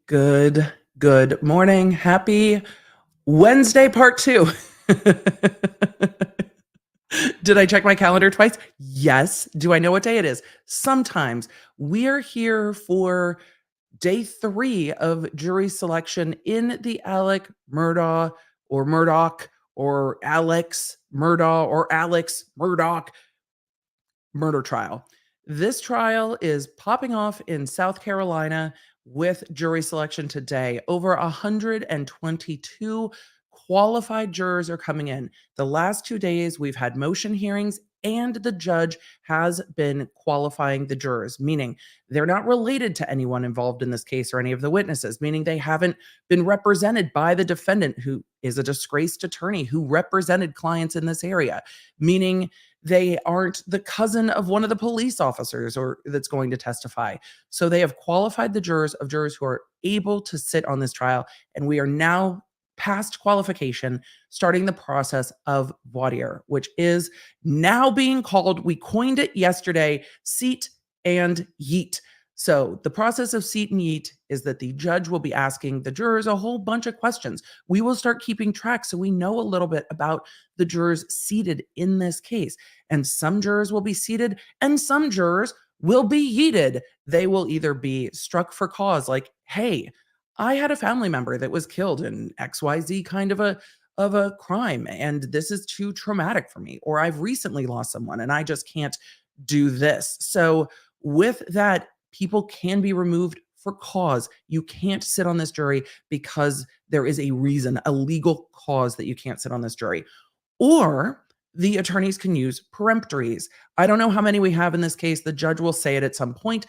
Good morning. Happy Wednesday, part two. Did I check my calendar twice? Yes. Do I know what day it is? Sometimes. We are here for day 3 of jury selection in the Alec Murdaugh or Murdaugh or Alex Murdaugh or Alex Murdaugh murder trial. This trial is popping off in South Carolina with jury selection today. Over 122 qualified jurors are coming in. The last 2 days, we've had motion hearings, and the judge has been qualifying the jurors, meaning they're not related to anyone involved in this case or any of the witnesses, meaning they haven't been represented by the defendant, who is a disgraced attorney who represented clients in this area, meaning they aren't the cousin of one of the police officers or that's going to testify. So they have qualified the jurors who are able to sit on this trial, and we are now past qualification, starting the process of voir dire, which is now being called, we coined it yesterday, seat and yeet. So the process of seat and yeet is that the judge will be asking the jurors a whole bunch of questions. We will start keeping track so we know a little bit about the jurors seated in this case. And some jurors will be seated and some jurors will be yeeted. They will either be struck for cause, like, hey, I had a family member that was killed in XYZ kind of a crime, and this is too traumatic for me, or I've recently lost someone and I just can't do this. So with that, people can be removed for cause. You can't sit on this jury because there is a reason, a legal cause that you can't sit on this jury. Or the attorneys can use peremptories. I don't know how many we have in this case. The judge will say it at some point.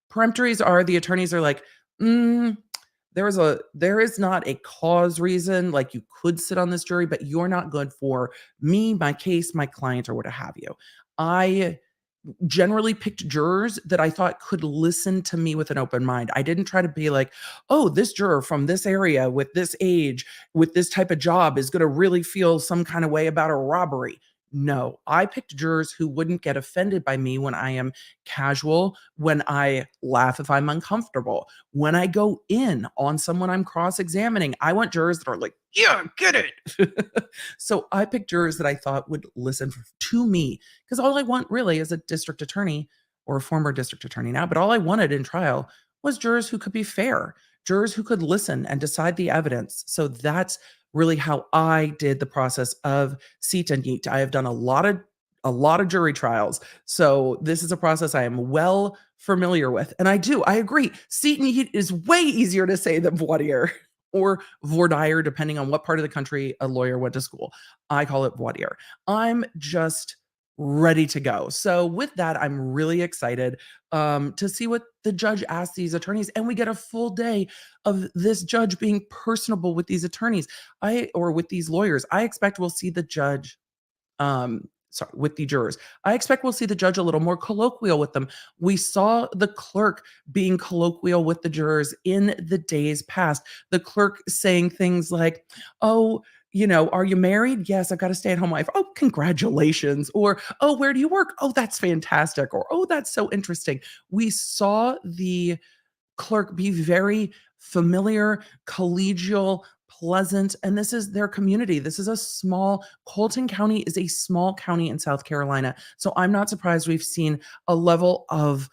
Peremptories are the attorneys are like, there is not a cause reason, like you could sit on this jury, but you're not good for me, my case, my client, or what have you. I generally picked jurors that I thought could listen to me with an open mind. I didn't try to be like, oh, this juror from this area with this age, with this type of job is going to really feel some kind of way about a robbery. No, I picked jurors who wouldn't get offended by me when I am casual, when I laugh if I'm uncomfortable, when I go in on someone I'm cross examining. I want jurors that are like, yeah, get it. So I picked jurors that I thought would listen to me, because all I want really is a district attorney, or a former district attorney now, but all I wanted in trial was jurors who could be fair, jurors who could listen and decide the evidence. So that's really how I did the process of seat and yeet. I have done a lot of jury trials. So this is a process I am well familiar with. And I agree. Seat and yeet is way easier to say than voir dire or voir dire, depending on what part of the country a lawyer went to school. I call it voir dire. I'm just ready to go. So with that, I'm really excited to see what the judge asks these attorneys, and we get a full day of this judge being personable with these attorneys, or with these lawyers. I expect we'll see the judge, sorry, with the jurors. I expect we'll see the judge a little more colloquial with them. We saw the clerk being colloquial with the jurors in the days past. The clerk saying things like, oh, are you married? Yes, I've got a stay-at-home wife. Oh, congratulations. Or, oh, where do you work? Oh, that's fantastic. Or, oh, that's so interesting. We saw the clerk be very familiar, collegial, pleasant, and this is their community. This is Colton County is a small county in South Carolina. So I'm not surprised we've seen a level of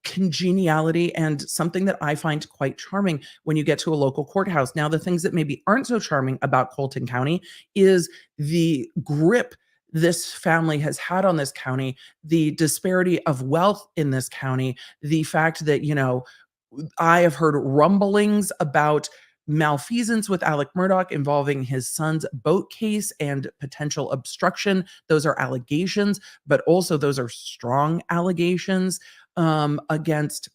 congeniality, and something that I find quite charming when you get to a local courthouse. Now, the things that maybe aren't so charming about Colton County is the grip this family has had on this county, the disparity of wealth in this county, the fact that, I have heard rumblings about malfeasance with Alec Murdaugh involving his son's boat case and potential obstruction. Those are allegations, but also those are strong allegations against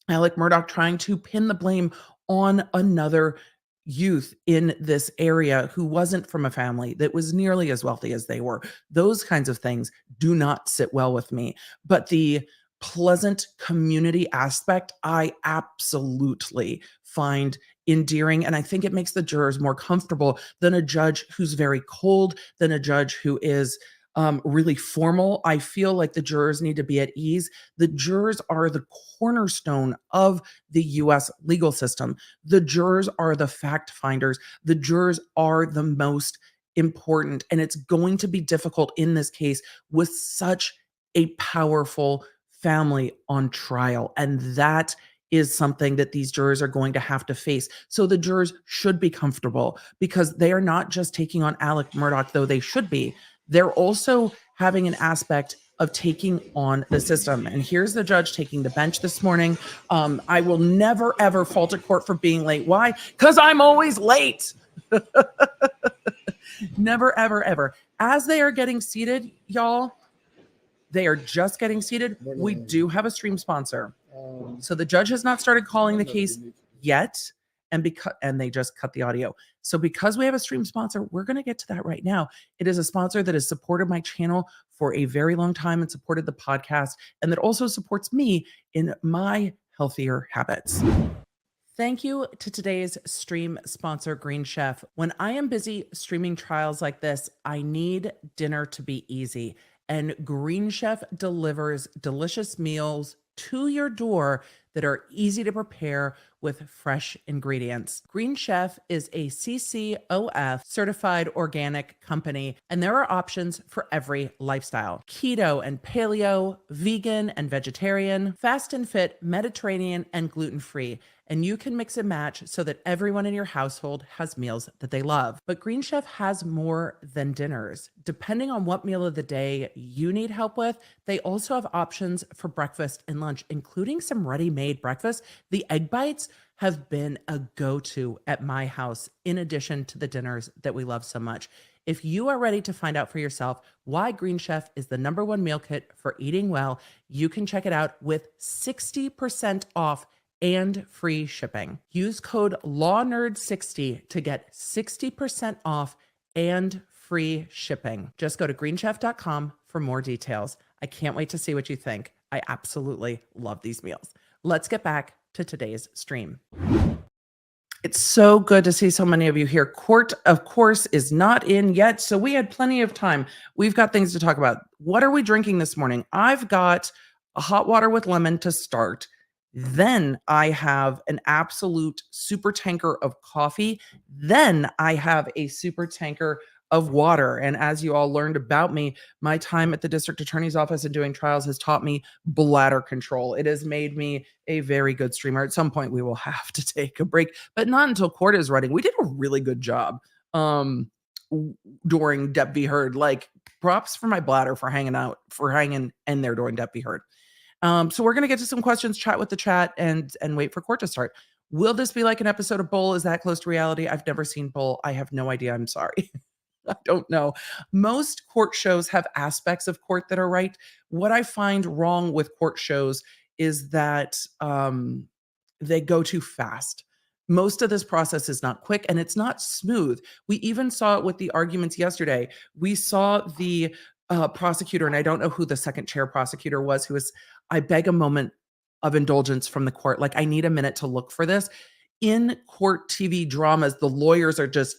Alec Murdaugh, trying to pin the blame on another youth in this area who wasn't from a family that was nearly as wealthy as they were. Those kinds of things do not sit well with me. But the pleasant community aspect, I absolutely find endearing. And I think it makes the jurors more comfortable than a judge who's very cold, than a judge who is really formal. I feel like the jurors need to be at ease. The jurors are the cornerstone of the US legal system. The jurors are the fact finders. The jurors are the most important. And it's going to be difficult in this case with such a powerful family on trial. And that is something that these jurors are going to have to face. So the jurors should be comfortable because they are not just taking on Alec Murdaugh, though they should be. They're also having an aspect of taking on the system. And here's the judge taking the bench this morning. I will never, ever fault a court for being late. Why? Because I'm always late. Never, ever, ever. As they are getting seated, y'all, they are just getting seated. We do have a stream sponsor. So the judge has not started calling the case yet. And they just cut the audio. So because we have a stream sponsor, we're going to get to that right now. It is a sponsor that has supported my channel for a very long time and supported the podcast, and that also supports me in my healthier habits. Thank you to today's stream sponsor, Green Chef. When I am busy streaming trials like this, I need dinner to be easy. And Green Chef delivers delicious meals to your door that are easy to prepare with fresh ingredients. Green Chef is a CCOF certified organic company, and there are options for every lifestyle: keto and paleo, vegan and vegetarian, fast and fit, Mediterranean and gluten-free. And you can mix and match so that everyone in your household has meals that they love. But Green Chef has more than dinners. Depending on what meal of the day you need help with, they also have options for breakfast and lunch, including some ready-made breakfast. The egg bites have been a go-to at my house, in addition to the dinners that we love so much. If you are ready to find out for yourself why Green Chef is the #1 meal kit for eating well, you can check it out with 60% off and free shipping. Use code LawNerd60 to get 60% off and free shipping. Just go to greenchef.com for more details. I can't wait to see what you think. I absolutely love these meals. Let's get back to today's stream. It's so good to see so many of you here. Court, of course, is not in yet, so we had plenty of time. We've got things to talk about. What are we drinking this morning? I've got a hot water with lemon to start. Then I have an absolute super tanker of coffee. Then I have a super tanker of water. And as you all learned about me, my time at the district attorney's office and doing trials has taught me bladder control. It has made me a very good streamer. At some point, we will have to take a break, but not until court is running. We did a really good job during Dep v. Heard. Like, props for my bladder for hanging in there during Dep v. Heard. So we're going to get to some questions, chat with the chat, and wait for court to start. Will this be like an episode of Bull? Is that close to reality? I've never seen Bull. I have no idea. I'm sorry. I don't know. Most court shows have aspects of court that are right. What I find wrong with court shows is that they go too fast. Most of this process is not quick and it's not smooth. We even saw it with the arguments yesterday. We saw the prosecutor, and I don't know who the second chair prosecutor was, who was, I beg a moment of indulgence from the court. Like, I need a minute to look for this. In court TV dramas, the lawyers are just,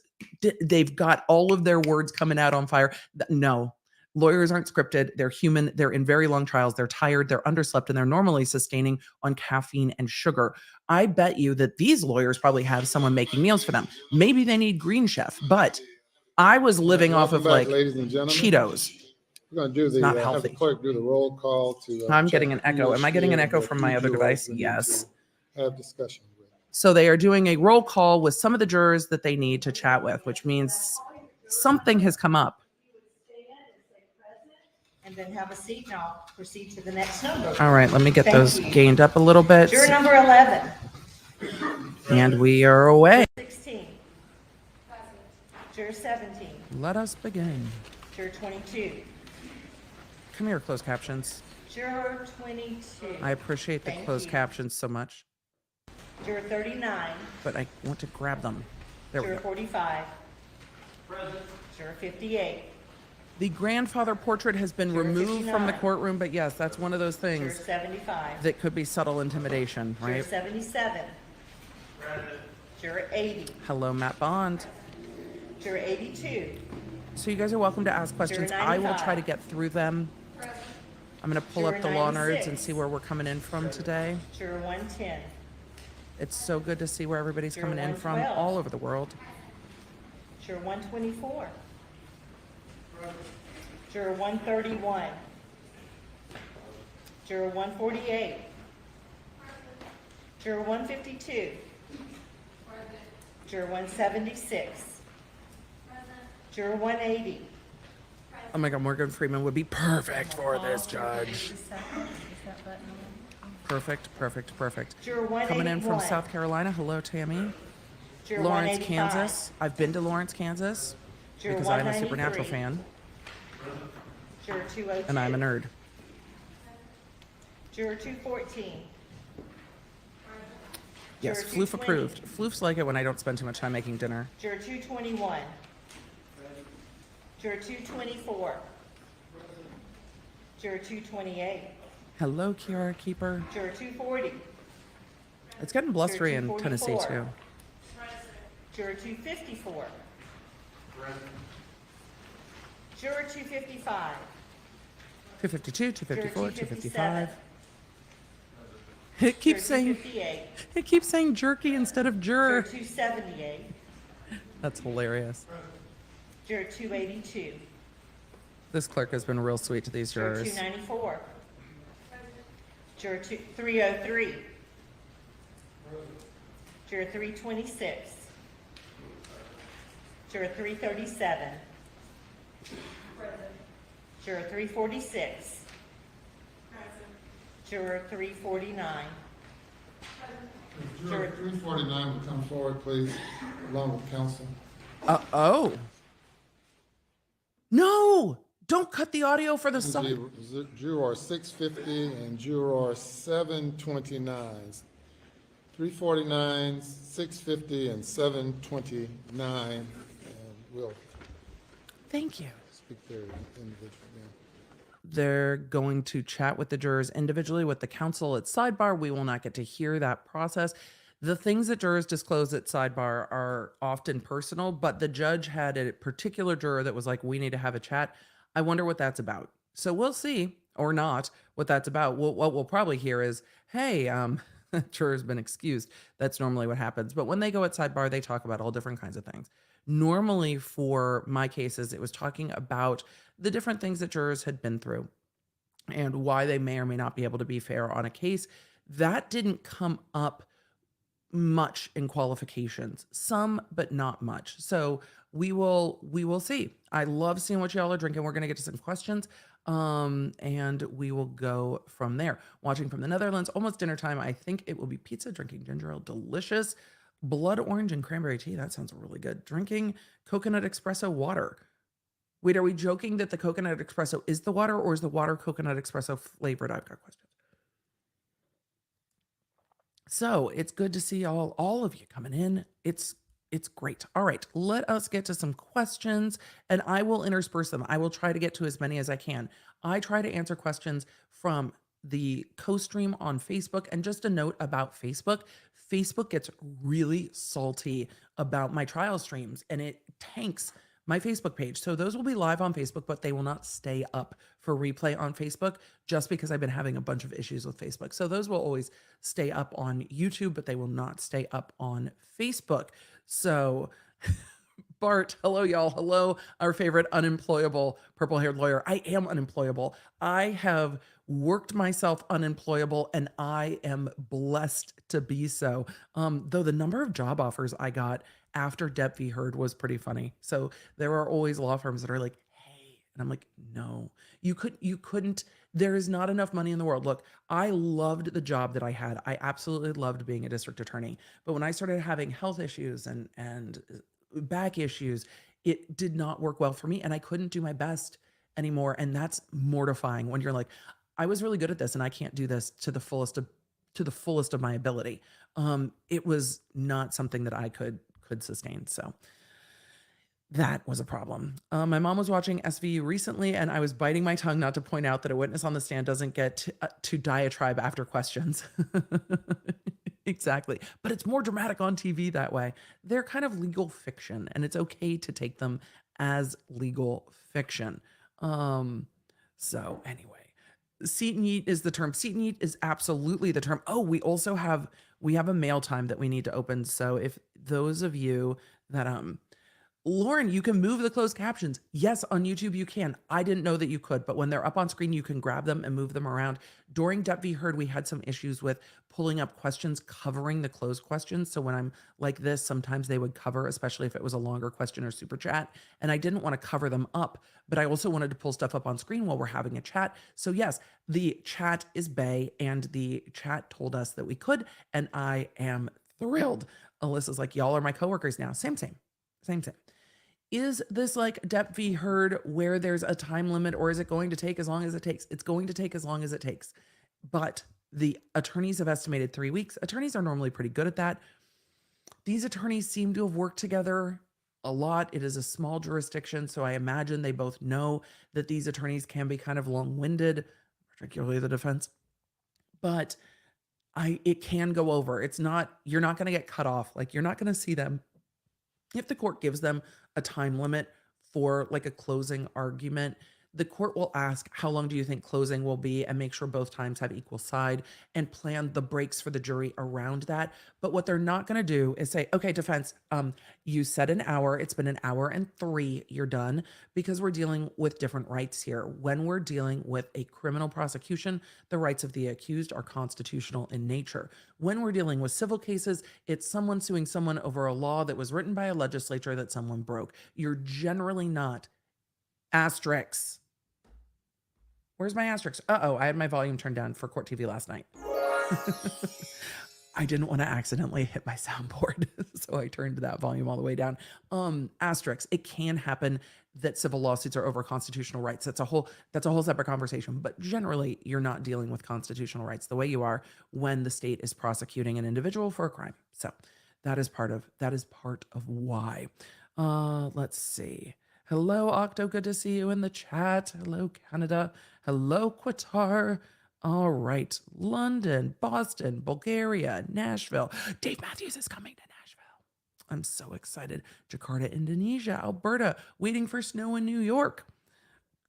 they've got all of their words coming out on fire. No, lawyers aren't scripted. They're human. They're in very long trials. They're tired. They're underslept, and they're normally sustaining on caffeine and sugar. I bet you that these lawyers probably have someone making meals for them. Maybe they need Green Chef, but I was living off of like Cheetos. We're going to do the have the clerk do the roll call to. I'm getting an echo. Am I getting an echo from my other device? Yes. Have discussion with. So they are doing a roll call with some of the jurors that they need to chat with, which means something has come up. And then have a seat, and I'll proceed to the next number. All right, let me get those gained up a little bit. Juror number 11. And we are away. 16. Juror 17. Let us begin. Juror 22. Come here, closed captions. Juror 22. I appreciate the closed captions so much, Juror 39. but I want to grab them. There we Juror go. 45. Present. Juror 58. The grandfather portrait has been Juror removed from the 59. courtroom, but yes, that's one of those Juror things 75. that could be subtle intimidation, Juror right? 77. Juror 80. Hello, Matt Bond. Juror 82. So you guys are welcome to ask questions. I will try to get through them. I'm going to pull up the law nerds and see where we're coming in from today. Juror 110. It's so good to see where everybody's Juror coming in from 112. all over the world. Juror 124. Juror 131. Juror 148. Juror 152. Juror 176. Juror 180. Oh my God, Morgan Freeman would be perfect for this judge. Is that button on? Perfect, perfect, perfect. Juror 181. Coming in from South Carolina. Hello, Tammy. Juror Lawrence, 185. Kansas. I've been to Lawrence, Kansas Juror because I'm a 193. Supernatural fan Juror 202. and I'm a nerd. Juror 214. Yes, Juror Floof 220. approved. Floof's like it when I don't spend too much time making dinner. Juror 221. Juror 224. Juror 228. Hello, Kiara Keeper. Juror 240. It's getting blustery Juror in 244. Tennessee too. Juror 254. Juror 255. 252, 254, Juror 255. 257. It keeps Juror saying 258. it keeps saying jerky instead of Juror jur. 278. That's hilarious. Juror 282. This clerk has been real sweet to these Juror jurors. 294. Juror 303. Juror 326. Juror 337. Juror 346. Juror 349. Juror 349 will come forward, please, along with counsel. Oh. No! Don't cut the audio for the song. Juror 650 and Juror 729. 349, 650, and 729. And we'll Thank you. speak there individually. They're going to chat with the jurors individually with the counsel at sidebar. We will not get to hear that process. The things that jurors disclose at sidebar are often personal, but the judge had a particular juror that was like, we need to have a chat. I wonder what that's about. So we'll see, or not, what that's about. What we'll probably hear is, hey, juror's been excused. That's normally what happens. But when they go at sidebar, they talk about all different kinds of things. Normally for my cases, it was talking about the different things that jurors had been through and why they may or may not be able to be fair on a case. That didn't come up much in qualifications, some, but not much. So we will see. I love seeing what y'all are drinking. We're going to get to some questions. And we will go from there. Watching from the Netherlands, almost dinner time. I think it will be pizza, drinking ginger ale, delicious. Blood orange and cranberry tea. That sounds really good. Drinking coconut espresso water. Wait, are we joking that the coconut espresso is the water, or is the water coconut espresso flavored? I've got questions. So it's good to see all of you coming in. It's great. All right, let us get to some questions, and I will intersperse them. I will try to get to as many as I can. I try to answer questions from the co-stream on Facebook. And just a note about Facebook, Facebook gets really salty about my trial streams, and it tanks my Facebook page. So those will be live on Facebook, but they will not stay up for replay on Facebook just because I've been having a bunch of issues with Facebook. So those will always stay up on YouTube, but they will not stay up on Facebook. So Bart, hello, y'all. Hello, our favorite unemployable purple-haired lawyer. I am unemployable. I have worked myself unemployable, and I am blessed to be so. Though the number of job offers I got after Depp v. Heard was pretty funny. So there are always law firms that are like, hey, and I'm like, no, you couldn't, there is not enough money in the world. Look, I loved the job that I had. I absolutely loved being a district attorney. But when I started having health issues and back issues, it did not work well for me, and I couldn't do my best anymore. And that's mortifying when you're like, I was really good at this and I can't do this to the fullest of my ability. It was not something that I could sustain. So that was a problem. My mom was watching SVU recently, and I was biting my tongue not to point out that a witness on the stand doesn't get to diatribe after questions. Exactly. But it's more dramatic on TV that way. They're kind of legal fiction, and it's okay to take them as legal fiction. Um, so anyway, seat and yeet is the term. Seat and yeet is absolutely the term. Oh, we have a mail time that we need to open. So if those of you that Lauren, you can move the closed captions. Yes, on YouTube you can. I didn't know that you could, but when they're up on screen, you can grab them and move them around. During Dep v. Heard, we had some issues with pulling up questions, covering the closed questions. So when I'm like this, sometimes they would cover, especially if it was a longer question or super chat. And I didn't want to cover them up, but I also wanted to pull stuff up on screen while we're having a chat. So yes, the chat is bae, and the chat told us that we could, and I am thrilled. Alyssa's like, y'all are my coworkers now. Same. Is this like Dep v. Heard where there's a time limit, or is it going to take as long as it takes? It's going to take as long as it takes. But the attorneys have estimated 3 weeks. Attorneys are normally pretty good at that. These attorneys seem to have worked together a lot. It is a small jurisdiction, so I imagine they both know that these attorneys can be kind of long-winded, particularly the defense. But it can go over. You're not going to get cut off. Like, you're not going to see them. If the court gives them a time limit for like a closing argument, the court will ask, how long do you think closing will be, and make sure both times have equal side and plan the breaks for the jury around that. But what they're not going to do is say, okay, defense, you said an hour, it's been an hour and 3, you're done, because we're dealing with different rights here. When we're dealing with a criminal prosecution, the rights of the accused are constitutional in nature. When we're dealing with civil cases, it's someone suing someone over a law that was written by a legislature that someone broke. You're generally not asterisks. Where's my asterisk? Uh-oh, I had my volume turned down for Court TV last night. I didn't want to accidentally hit my soundboard, so I turned that volume all the way down. Asterisks. It can happen that civil lawsuits are over constitutional rights. That's a whole separate conversation. But generally, you're not dealing with constitutional rights the way you are when the state is prosecuting an individual for a crime. So that is part of why. Let's see. Hello, Octo. Good to see you in the chat. Hello, Canada. Hello, Qatar. All right. London, Boston, Bulgaria, Nashville. Dave Matthews is coming to Nashville. I'm so excited. Jakarta, Indonesia, Alberta, waiting for snow in New York.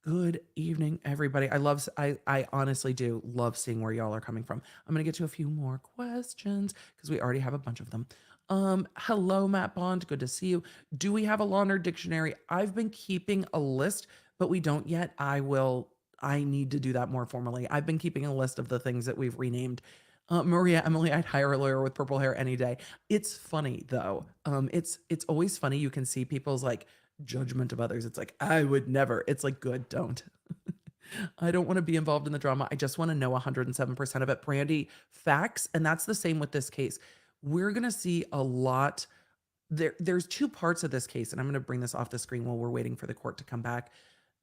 Good evening, everybody. I honestly do love seeing where y'all are coming from. I'm going to get to a few more questions because we already have a bunch of them. Hello, Matt Bond. Good to see you. Do we have a law dictionary? I've been keeping a list, but we don't yet. I need to do that more formally. I've been keeping a list of the things that we've renamed. Maria, Emily, I'd hire a lawyer with purple hair any day. It's funny though. It's always funny. You can see people's like judgment of others. It's like, I would never. It's like, good, don't. I don't want to be involved in the drama. I just want to know 107% of it. Brandy, facts. And that's the same with this case. We're going to see a lot. There's 2 parts of this case, and I'm going to bring this off the screen while we're waiting for the court to come back.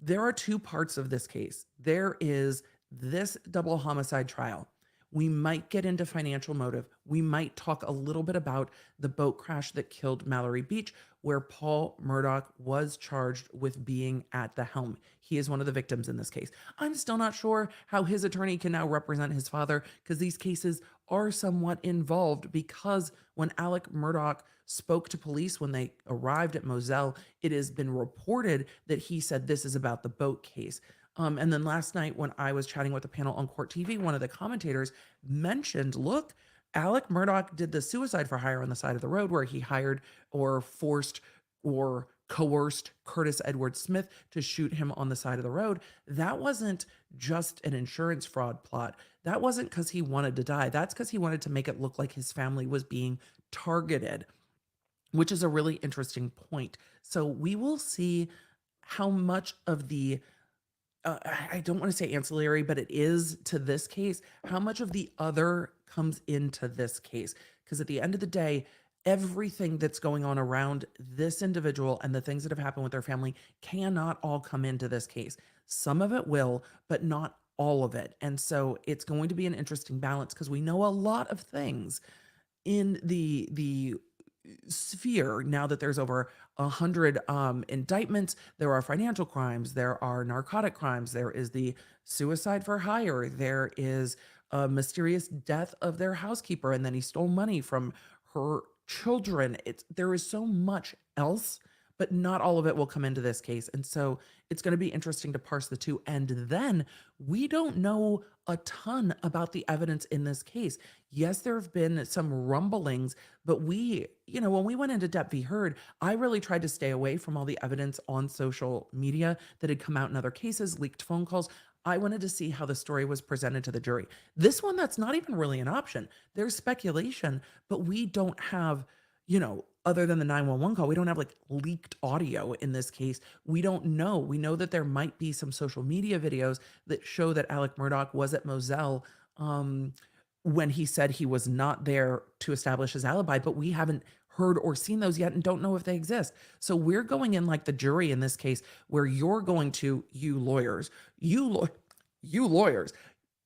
There are 2 parts of this case. There is this double homicide trial. We might get into financial motive. We might talk a little bit about the boat crash that killed Mallory Beach, where Paul Murdaugh was charged with being at the helm. He is one of the victims in this case. I'm still not sure how his attorney can now represent his father, because these cases are somewhat involved, because when Alec Murdaugh spoke to police when they arrived at Moselle, it has been reported that he said this is about the boat case. And then last night when I was chatting with the panel on Court TV, one of the commentators mentioned, look, Alec Murdaugh did the suicide for hire on the side of the road, where he hired or forced or coerced Curtis Edward Smith to shoot him on the side of the road. That wasn't just an insurance fraud plot. That wasn't because he wanted to die. That's because he wanted to make it look like his family was being targeted, which is a really interesting point. So we will see how much of the I don't want to say ancillary, but it is to this case, how much of the other comes into this case. Because at the end of the day, everything that's going on around this individual and the things that have happened with their family cannot all come into this case. Some of it will, but not all of it. And so it's going to be an interesting balance, because we know a lot of things in the sphere now that there's over 100 indictments. There are financial crimes, there are narcotic crimes, there is the suicide for hire, there is mysterious death of their housekeeper, and then he stole money from her children. There is so much else, but not all of it will come into this case. And so it's going to be interesting to parse the two. And then we don't know a ton about the evidence in this case. Yes, there have been some rumblings, but when we went into Depp v. Heard, I really tried to stay away from all the evidence on social media that had come out in other cases, leaked phone calls. I wanted to see how the story was presented to the jury. This one, that's not even really an option. There's speculation, but we don't have, other than the 911 call, we don't have like leaked audio in this case. We don't know. We know that there might be some social media videos that show that Alec Murdaugh was at Moselle when he said he was not there to establish his alibi, but we haven't heard or seen those yet and don't know if they exist. So we're going in like the jury in this case, where you're going to, you lawyers,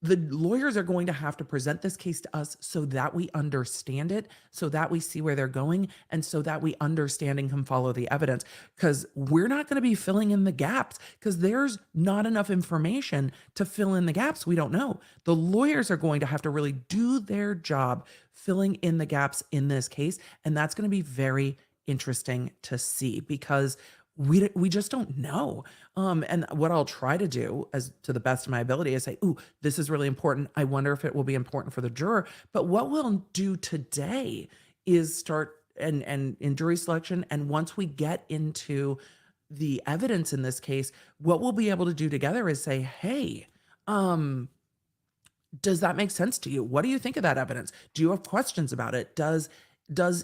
the lawyers are going to have to present this case to us so that we understand it, so that we see where they're going, and so that we understand and can follow the evidence. Because we're not going to be filling in the gaps because there's not enough information to fill in the gaps we don't know. The lawyers are going to have to really do their job filling in the gaps in this case. And that's going to be very interesting to see because we just don't know. And what I'll try to do, as to the best of my ability, is say, ooh, this is really important. I wonder if it will be important for the juror. But what we'll do today is start and in jury selection. And once we get into the evidence in this case, what we'll be able to do together is say, hey, does that make sense to you? What do you think of that evidence? Do you have questions about it? Does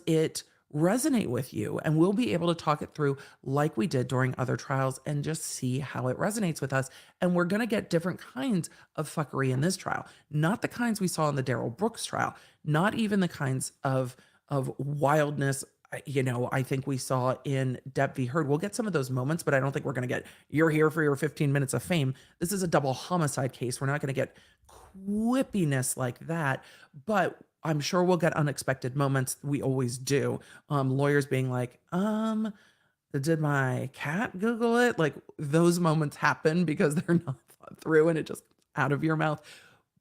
it resonate with you? And we'll be able to talk it through like we did during other trials and just see how it resonates with us. And we're going to get different kinds of fuckery in this trial, not the kinds we saw in the Darrell Brooks trial, not even the kinds of wildness, I think we saw in Depp v. Heard. We'll get some of those moments, but I don't think we're going to get, you're here for your 15 minutes of fame. This is a double homicide case. We're not going to get quippiness like that, but I'm sure we'll get unexpected moments. We always do. Lawyers being like, did my cat Google it? Like those moments happen because they're not thought through and it just out of your mouth.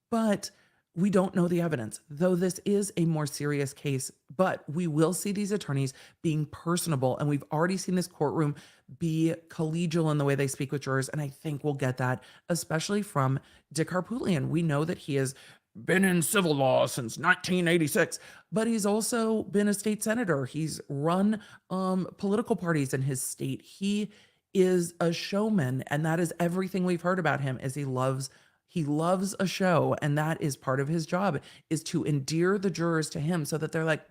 But we don't know the evidence, though this is a more serious case, but we will see these attorneys being personable. And we've already seen this courtroom be collegial in the way they speak with jurors. And I think we'll get that, especially from Dick Harpootlian. We know that he has been in civil law since 1986, but he's also been a state senator. He's run political parties in his state. He is a showman, and that is everything we've heard about him. Is he loves a show, and that is part of his job, is to endear the jurors to him so that they're like,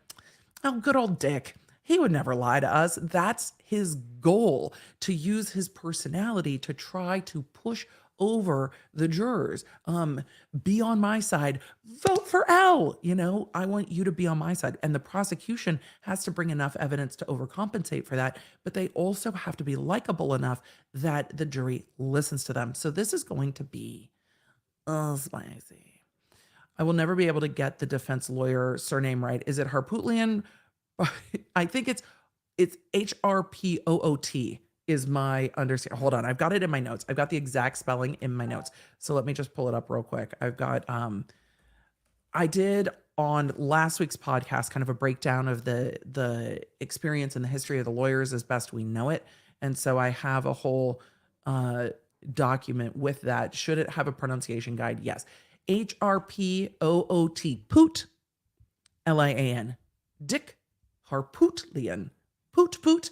oh, good old Dick. He would never lie to us. That's his goal, to use his personality to try to push over the jurors. Be on my side. Vote for L. I want you to be on my side. And the prosecution has to bring enough evidence to overcompensate for that, but they also have to be likable enough that the jury listens to them. So this is going to be spicy. I will never be able to get the defense lawyer surname right. Is it Harpootlian? I think it's Harpoot is my understanding. Hold on. I've got it in my notes. I've got the exact spelling in my notes. So let me just pull it up real quick. I've got, I did on last week's podcast, kind of a breakdown of the experience and the history of the lawyers as best we know it. And so I have a whole, document with that. Should it have a pronunciation guide? Yes. Harpoot, Poot, Lian. Dick Harpootlian. Poot.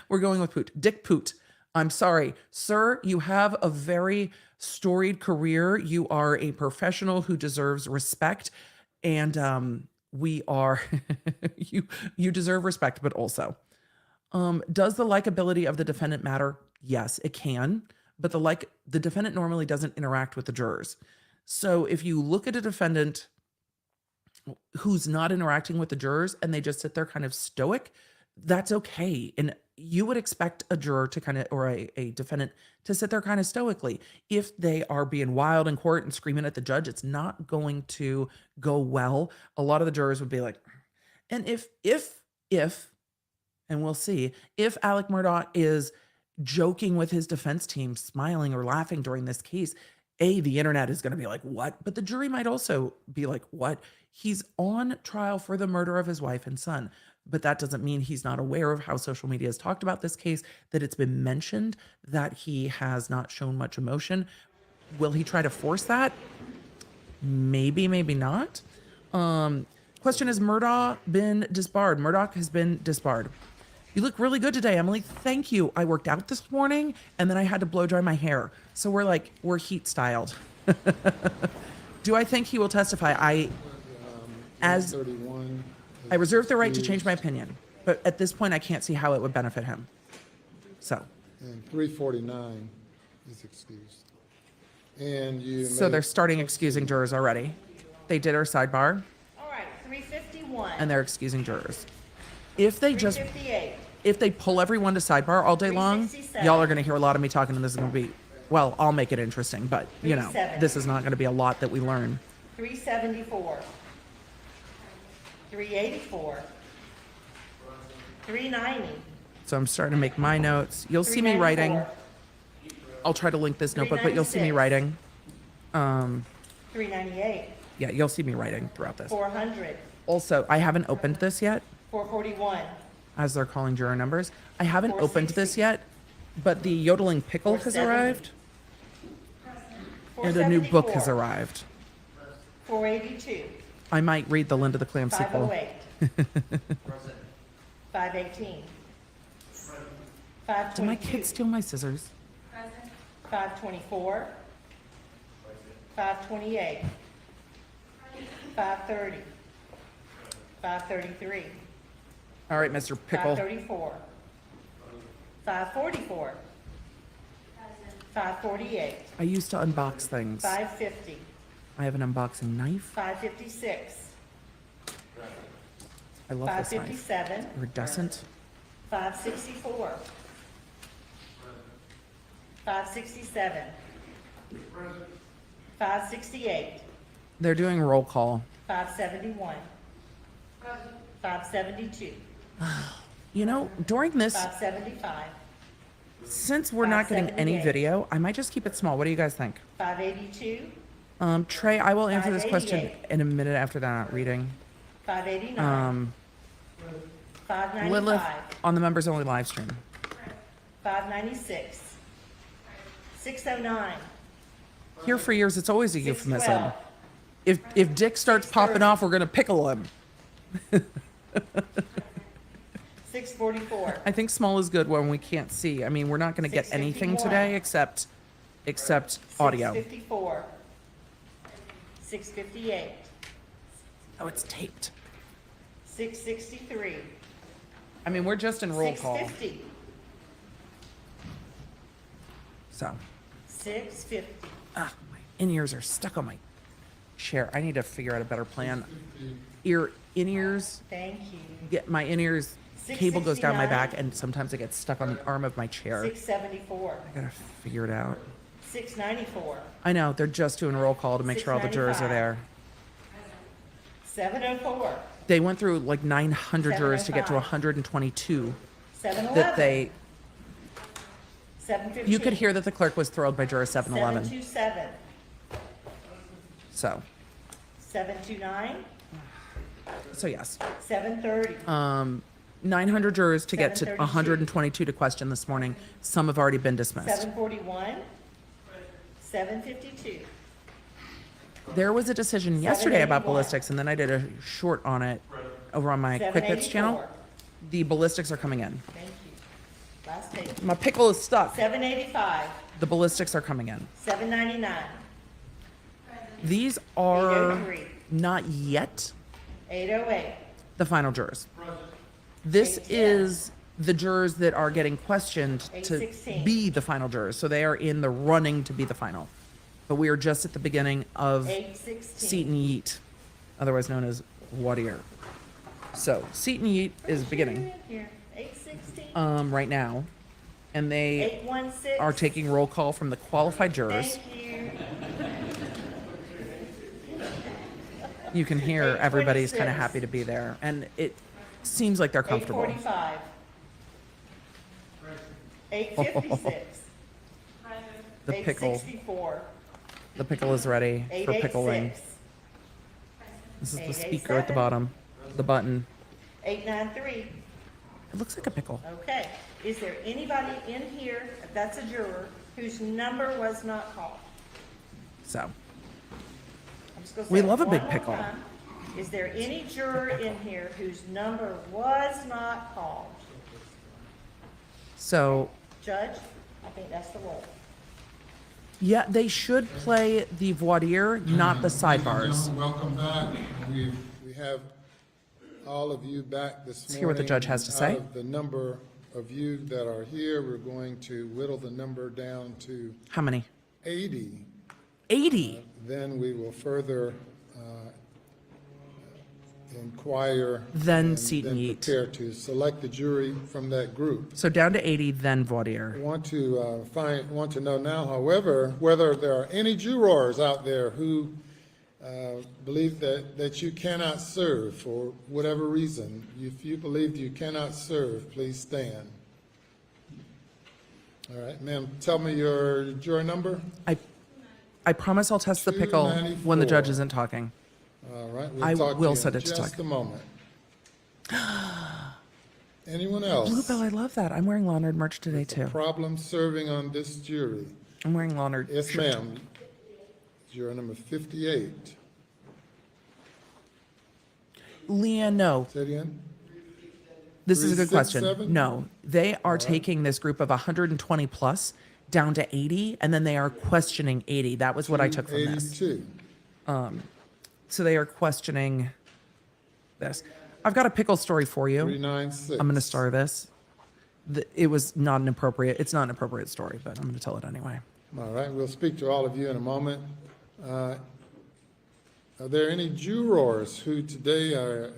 We're going with Poot. Dick Poot. I'm sorry, sir, you have a very storied career. You are a professional who deserves respect. And we are, you deserve respect, but also, does the likability of the defendant matter? Yes, it can. But the defendant normally doesn't interact with the jurors. So if you look at a defendant who's not interacting with the jurors and they just sit there kind of stoic, that's okay. And you would expect a juror to kind of, or a defendant to sit there kind of stoically. If they are being wild in court and screaming at the judge, it's not going to go well. A lot of the jurors would be like, and if, and we'll see, if Alec Murdaugh is joking with his defense team, smiling or laughing during this case, the internet is going to be like, what? But the jury might also be like, what? He's on trial for the murder of his wife and son. But that doesn't mean he's not aware of how social media has talked about this case, that it's been mentioned, that he has not shown much emotion. Will he try to force that? Maybe, maybe not. Question, has Murdaugh been disbarred? Murdaugh has been disbarred. You look really good today, Emily. Thank you. I worked out this morning and then I had to blow dry my hair. So we're heat styled. Do I think he will testify? I reserve the right to change my opinion, but at this point I can't see how it would benefit him. So. And 349 is excused. And so they're starting excusing jurors already. They did our sidebar. All right, 351. And they're excusing jurors. If they just, 358. if they pull everyone to sidebar all day long, 367. y'all are going to hear a lot of me talking, and this is going to be, well, I'll make it interesting, but you know, 370. this is not going to be a lot that we learn. 374. 384. 390. So I'm starting to make my notes. You'll see me writing. 394. I'll try to link this notebook, but you'll see me 396. writing. 398. Yeah, you'll see me writing throughout this. 400. Also, I haven't opened this yet, 441. as they're calling juror numbers. I haven't opened 460. this yet, but the yodeling pickle has 470. arrived, and a new book has arrived. 482. I might read the Linda the Clam sequel. 508. 518. 522. Did my kids steal my scissors? 524. 528. 530. 533. All right, Mr. Pickle. 534. 544. 548. I used to unbox things. 550. I have an unboxing knife. 556. I love this knife. 557. Iridescent. 564. 567. 568. They're doing roll call. 571. 572. You know, during this, 575. since we're not getting any 578. video, I might just keep it small. What do you guys think? 582. Trey, I will answer this question 588. in a minute after that reading. 589. Lilith 595. on the members only live stream. 596. 609. Here for years, it's always a euphemism. 612. If Dick starts popping off, we're gonna pickle him. 644. I think small is good when we can't see. I mean, we're not gonna get anything 651. today except audio. 654. 658. Oh, it's taped. 663. I mean, we're just in roll call. 650. So, 650. my in-ears are stuck on my chair. I need to figure out a better plan. In-ears, Thank you. get my in-ears cable goes down my 669. back, and sometimes it gets stuck on the arm of my chair. 674. I gotta figure it out. 694. I know, they're just doing roll call to make sure all the jurors are 695. there. 704. They went through like 900 jurors to get to 705. 122 711. that they, 715. you could hear that the clerk was thrilled by juror 711. 727. So 729. So yes. 730. 900 jurors to get to 732. 122 to question this morning. Some have already been dismissed. 741. 752. There was a decision yesterday about 781. ballistics, and then I did a short on it over on my Quick Hits channel. 784. The ballistics are coming in. Thank you. Last page. My pickle is stuck. 785. The ballistics are coming in. 799. These are 803. not yet 808. the final jurors. This 810. is the jurors that are getting questioned to 816. be the final jurors. So they are in the running to be the final. But we are just at the beginning of 816. Seat and Yeet, otherwise known as Wadier. So Seat and Yeet is beginning Here. 816. right now, and they 816. are taking roll call from the qualified jurors. Thank you. You can hear everybody's kind of 826. happy to be there, and it seems like they're comfortable. 845. 856. The pickle. 864. The pickle is ready for pickling. 886, This is the 887. speaker at the bottom, the button. 893. It looks like a pickle. Okay. Is there anybody in here, if that's a juror, whose number was not called? So, I'm just gonna We say it love a one big more pickle. time. Is there any juror in here whose number was not called? so Judge, I think that's the roll. yeah, they should play the voir dire, not the sidebars. Welcome back. We have all of you back this morning. Let's hear what the judge has to say. Out of the number of you that are here, we're going to whittle the number down to How many? 80. 80. Then we will further inquire. Then seat and eat. Prepare to select the jury from that group. So down to 80, then voir dire. I want to know now, however, whether there are any jurors out there who believe that you cannot serve for whatever reason. If you believe you cannot serve, please stand. All right, ma'am, tell me your juror number. I promise I'll test the pickle when the judge isn't talking. All right, I we'll talk will to set you it in to just talk. a moment. Anyone else? Bluebell, I love that. I'm wearing Lawnard merch today too. Problem serving on this jury? I'm wearing Lawnard. Yes, shirt. ma'am. Juror number 58. Leah, no. Say it again. This is a good question. 367? No, they are taking this group of 120 plus down to 80, and then they are questioning 80. That was what I took from this. 82. So they are questioning this. I've got a pickle story for you. 396. I'm going to star this. It was not an appropriate. It's not an appropriate story, but I'm going to tell it anyway. All right, we'll speak to all of you in a moment. Are there any jurors who today are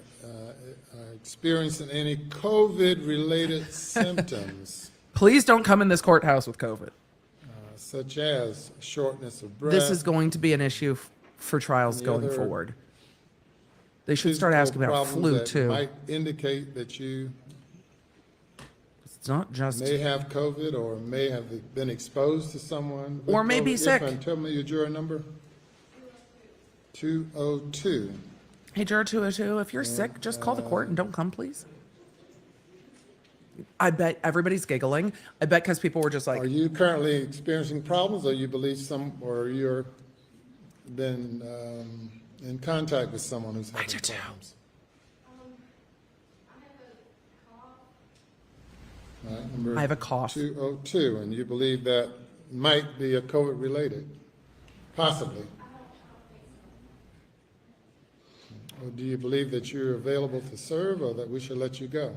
experiencing any COVID-related symptoms, Please don't come in this courthouse with COVID. such as shortness of breath? This is going to be an issue for trials Any going other forward. They should start physical asking about problems flu that too. might indicate that you It's not just. may have COVID or may have been exposed to someone with Or may be COVID. sick. And tell me your juror number. 202. Hey, Juror 202, if you're sick, just call the court and don't come, please. I bet everybody's giggling. I bet because people were just like, Are you currently experiencing problems, or you believe or you're been in contact with someone who's having do too. problems? All right, number I have a cough. 202, and you believe that might be a COVID related, possibly. Or do you believe that you're available to serve, or that we should let you go?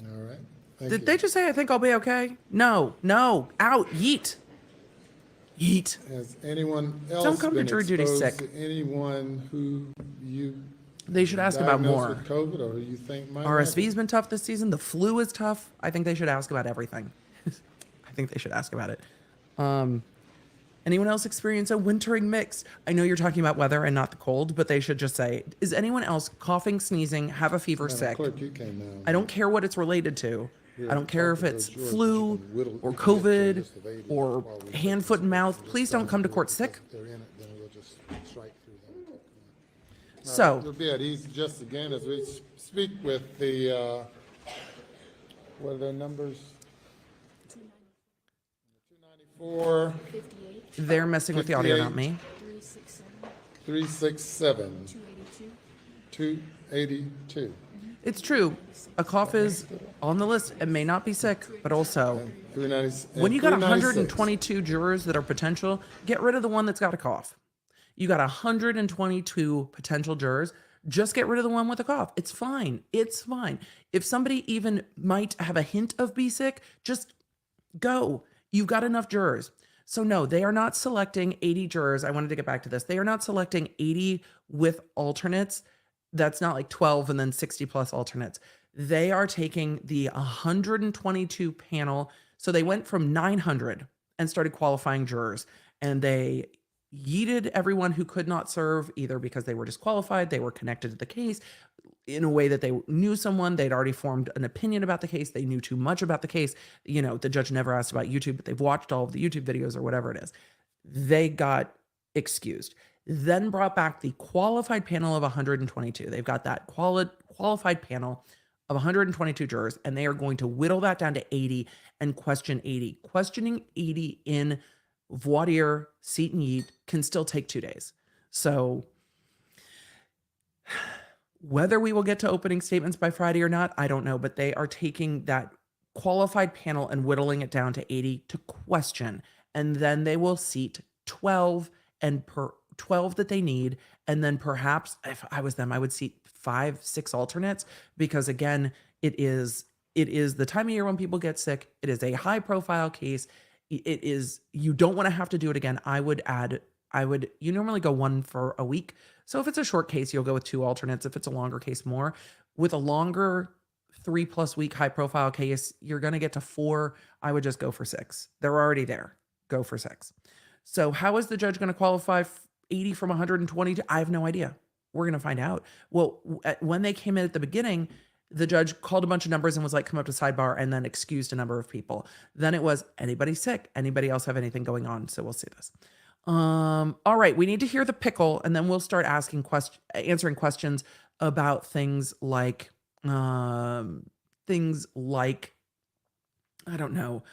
All right. Thank did you. they just say, I think I'll be okay? No, out, yeet. Yeet. Has anyone else Don't come to been jury duty exposed sick. to anyone who you They should ask about diagnosed more. with COVID, or who you think might have RSV's it? been tough this season. The flu is tough. I think they should ask about everything. I think they should ask about it. Anyone else experience a wintering mix? I know you're talking about weather and not the cold, but they should just say, is anyone else coughing, sneezing, have a fever, Madam sick? Clerk, you can now. I don't care what it's related to. I don't care if it's George, flu you can whittle- or you can get to a COVID list of 80 or while we hand, take foot, this. and mouth. Please don't come to court sick. If they're in it, then we'll just strike through them. All right, So, We'll be at ease just again as we speak with the, what are their numbers? 294, they're messing with the audio, not me. 367, 282. It's true. A cough is on the list. It may not be sick, but also, 390 when you got 396. 122 jurors that are potential, get rid of the one that's got a cough. You got 122 potential jurors. Just get rid of the one with a cough. It's fine. It's fine. If somebody even might have a hint of be sick, just go. You've got enough jurors. So no, they are not selecting 80 jurors. I wanted to get back to this. They are not selecting 80 with alternates. That's not like 12 and then 60 plus alternates. They are taking the 122 panel. So they went from 900 and started qualifying jurors, and they yeeted everyone who could not serve, either because they were disqualified, they were connected to the case. in a way that they knew someone, they'd already formed an opinion about the case, they knew too much about the case. The judge never asked about YouTube, but they've watched all of the YouTube videos or whatever it is. They got excused, then brought back the qualified panel of 122. They've got that qualified panel of 122 jurors, and they are going to whittle that down to 80 and question 80. Questioning 80 in voir dire, seat and yeet can still take 2 days. So whether we will get to opening statements by Friday or not, I don't know, but they are taking that qualified panel and whittling it down to 80 to question, and then they will seat 12 and 12 that they need, and then perhaps if I was them, I would seat 5-6 alternates, because again, it is the time of year when people get sick. It is a high profile case. It is, you don't want to have to do it again. You normally go one for a week. So if it's a short case, you'll go with 2 alternates. If it's a longer case, more. With a longer 3+ week high profile case, you're going to get to 4. I would just go for 6. They're already there. Go for 6. So how is the judge going to qualify 80 from 122? I have no idea. We're going to find out. Well, when they came in at the beginning, the judge called a bunch of numbers and was like, come up to sidebar, and then excused a number of people. Then it was, anybody sick? Anybody else have anything going on? So we'll see this. All right, we need to hear the pickle, and then we'll start answering questions about things like I don't know,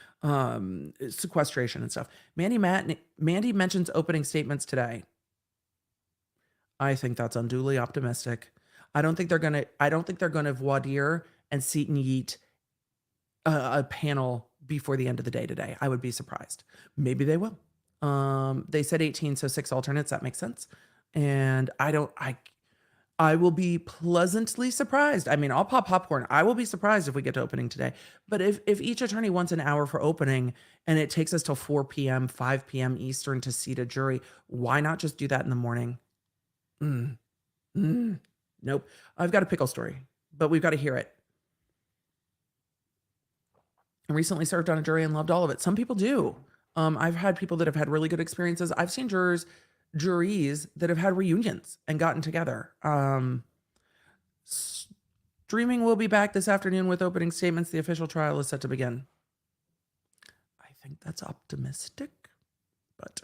sequestration and stuff. Mandy mentions opening statements today. I think that's unduly optimistic. I don't think they're gonna voir dire and seat and yeet a panel before the end of the day today. I would be surprised. Maybe they will. They said 18, so 6 alternates. That makes sense. And I will be pleasantly surprised. I mean, I'll pop popcorn. I will be surprised if we get to opening today. But if each attorney wants an hour for opening and it takes us till 4 p.m., 5 p.m. Eastern to seat a jury, why not just do that in the morning? Nope. I've got a pickle story, but we've got to hear it. I recently served on a jury and loved all of it. Some people do. I've had people that have had really good experiences. I've seen juries that have had reunions and gotten together. Streaming will be back this afternoon with opening statements. The official trial is set to begin. I think that's optimistic, but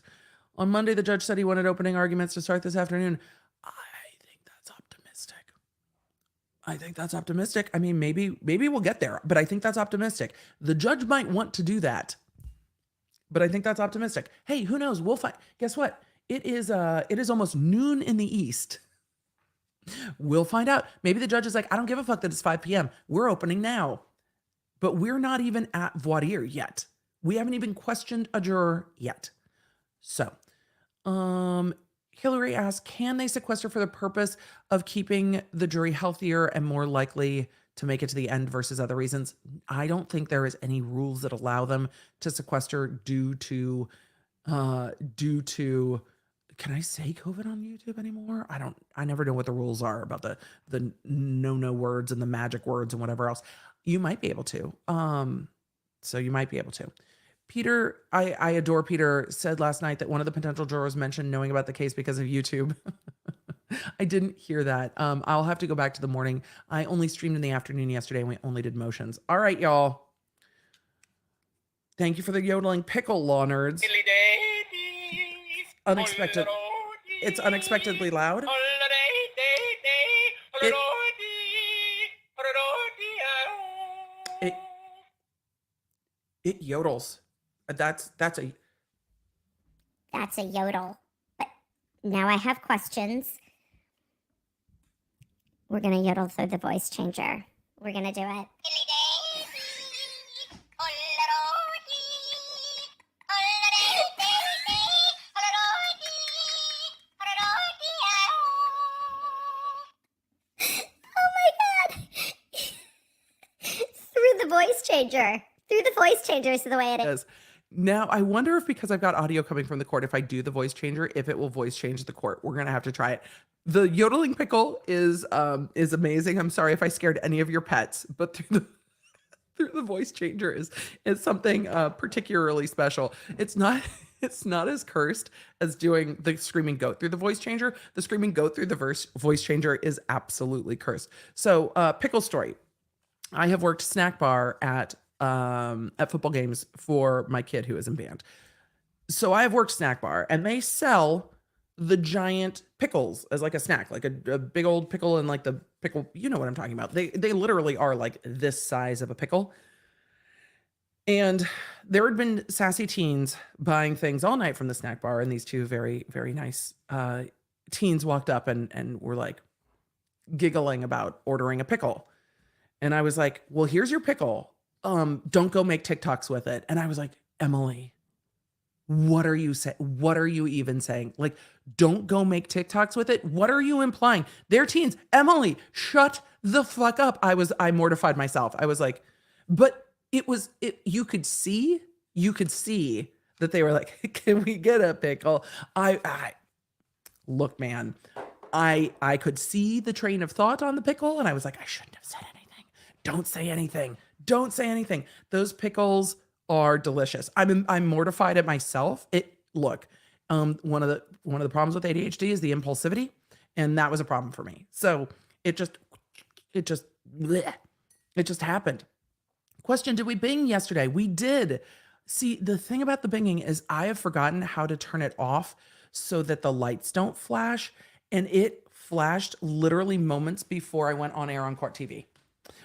on Monday, the judge said he wanted opening arguments to start this afternoon. I think that's optimistic. I mean, maybe we'll get there, but I think that's optimistic. The judge might want to do that, but I think that's optimistic. Hey, who knows? We'll find. Guess what? It is almost noon in the East. We'll find out. Maybe the judge is like, I don't give a fuck that it's 5 p.m. We're opening now. But we're not even at voir dire yet. We haven't even questioned a juror yet. So, Hillary asked, can they sequester for the purpose of keeping the jury healthier and more likely to make it to the end versus other reasons? I don't think there is any rules that allow them to sequester due to, can I say COVID on YouTube anymore? I never know what the rules are about the no words and the magic words and whatever else. You might be able to. So you might be able to. Peter, I adore Peter, said last night that one of the potential jurors mentioned knowing about the case because of YouTube. I didn't hear that. I'll have to go back to the morning. I only streamed in the afternoon yesterday and we only did motions. All right, y'all. Thank you for the yodeling pickle, law nerds. Unexpected. It's unexpectedly loud. It yodels. That's a yodel. But now I have questions. We're going to yodel through the voice changer. We're going to do it. Oh my God. Through the voice changer. Through the voice changer is the way it is. Now, I wonder if because I've got audio coming from the court, if I do the voice changer, if it will voice change the court. We're going to have to try it. The yodeling pickle is amazing. I'm sorry if I scared any of your pets, but through the voice changer is something particularly special. It's not It's not as cursed as doing the screaming goat through the voice changer. The screaming goat through the voice changer is absolutely cursed. So, pickle story. I have worked snack bar at football games for my kid who is in band. So I have worked snack bar, and they sell the giant pickles as like a snack, like a big old pickle, and like the pickle, you know what I'm talking about. They literally are like this size of a pickle. And there had been sassy teens buying things all night from the snack bar, and these two very, very nice teens walked up and were like giggling about ordering a pickle. And I was like, well, here's your pickle. Don't go make TikToks with it. And I was like, Emily, what are you saying? What are you even saying? Like, don't go make TikToks with it. What are you implying? They're teens. Emily, shut the fuck up. I mortified myself. I was like, but you could see that they were like, can we get a pickle? I look, man, I could see the train of thought on the pickle, and I was like, I shouldn't have said anything. Don't say anything. Don't say anything. Those pickles are delicious. I'm mortified at myself. One of the problems with ADHD is the impulsivity, and that was a problem for me. So it just bleh. It just happened. Question, did we bing yesterday? We did. See, the thing about the binging is I have forgotten how to turn it off so that the lights don't flash, and it flashed literally moments before I went on air on Court TV.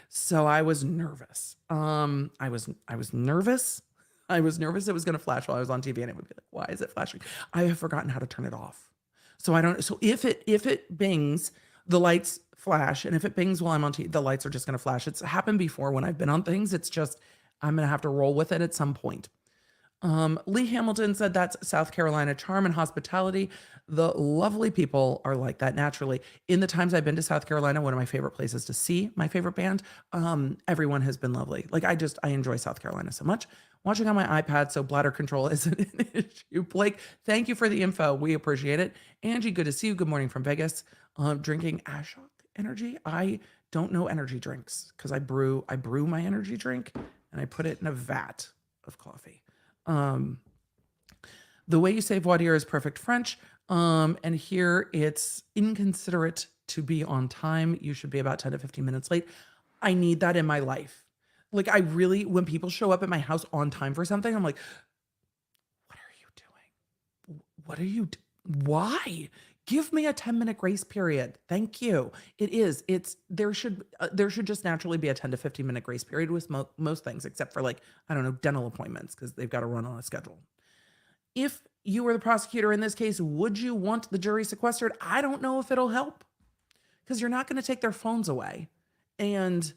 So I was nervous. I was nervous. I was nervous it was going to flash while I was on TV, and it would be like, why is it flashing? I have forgotten how to turn it off. So if it bings, the lights flash, and if it bings while I'm on TV, the lights are just going to flash. It's happened before when I've been on things. It's just, I'm going to have to roll with it at some point. Lee Hamilton said that's South Carolina charm and hospitality. The lovely people are like that naturally. In the times I've been to South Carolina, one of my favorite places to see my favorite band, everyone has been lovely. Like I enjoy South Carolina so much. Watching on my iPad, so bladder control isn't an issue. Blake, thank you for the info. We appreciate it. Angie, good to see you. Good morning from Vegas. Drinking Ashok energy. I don't know energy drinks because I brew my energy drink and I put it in a vat of coffee. The way you say voir dire is perfect French. And here it's inconsiderate to be on time. You should be about 10 to 15 minutes late. I need that in my life. Like when people show up at my house on time for something, I'm like, what are you doing? What are you, why? Give me a 10-minute grace period. Thank you. There should just naturally be a 10 to 15 minute grace period with most things, except for like, I don't know, dental appointments, because they've got to run on a schedule. If you were the prosecutor in this case, would you want the jury sequestered? I don't know if it'll help, because you're not going to take their phones away, and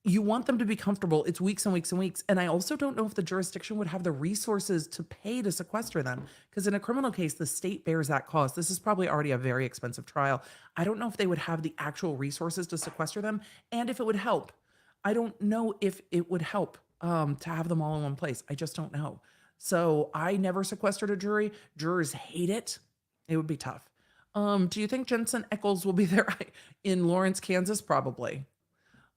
you want them to be comfortable. It's weeks and weeks and weeks. And I also don't know if the jurisdiction would have the resources to pay to sequester them, because in a criminal case, the state bears that cost. This is probably already a very expensive trial. I don't know if they would have the actual resources to sequester them, and if it would help. I don't know if it would help to have them all in one place. I just don't know. So I never sequestered a jury. Jurors hate it. It would be tough. Do you think Jensen Eccles will be there in Lawrence, Kansas? Probably.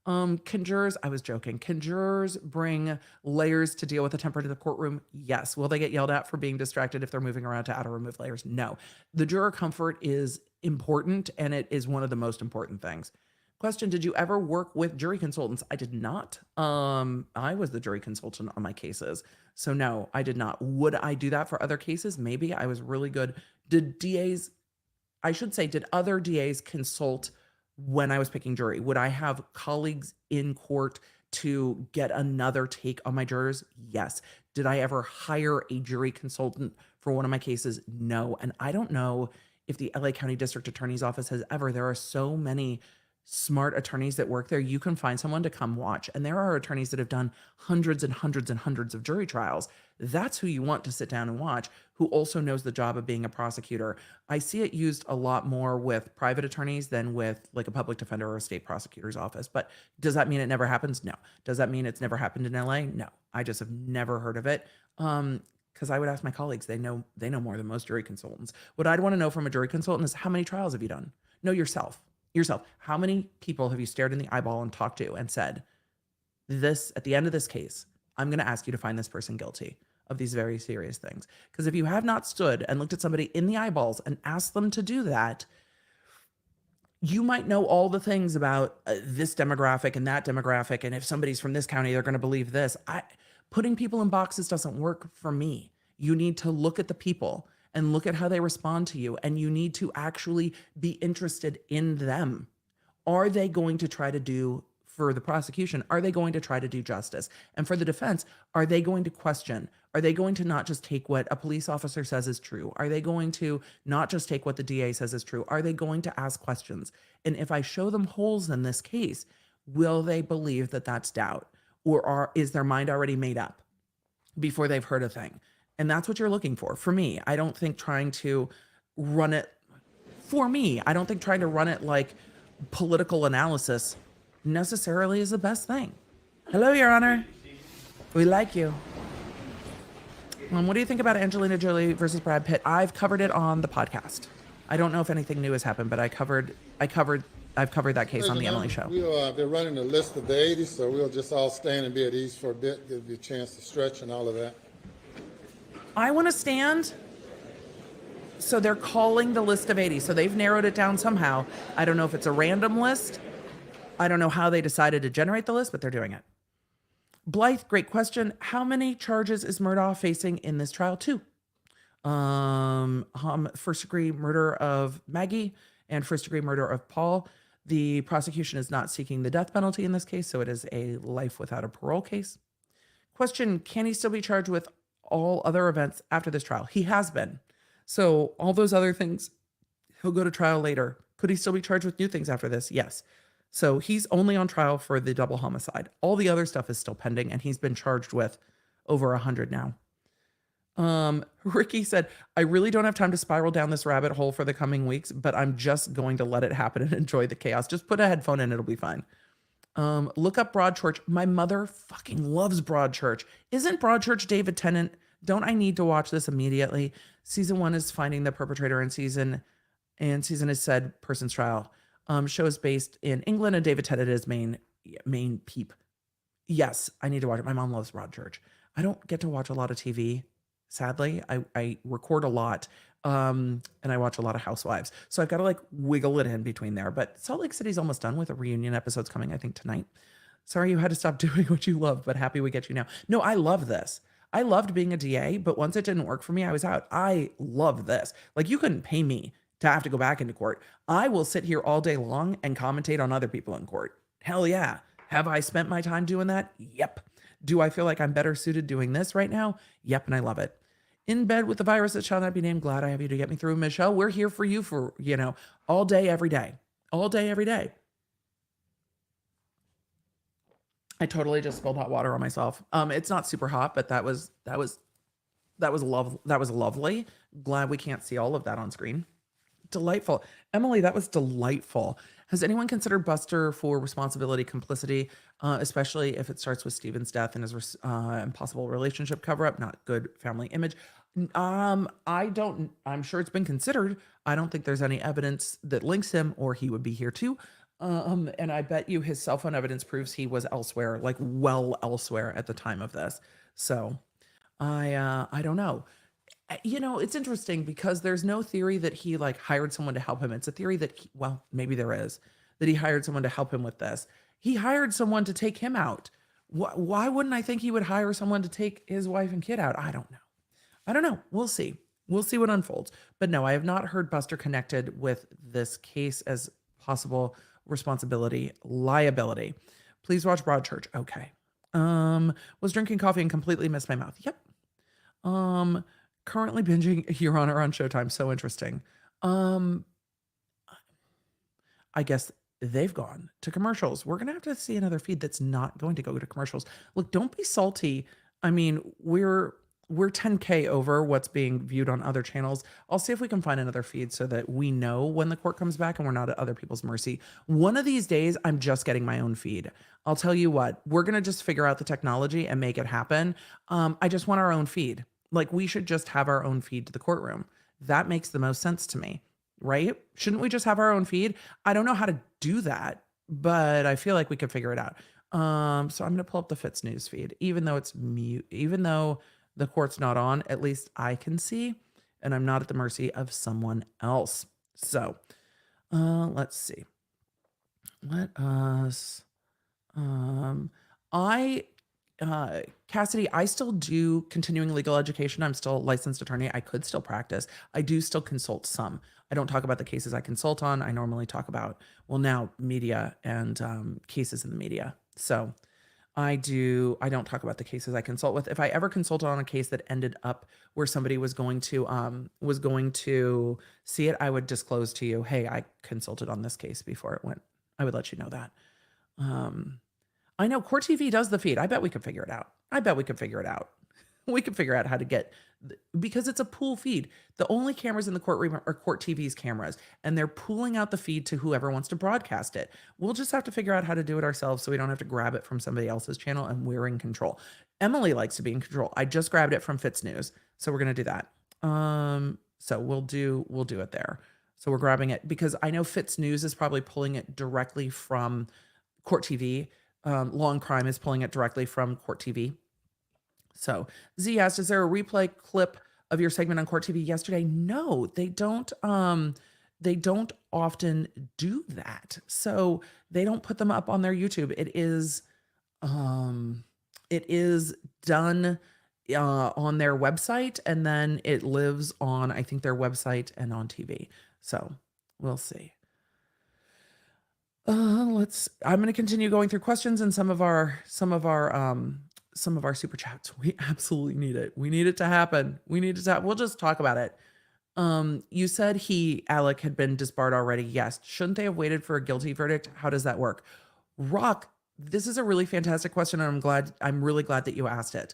Can jurors, I was joking, can jurors bring layers to deal with the temper to the courtroom? Yes. Will they get yelled at for being distracted if they're moving around to add or remove layers? No. The juror comfort is important, and it is one of the most important things. Question, did you ever work with jury consultants? I did not. I was the jury consultant on my cases. So no, I did not. Would I do that for other cases? Maybe. I was really good. Did other DAs consult when I was picking jury? Would I have colleagues in court to get another take on my jurors? Yes. Did I ever hire a jury consultant for one of my cases? No. And I don't know if the LA County District Attorney's Office has ever. There are so many smart attorneys that work there. You can find someone to come watch. And there are attorneys that have done hundreds and hundreds and hundreds of jury trials. That's who you want to sit down and watch, who also knows the job of being a prosecutor. I see it used a lot more with private attorneys than with like a public defender or a state prosecutor's office. But does that mean it never happens? No. Does that mean it's never happened in LA? No. I just have never heard of it. Because I would ask my colleagues, they know more than most jury consultants. What I'd want to know from a jury consultant is, how many trials have you done? Know yourself. How many people have you stared in the eyeball and talked to and said, this, at the end of this case, I'm going to ask you to find this person guilty. of these very serious things. Because if you have not stood and looked at somebody in the eyeballs and asked them to do that, you might know all the things about this demographic and that demographic. And if somebody's from this county, they're going to believe this. Putting people in boxes doesn't work for me. You need to look at the people and look at how they respond to you. And you need to actually be interested in them. Are they going to try to do, for the prosecution, are they going to try to do justice? And for the defense, are they going to question? Are they going to not just take what a police officer says is true? Are they going to not just take what the DA says is true? Are they going to ask questions? And if I show them holes in this case, will they believe that that's doubt? Or is their mind already made up before they've heard a thing? And that's what you're looking for. For me, I don't think trying to run it, like political analysis necessarily is the best thing. Hello, Your Honor. We like you. What do you think about Angelina Jolie versus Brad Pitt? I've covered it on the podcast. I don't know if anything new has happened, but I've covered that case on the Emily Show. They're running a list of the 80s, so we'll just all stand and be at ease for a bit, give you a chance to stretch and all of that. I want to stand. So they're calling the list of 80. So they've narrowed it down somehow. I don't know if it's a random list. I don't know how they decided to generate the list, but they're doing it. Blythe, great question. How many charges is Murdaugh facing in this trial? 2. First-degree murder of Maggie and first-degree murder of Paul. The prosecution is not seeking the death penalty in this case, so it is a life without a parole case. Question, can he still be charged with all other events after this trial? He has been. So all those other things, he'll go to trial later. Could he still be charged with new things after this? Yes. So he's only on trial for the double homicide. All the other stuff is still pending, and he's been charged with over 100 now. Ricky said, I really don't have time to spiral down this rabbit hole for the coming weeks, but I'm just going to let it happen and enjoy the chaos. Just put a headphone in, it'll be fine. Look up Broadchurch. My mother fucking loves Broadchurch. Isn't Broadchurch David Tennant? Don't I need to watch this immediately? Season 1 is finding the perpetrator, and season is said person's trial. Show is based in England, and David Tennant is main peep. Yes, I need to watch it. My mom loves Broadchurch. I don't get to watch a lot of TV, sadly. I record a lot, and I watch a lot of Housewives. So I've got to like wiggle it in between there. But Salt Lake City's almost done with a reunion episode's coming, I think, tonight. Sorry you had to stop doing what you love, but happy we get you now. No, I love this. I loved being a DA, but once it didn't work for me, I was out. I love this. Like, you couldn't pay me to have to go back into court. I will sit here all day long and commentate on other people in court. Hell yeah. Have I spent my time doing that? Yep. Do I feel like I'm better suited doing this right now? Yep, and I love it. In bed with the virus that shall not be named. Glad I have you to get me through, Michelle. We're here for you for, all day, every day. All day, every day. I totally just spilled hot water on myself. It's not super hot, but that was lovely. Glad we can't see all of that on screen. Delightful. Emily, that was delightful. Has anyone considered Buster for responsibility complicity, especially if it starts with Stephen's death and his impossible relationship cover-up, not good family image? I'm sure it's been considered. I don't think there's any evidence that links him, or he would be here too. And I bet you his cell phone evidence proves he was elsewhere, like well elsewhere at the time of this. So I don't know. It's interesting because there's no theory that he like hired someone to help him. It's a theory that maybe there is, that he hired someone to help him with this. He hired someone to take him out. Why wouldn't I think he would hire someone to take his wife and kid out? I don't know. We'll see. We'll see what unfolds. But no, I have not heard Buster connected with this case as possible liability. Please watch Broadchurch. Okay. Was drinking coffee and completely missed my mouth. Yep. Currently binging Your Honor on Showtime. So interesting. I guess they've gone to commercials. We're going to have to see another feed that's not going to go to commercials. Look, don't be salty. I mean, we're 10K over what's being viewed on other channels. I'll see if we can find another feed so that we know when the court comes back and we're not at other people's mercy. One of these days, I'm just getting my own feed. I'll tell you what, we're going to just figure out the technology and make it happen. I just want our own feed. Like, we should just have our own feed to the courtroom. That makes the most sense to me, right? Shouldn't we just have our own feed? I don't know how to do that, but I feel like we could figure it out. So I'm going to pull up the Fitz news feed, even though it's mute, even though the court's not on, at least I can see, and I'm not at the mercy of someone else. So, let's see. Let us, I, Cassidy, I still do continuing legal education. I'm still a licensed attorney. I could still practice. I do still consult some. I don't talk about the cases I consult on. I normally talk about, well, now media and cases in the media. So I don't talk about the cases I consult with. If I ever consulted on a case that ended up where somebody was going to see it, I would disclose to you, hey, I consulted on this case before it went. I would let you know that. I know Court TV does the feed. I bet we could figure it out. We could figure out how to get, because it's a pool feed. The only cameras in the courtroom are Court TV's cameras, and they're pooling out the feed to whoever wants to broadcast it. We'll just have to figure out how to do it ourselves so we don't have to grab it from somebody else's channel, and we're in control. Emily likes to be in control. I just grabbed it from Fitz News, so we're gonna do that. So we'll do it there. So we're grabbing it because I know Fitz News is probably pulling it directly from Court TV. Law and Crime is pulling it directly from Court TV. So Z asked, is there a replay clip of your segment on Court TV yesterday? No, they don't. They don't often do that. So they don't put them up on their YouTube. It is done on their website, and then it lives on, I think, their website and on TV. So we'll see. I'm going to continue going through questions and some of our super chats. We absolutely need it. We need it to happen. We'll just talk about it. You said Alec had been disbarred already. Yes. Shouldn't they have waited for a guilty verdict? How does that work? Rock, this is a really fantastic question, and I'm really glad that you asked it.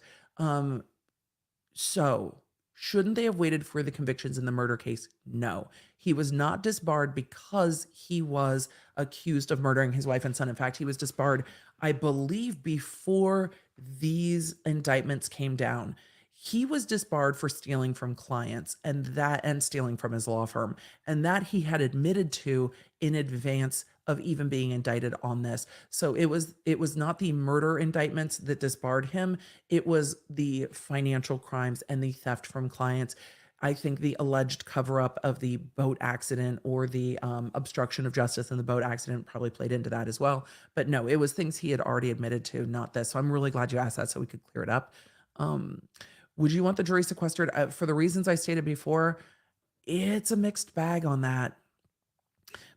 So shouldn't they have waited for the convictions in the murder case? No. He was not disbarred because he was accused of murdering his wife and son. In fact, he was disbarred, I believe, before these indictments came down. He was disbarred for stealing from clients and stealing from his law firm, and that he had admitted to in advance of even being indicted on this. So it was not the murder indictments that disbarred him. It was the financial crimes and the theft from clients. I think the alleged cover-up of the boat accident or the obstruction of justice in the boat accident probably played into that as well. But no, it was things he had already admitted to, not this. So I'm really glad you asked that so we could clear it up. Would you want the jury sequestered? For the reasons I stated before, it's a mixed bag on that.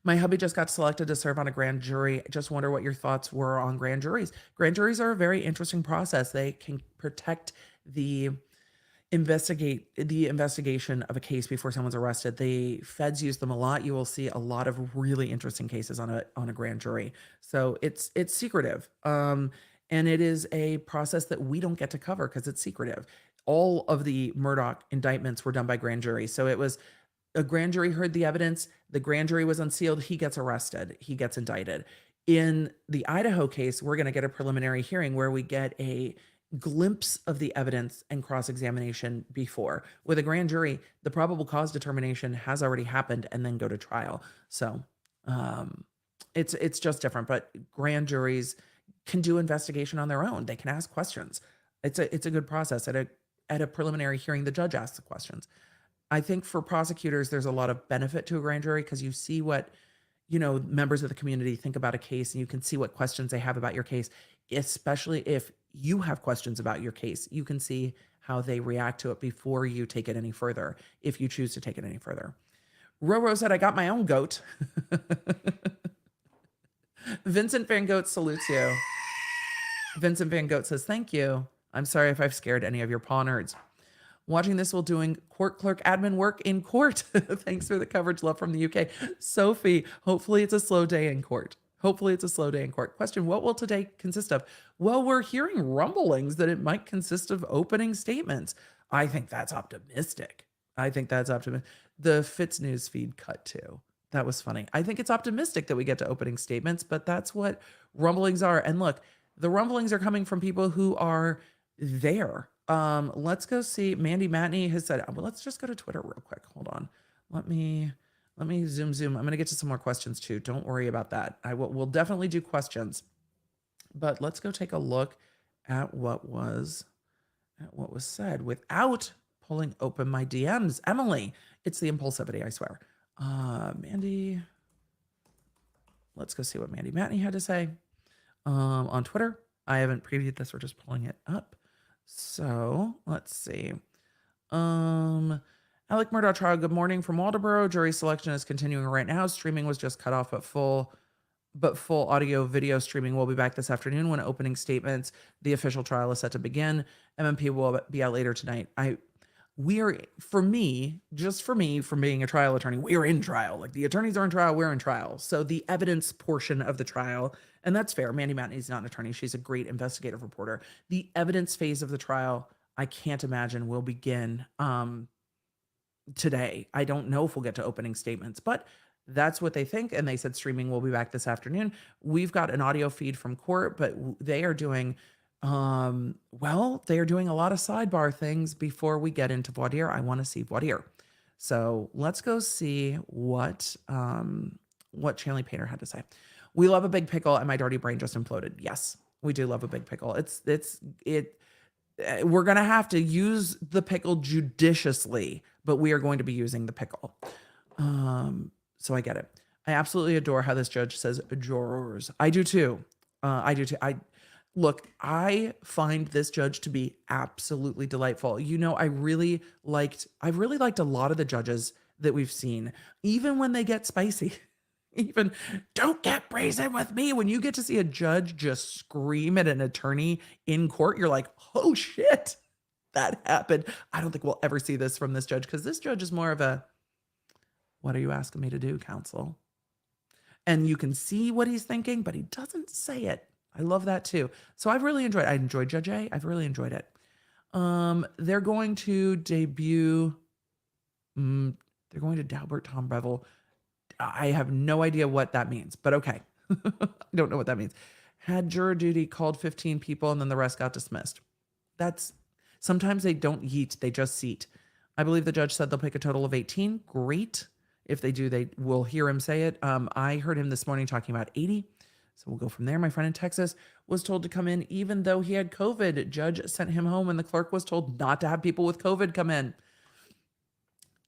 My hubby just got selected to serve on a grand jury. I just wonder what your thoughts were on grand juries. Grand juries are a very interesting process. They can protect the investigation of a case before someone's arrested. The feds use them a lot. You will see a lot of really interesting cases on a grand jury. So it's secretive. And it is a process that we don't get to cover because it's secretive. All of the Murdaugh indictments were done by grand jury. So it was a grand jury heard the evidence. The grand jury was unsealed. He gets arrested. He gets indicted. In the Idaho case, we're going to get a preliminary hearing where we get a glimpse of the evidence and cross-examination before. With a grand jury, the probable cause determination has already happened and then go to trial. So it's just different, but grand juries can do investigation on their own. They can ask questions. It's a good process. At a preliminary hearing, the judge asks the questions. I think for prosecutors, there's a lot of benefit to a grand jury because you see what, members of the community think about a case, and you can see what questions they have about your case, especially if you have questions about your case. You can see how they react to it before you take it any further, if you choose to take it any further. Roro said, I got my own goat. Vincent Van Goat salutes you. Vincent Van Goat says, thank you. I'm sorry if I've scared any of your paw nerds. Watching this while doing court clerk admin work in court. Thanks for the coverage. Love from the UK. Sophie, hopefully it's a slow day in court. Question, what will today consist of? Well, we're hearing rumblings that it might consist of opening statements. I think that's optimistic. The Fitz News feed cut too. That was funny. I think it's optimistic that we get to opening statements, but that's what rumblings are. And look, the rumblings are coming from people who are there. Let's go see. Mandy Matney has said, well, let's just go to Twitter real quick. Hold on. Let me zoom. I'm going to get to some more questions too. Don't worry about that. We'll definitely do questions, but let's go take a look at what was at what was said without pulling open my DMs. Emily, it's the impulsivity, I swear. Mandy, let's go see what Mandy Matney had to say on Twitter. I haven't previewed this. We're just pulling it up. So let's see. Alec Murdaugh trial. Good morning from Waldoboro. Jury selection is continuing right now. Streaming was just cut off, but full audio video streaming will be back this afternoon when opening statements. The official trial is set to begin. MMP will be out later tonight. For me, from being a trial attorney, we're in trial. Like the attorneys are in trial, we're in trial. So the evidence portion of the trial, and that's fair. Mandy Matney is not an attorney. She's a great investigative reporter. The evidence phase of the trial, I can't imagine will begin today. I don't know if we'll get to opening statements, but that's what they think. And they said streaming will be back this afternoon. We've got an audio feed from court, but they are doing they are doing a lot of sidebar things before we get into voir dire. I want to see voir dire. So let's go see what Chanley Painter had to say. We love a big pickle, and my dirty brain just imploded. Yes, we do love a big pickle. We're gonna have to use the pickle judiciously, but we are going to be using the pickle. So I get it. I absolutely adore how this judge says jurors. I do too. I find this judge to be absolutely delightful. You know, I've really liked a lot of the judges that we've seen, even when they get spicy. Even don't get brazen with me. When you get to see a judge just scream at an attorney in court, you're like, oh shit, that happened. I don't think we'll ever see this from this judge, because this judge is more of a, what are you asking me to do, counsel? And you can see what he's thinking, but he doesn't say it. I love that too. So I enjoyed Judge A. I've really enjoyed it. They're going to debut, they're going to Dalbert Tom Breville. I have no idea what that means, but okay. I don't know what that means. Had juror duty, called 15 people, and then the rest got dismissed. Sometimes they don't yeet, they just seat. I believe the judge said they'll pick a total of 18. Great. If they do, they will hear him say it. I heard him this morning talking about 80. So we'll go from there. My friend in Texas was told to come in even though he had COVID. Judge sent him home, and the clerk was told not to have people with COVID come in.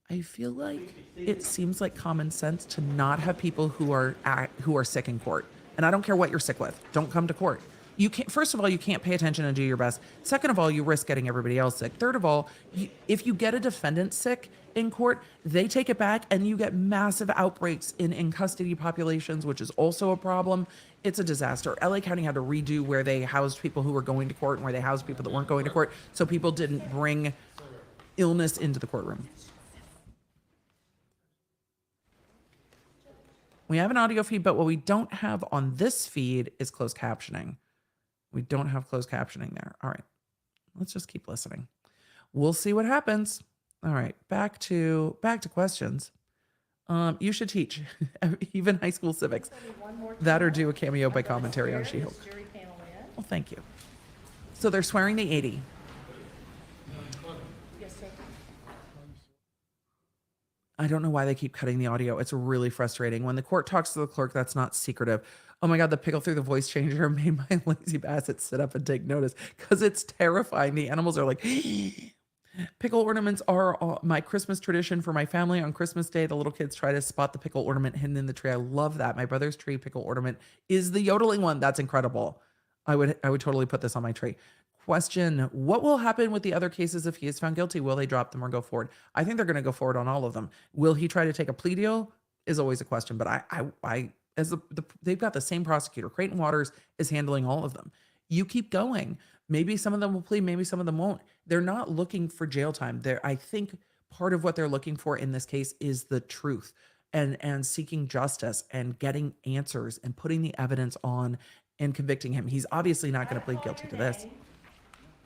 I feel like it seems like common sense to not have people who are sick in court. And I don't care what you're sick with. Don't come to court. You can't. First of all, you can't pay attention and do your best. Second of all, you risk getting everybody else sick. Third of all, if you get a defendant sick in court, they take it back, and you get massive outbreaks in custody populations, which is also a problem. It's a disaster. LA County had to redo where they housed people who were going to court and where they housed people that weren't going to court, so people didn't bring illness into the courtroom. We have an audio feed, but what we don't have on this feed is closed captioning. We don't have closed captioning there. All right, let's just keep listening. We'll see what happens. All right, back to questions. You should teach even high school civics that, or do a cameo by commentary on She-Hulk. Well, thank you. So they're swearing the 80. Yes, sir. I don't know why they keep cutting the audio. It's really frustrating. When the court talks to the clerk, that's not secretive. Oh my God, the pickle through the voice changer made my lazy basset sit up and take notice, because it's terrifying. The animals are like, pickle ornaments are my Christmas tradition for my family. On Christmas Day, the little kids try to spot the pickle ornament hidden in the tree. I love that. My brother's tree pickle ornament is the yodeling one. That's incredible. I would totally put this on my tree. Question: what will happen with the other cases if he is found guilty? Will they drop them or go forward? I think they're going to go forward on all of them. Will he try to take a plea deal? Is always a question. But they've got the same prosecutor. Creighton Waters is handling all of them. You keep going. Maybe some of them will plead. Maybe some of them won't. They're not looking for jail time. I think part of what they're looking for in this case is the truth and seeking justice and getting answers and putting the evidence on and convicting him. He's obviously not going to plead guilty to this,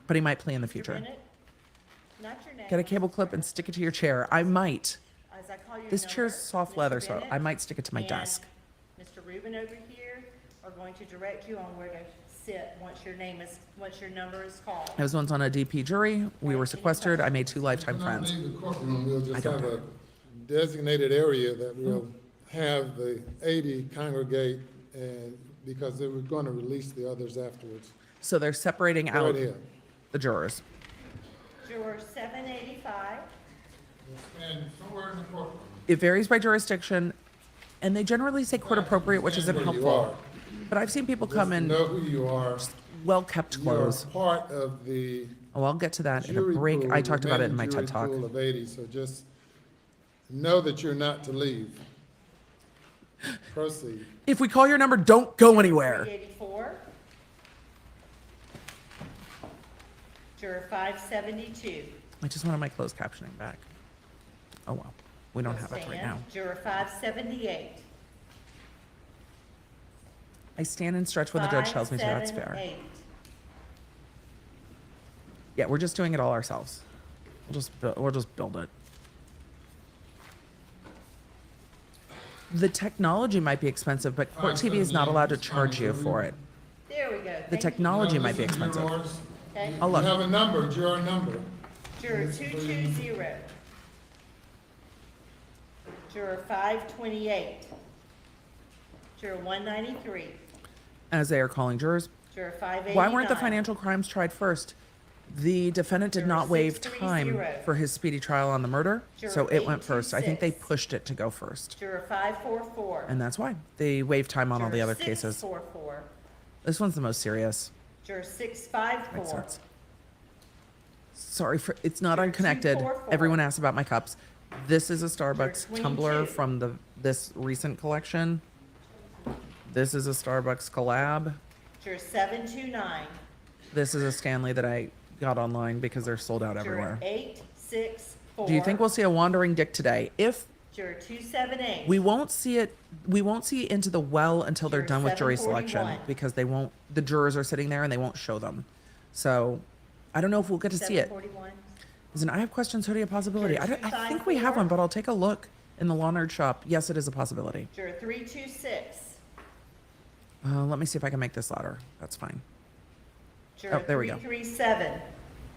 but he might plea in the future. Not your name. Get a cable clip and stick it to your chair. I might. As I call your This number, chair's soft Mr. leather, so Bennett I might stick it to my and desk. Mr. Rubin over here are going to direct you on where to sit once your number is called. I was once on a DP jury. We were sequestered. I made 2 lifetime When I friends. leave the courtroom, we'll just don't have a designated area that we'll have the 80 congregate, and because they were going to release the others afterwards. So they're separating Go out ahead. the jurors. Juror 785. Stand somewhere in the courtroom. It varies by jurisdiction, and they generally say court appropriate, which isn't Stand where you helpful. are. But I've seen people Just come in know who you are. well-kept You are clothes. part of the Oh, I'll get to that in a jury break. pool, I talked about it in my remaining TED jury Talk. pool of 80, so just know that you're not to leave. Proceed. If we call your number, don't go anywhere. 384. Juror 572. I just wanted my closed captioning back. Oh, well. We don't have it right Stand. now. Juror 578. I stand and stretch when the judge tells me to. That's fair. 578. Yeah, we're just doing it all ourselves. We'll just build it. The technology might be expensive, but Court TV is not allowed to charge you for it. There we go. The Thank you. technology might be Listen, expensive. jurors, Okay. I'll You look. have a number, juror number. Juror 220. Juror 528. Juror 193. As they are calling jurors. Juror 589. Why weren't the financial crimes tried first? The defendant did Juror not waive 630. time for his speedy trial on the murder, so Juror it went first. I think they 826. pushed it to go first. Juror 544. And that's why. They waived time on all the Juror other cases. 644. This one's the most serious. Juror Makes 654. sense. Sorry for, it's not unconnected. 244. Everyone asks about my cups. This is a Starbucks Juror tumbler 22. from this recent collection. This is a Starbucks collab. Juror 729. This is a Stanley that I got online because they're sold out Juror everywhere. 864. Do you think we'll see a wandering dick today? If Juror 278. we won't see it, we won't see into the well until they're Juror done with jury selection 741. because they won't, the jurors are sitting there and they won't show them. So I don't know if we'll get to see it. 741. Listen, I have questions, so do you a possibility? Juror I think we have 254. one, but I'll take a look in the law nerd shop. Yes, it is a possibility. Juror 326. Let me see if I can make this louder. That's fine. Juror there we go. 337.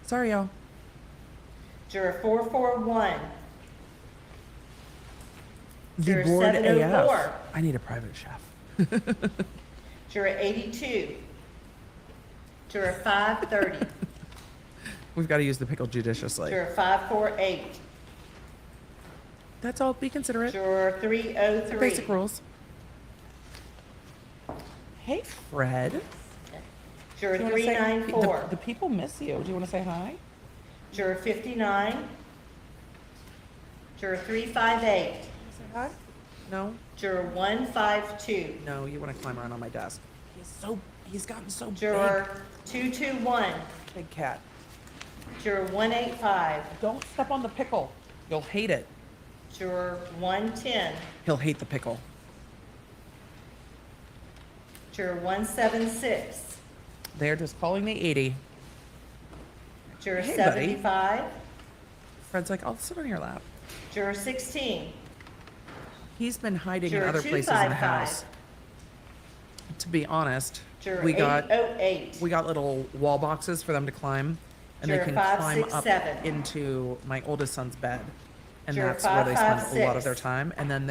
Sorry, y'all. Juror 441. The Juror board 704. AF. I need a private chef. Juror 82. Juror 530. We've got to use the pickle judiciously. Juror 548. That's all. Be considerate. Juror 303. Basic rules. Hey, Fred. Juror Do you wanna say- 394. The people miss you. Do you want to say hi? Juror 59. Juror 358. Say hi? No? Juror 152. No, you want to climb around on my desk. He's gotten so Juror 221. big cat. Juror 185. Don't step on the pickle. You'll hate it. Juror 110. He'll hate the pickle. Juror 176. They're just calling me 80. Juror Hey, buddy. 75. Fred's like, I'll sit on your lap. Juror 16. He's been hiding in Juror other places in the 255. house. To be honest, Juror we got 808. little wall boxes for them to climb, and they Juror can 567. climb up into my oldest son's bed, and Juror that's where they spend a lot of their 556. time. And then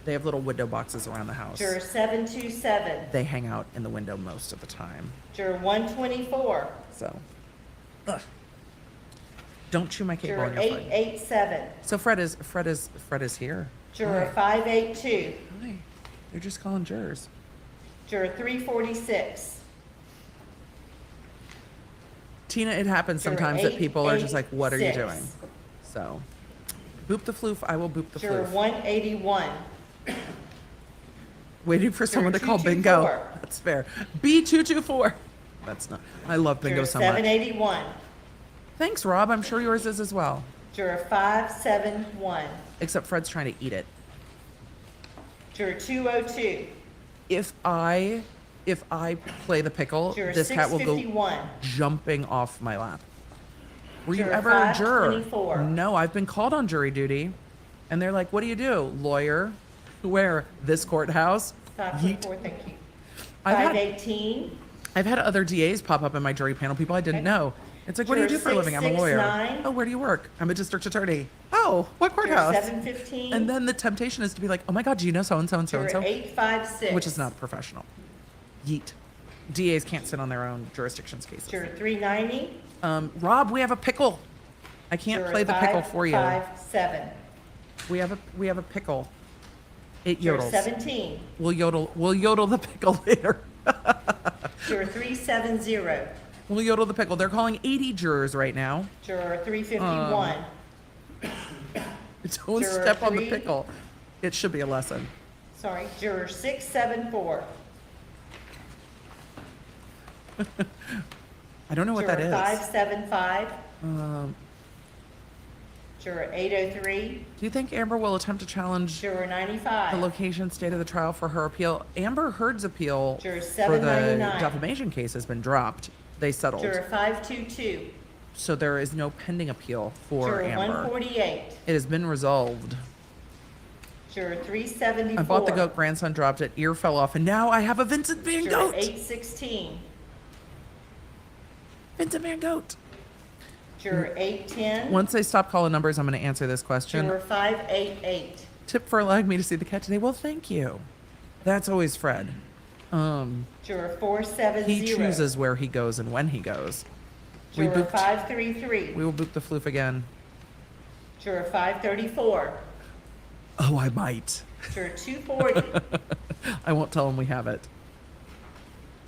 they have little window boxes around the house. Juror 727. They hang out in the window most of the time. Juror 124. So, ugh. Don't chew my cable Juror on your phone. 887. So Fred is here. Juror 582. Hi. They're just calling jurors. Juror 346. Tina, it happens Juror sometimes that people are just like, what are you 886. doing? So, boop the floof, I will boop the Juror floof. 181. Waiting for someone to call bingo. 224. That's fair. B224. That's not, I love bingo Juror so much. 781. Thanks, Rob. I'm sure yours is as well. Juror 571. Except Fred's trying to eat it. Juror 202. If I play the pickle, Juror this cat will go 651. jumping off my lap. Were you Juror ever a juror? 524. No, I've been called on jury duty. And they're like, what do you do? Lawyer? Where? This courthouse? Yeet. 524, thank you. I've had- 518. I've had other DAs pop up in my jury panel, people I didn't Okay. know. It's like, what do you do Juror for a living? I'm a lawyer. 669. Oh, where do you work? I'm a district attorney. Oh, what Juror courthouse? 715. And then the temptation is to be like, oh my God, do you know so-and-so and Juror so-and-so? 856. Which is not professional. Yeet. DAs can't sit on their own jurisdiction's cases. Juror 390. Rob, we have a pickle. I can't Juror play the pickle for you. 557. We have a pickle. It Juror yodels. 17. We'll yodel the pickle later. Juror 370. We'll yodel the pickle. They're calling 80 jurors right now. Juror 351. Don't Juror step on the 3. pickle. It should be a lesson. Sorry, Juror 674. I don't know what that Juror is. 575. Um, Juror 803. do you think Amber will attempt to challenge Juror the 95. location state of the trial for her appeal? Amber Heard's appeal Juror for the 799. defamation case has been dropped. They settled. Juror 522. So there is no pending appeal for Juror Amber. 148. It has been resolved. Juror 374. I bought the goat, grandson dropped it, ear fell off, and now I have a Vincent Van Juror Goat. 816. Vincent Van Goat. Juror 810. Once they stop calling numbers, I'm going to answer this question. Juror 588. Tip for allowing me to see the cat today. Well, thank you. That's always Fred. Juror 470. He chooses where he goes and when he goes. Juror 533. We will boot the floof again. Juror 534. Oh, I might. Juror 240. I won't tell him we have it.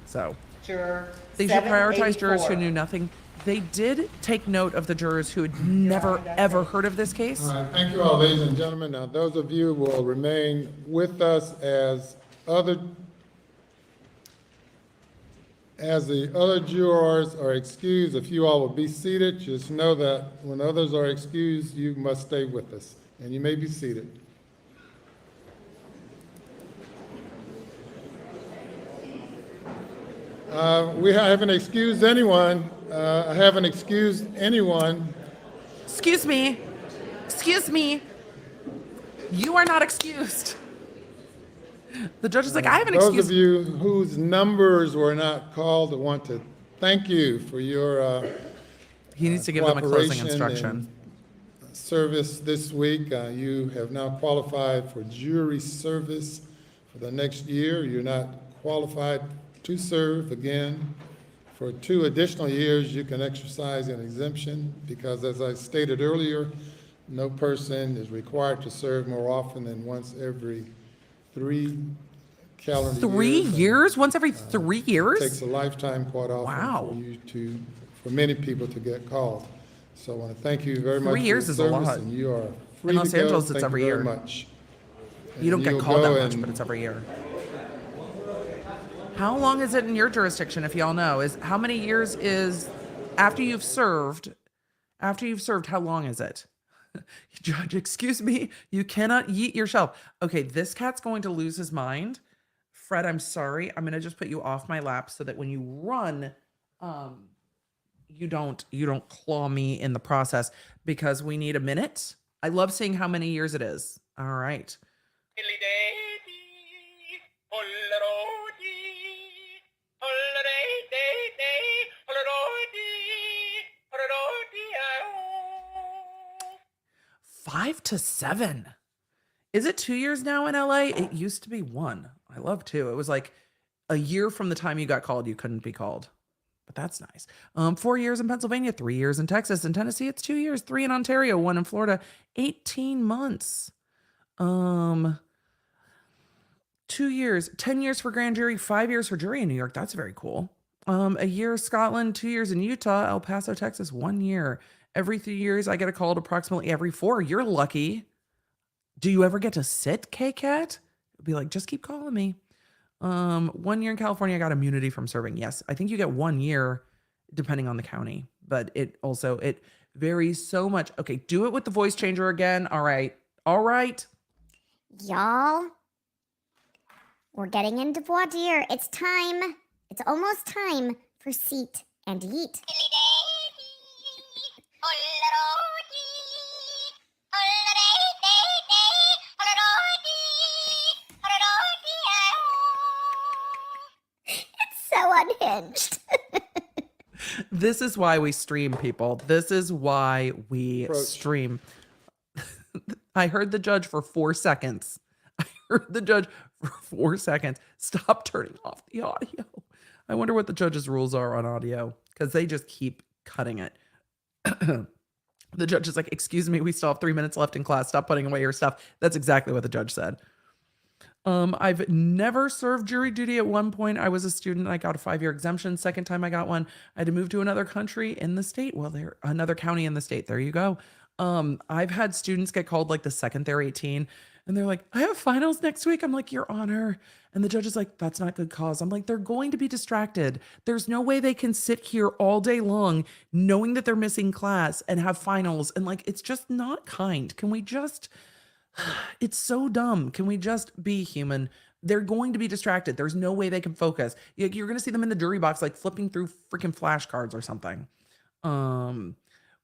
So Juror they should prioritize jurors who 784. knew nothing. They did take note of the jurors who had never, ever heard of this case. All right, thank you all, ladies and gentlemen. Now, those of you who will remain with us as the other jurors are excused, if you all will be seated, just know that when others are excused, you must stay with us, and you may be seated. We haven't excused anyone. I haven't excused anyone. Excuse me. Excuse me. You are not excused. The judge is like, I haven't Those excused. of you whose numbers were not called, I want to thank you for your He needs to give them a closing cooperation instruction. and service this week. You have now qualified for jury service for the next year. You're not qualified to serve again. For 2 additional years, you can exercise an exemption because, as I stated earlier, no person is required to serve more often than once every 3 calendar years. 3 years? Once every 3 It years? takes a lifetime quite often Wow. for many people to get called. So I want to thank you very much for 3 your years is a service, lot. and you are free In to Los go. Angeles, it's Thank every you year. very much. You don't And get you'll called go that much, and- but it's every year. How long is it in your jurisdiction, if y'all know? How many years is after you've served? After you've served, how long is it? Judge, excuse me, you cannot yeet your shelf. Okay, this cat's going to lose his mind. Fred, I'm sorry. I'm gonna just put you off my lap so that when you run, you don't claw me in the process, because we need a minute. I love seeing how many years it is. All right. Five to 7. Is it 2 years now in LA? It used to be 1. I love 2. It was like a year from the time you got called, you couldn't be called. But that's nice. 4 years in Pennsylvania, 3 years in Texas. In Tennessee, it's 2 years, 3 in Ontario, 1 in Florida, 18 months. 2 years, 10 years for grand jury, 5 years for jury in New York. That's very cool. A year Scotland, 2 years in Utah, El Paso, Texas, 1 year. Every 3 years, I get a call approximately every 4. You're lucky. Do you ever get to sit, K-Cat? Be like, just keep calling me. 1 year in California, I got immunity from serving. Yes, I think you get 1 year depending on the county, but it varies so much. Okay, do it with the voice changer again. All right. All right. Y'all, we're getting into voir dire. It's time. It's almost time for seat and eat. It's so unhinged. This is why we stream, people. This is why we Approach. stream. I heard the judge for 4 seconds. I heard the judge for 4 seconds. Stop turning off the audio. I wonder what the judge's rules are on audio, because they just keep cutting it. The judge is like, excuse me, we still have 3 minutes left in class. Stop putting away your stuff. That's exactly what the judge said. I've never served jury duty. At one point, I was a student. I got a 5-year exemption. Second time I got one, I had to move to another country in the state. Well, another county in the state. There you go. I've had students get called like the second they're 18, and they're like, I have finals next week. I'm like, Your Honor. And the judge is like, that's not good cause. I'm like, they're going to be distracted. There's no way they can sit here all day long knowing that they're missing class and have finals. And like, it's just not kind. Can we just, it's so dumb. Can we just be human? They're going to be distracted. There's no way they can focus. You're going to see them in the jury box, like flipping through freaking flashcards or something.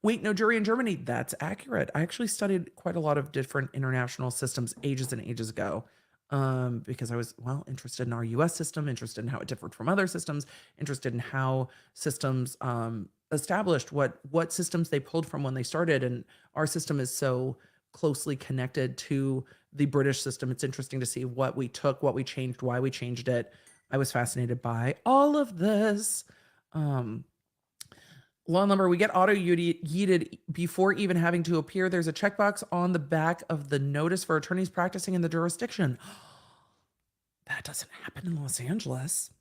Wait, no jury in Germany. That's accurate. I actually studied quite a lot of different international systems ages and ages ago. Because I was, well, interested in our US system, interested in how it differed from other systems, interested in how systems established what systems they pulled from when they started. And our system is so closely connected to the British system. It's interesting to see what we took, what we changed, why we changed it. I was fascinated by all of this. Law number, we get auto yeeted before even having to appear. There's a checkbox on the back of the notice for attorneys practicing in the jurisdiction. That doesn't happen in Los Angeles.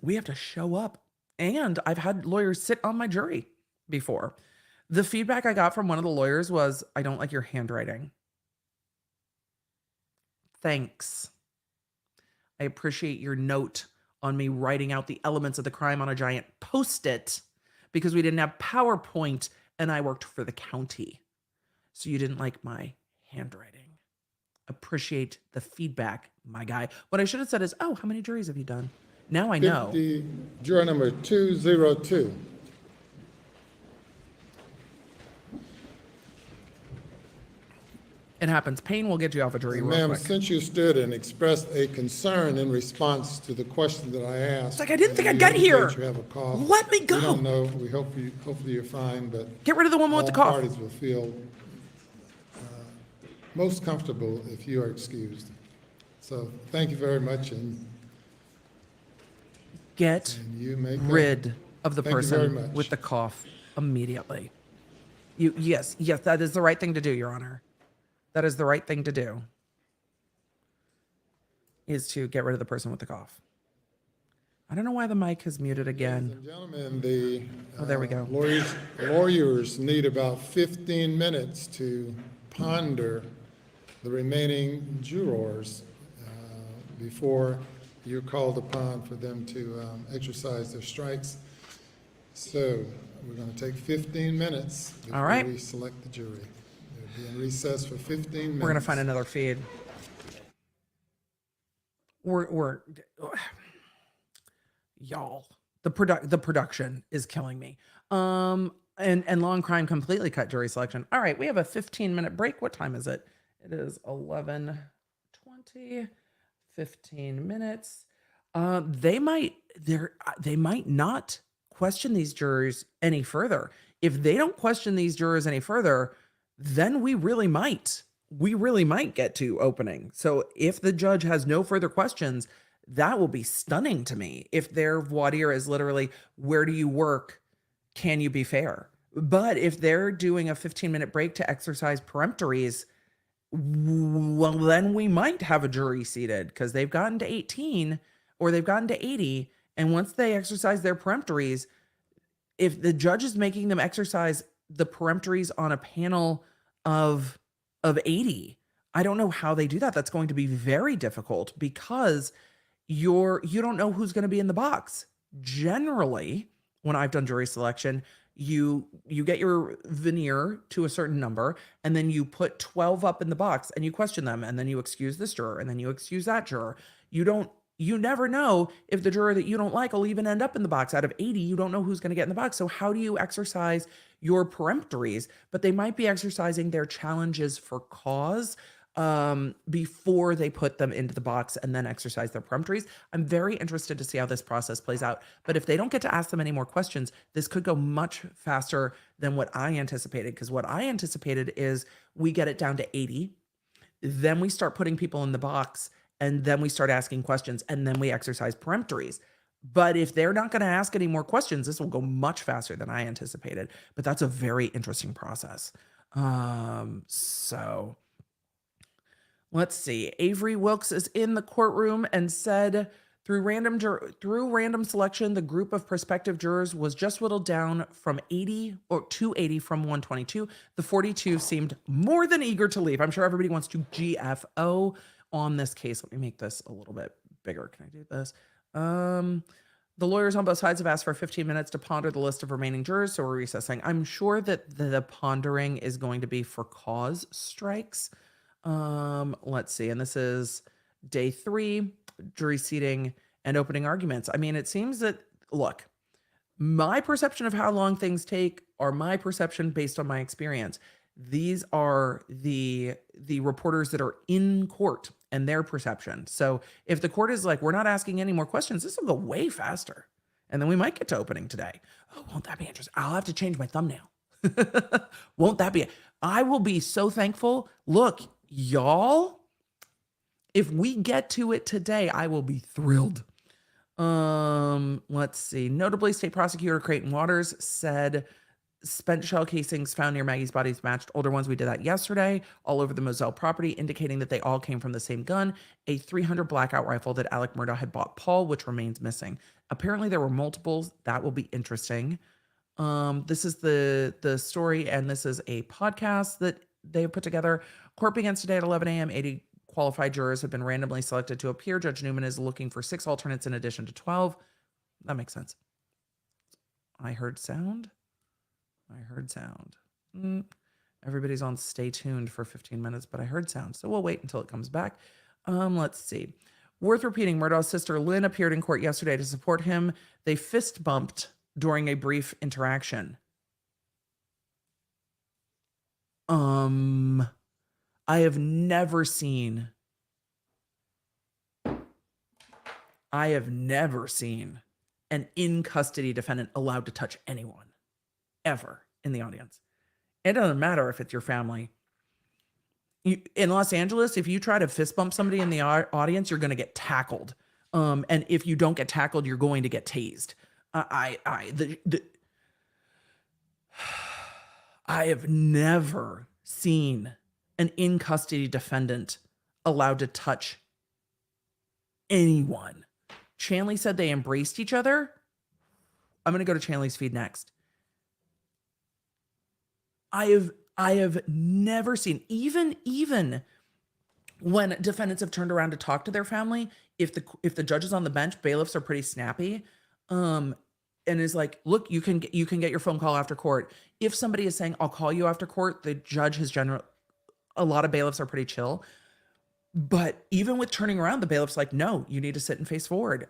We have to show up. And I've had lawyers sit on my jury before. The feedback I got from one of the lawyers was, I don't like your handwriting. Thanks. I appreciate your note on me writing out the elements of the crime on a giant Post-it, because we didn't have PowerPoint and I worked for the county. So you didn't like my handwriting. Appreciate the feedback, my guy. What I should have said is, oh, how many juries have you done? Now I know. Juror number 202. It happens. Pain will get you off a jury real Ma'am, quick. since you stood and expressed a concern in response to the question that I asked. It's like, I didn't think and I'd get you here. indicate You have a cough. Let me go. We don't know. Hopefully you're fine, but. Get rid of the woman with the all cough. parties will feel most comfortable if you are excused. So thank you very much, and Get you may go. rid of the Thank you very person much. with the cough immediately. Yes, that is the right thing to do, Your Honor. That is the right thing to do, is to get rid of the person with the cough. I don't know why the mic is muted again. Ladies and gentlemen, the Oh, there we go. lawyers need about 15 minutes to ponder the remaining jurors before you're called upon for them to exercise their strikes. So we're going to take 15 minutes before All right. we select the jury. They'll be in recess for 15 minutes. We're gonna find another feed. Y'all, the production is killing me. And Law and Crime completely cut jury selection. All right, we have a 15-minute break. What time is it? It is 11:20. 15 minutes. They might not question these jurors any further. If they don't question these jurors any further, then we really might get to opening. So if the judge has no further questions, that will be stunning to me. If their voir dire is literally, where do you work? Can you be fair? But if they're doing a 15-minute break to exercise peremptories, well, then we might have a jury seated because they've gotten to 18 or they've gotten to 80. And once they exercise their peremptories, if the judge is making them exercise the peremptories on a panel of 80, I don't know how they do that. That's going to be very difficult because you don't know who's going to be in the box. Generally, when I've done jury selection, you get your veneer to a certain number, and then you put 12 up in the box and you question them, and then you excuse this juror, and then you excuse that juror. You never know if the juror that you don't like will even end up in the box. Out of 80, you don't know who's going to get in the box. So how do you exercise your peremptories? But they might be exercising their challenges for cause before they put them into the box and then exercise their peremptories. I'm very interested to see how this process plays out. But if they don't get to ask them any more questions, this could go much faster than what I anticipated. Because what I anticipated is we get it down to 80, then we start putting people in the box, and then we start asking questions, and then we exercise peremptories. But if they're not going to ask any more questions, this will go much faster than I anticipated. But that's a very interesting process. So let's see. Avery Wilkes is in the courtroom and said through random selection, the group of prospective jurors was just whittled down from 80 or 280 from 122. The 42 seemed more than eager to leave. I'm sure everybody wants to GFO on this case. Let me make this a little bit bigger. Can I do this? The lawyers on both sides have asked for 15 minutes to ponder the list of remaining jurors, so we're recessing. I'm sure that the pondering is going to be for cause strikes. Let's see. And this is day 3, jury seating and opening arguments. I mean, it seems that, look, my perception of how long things take are my perception based on my experience. These are the reporters that are in court and their perception. So if the court is like, we're not asking any more questions, this will go way faster. And then we might get to opening today. Oh, won't that be interesting? I'll have to change my thumbnail. Won't that be? I will be so thankful. Look, y'all, if we get to it today, I will be thrilled. Let's see. Notably, State Prosecutor Creighton Waters said spent shell casings found near Maggie's bodies matched older ones. We did that yesterday, all over the Moselle property, indicating that they all came from the same gun, a .300 blackout rifle that Alec Murdaugh had bought Paul, which remains missing. Apparently, there were multiples. That will be interesting. This is the story, and this is a podcast that they have put together. Court begins today at 11 a.m. 80 qualified jurors have been randomly selected to appear. Judge Newman is looking for 6 alternates in addition to 12. That makes sense. I heard sound. Everybody's on stay tuned for 15 minutes, but I heard sound, so we'll wait until it comes back. Let's see. Worth repeating, Murdaugh's sister Lynn appeared in court yesterday to support him. They fist bumped during a brief interaction. I have never seen an in-custody defendant allowed to touch anyone, ever, in the audience. It doesn't matter if it's your family. In Los Angeles, if you try to fist bump somebody in the audience, you're going to get tackled. And if you don't get tackled, you're going to get tased. I have never seen an in-custody defendant allowed to touch anyone. Chanley said they embraced each other. I'm going to go to Chanley's feed next. I have never seen, even when defendants have turned around to talk to their family, if the judge is on the bench, bailiffs are pretty snappy. And is like, look, you can get your phone call after court. If somebody is saying, I'll call you after court, the judge has a lot of bailiffs are pretty chill. But even with turning around, the bailiff's like, no, you need to sit and face forward.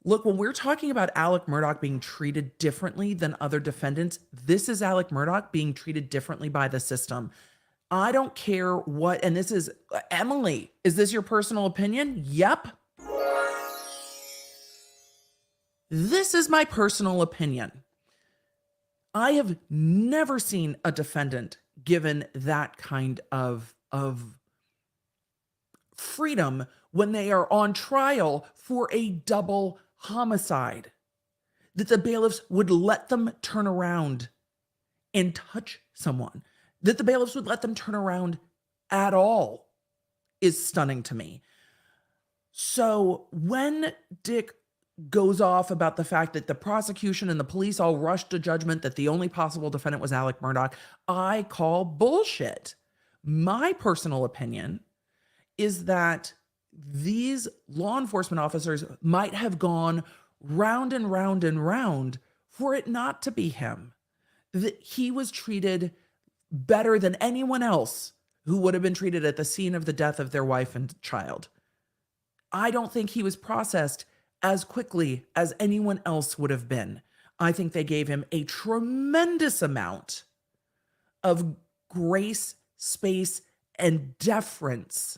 Look, when we're talking about Alec Murdaugh being treated differently than other defendants, this is Alec Murdaugh being treated differently by the system. I don't care what, and this is, Emily, is this your personal opinion? Yep. This is my personal opinion. I have never seen a defendant given that kind of freedom when they are on trial for a double homicide, that the bailiffs would let them turn around and touch someone, that the bailiffs would let them turn around at all is stunning to me. So when Dick goes off about the fact that the prosecution and the police all rushed to judgment that the only possible defendant was Alec Murdaugh, I call bullshit. My personal opinion is that these law enforcement officers might have gone round and round and round for it not to be him. That he was treated better than anyone else who would have been treated at the scene of the death of their wife and child. I don't think he was processed as quickly as anyone else would have been. I think they gave him a tremendous amount of grace, space, and deference.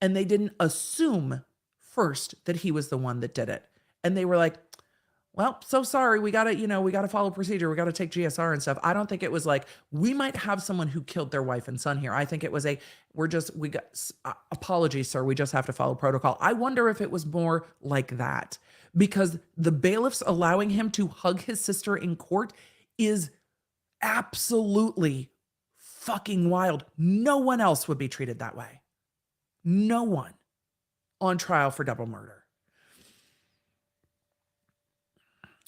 And they didn't assume first that he was the one that did it. And they were like, well, so sorry, we gotta follow procedure. We gotta take GSR and stuff. I don't think it was like, we might have someone who killed their wife and son here. I think it was apologies, sir. We just have to follow protocol. I wonder if it was more like that, because the bailiffs allowing him to hug his sister in court is absolutely fucking wild. No one else would be treated that way. No one on trial for double murder.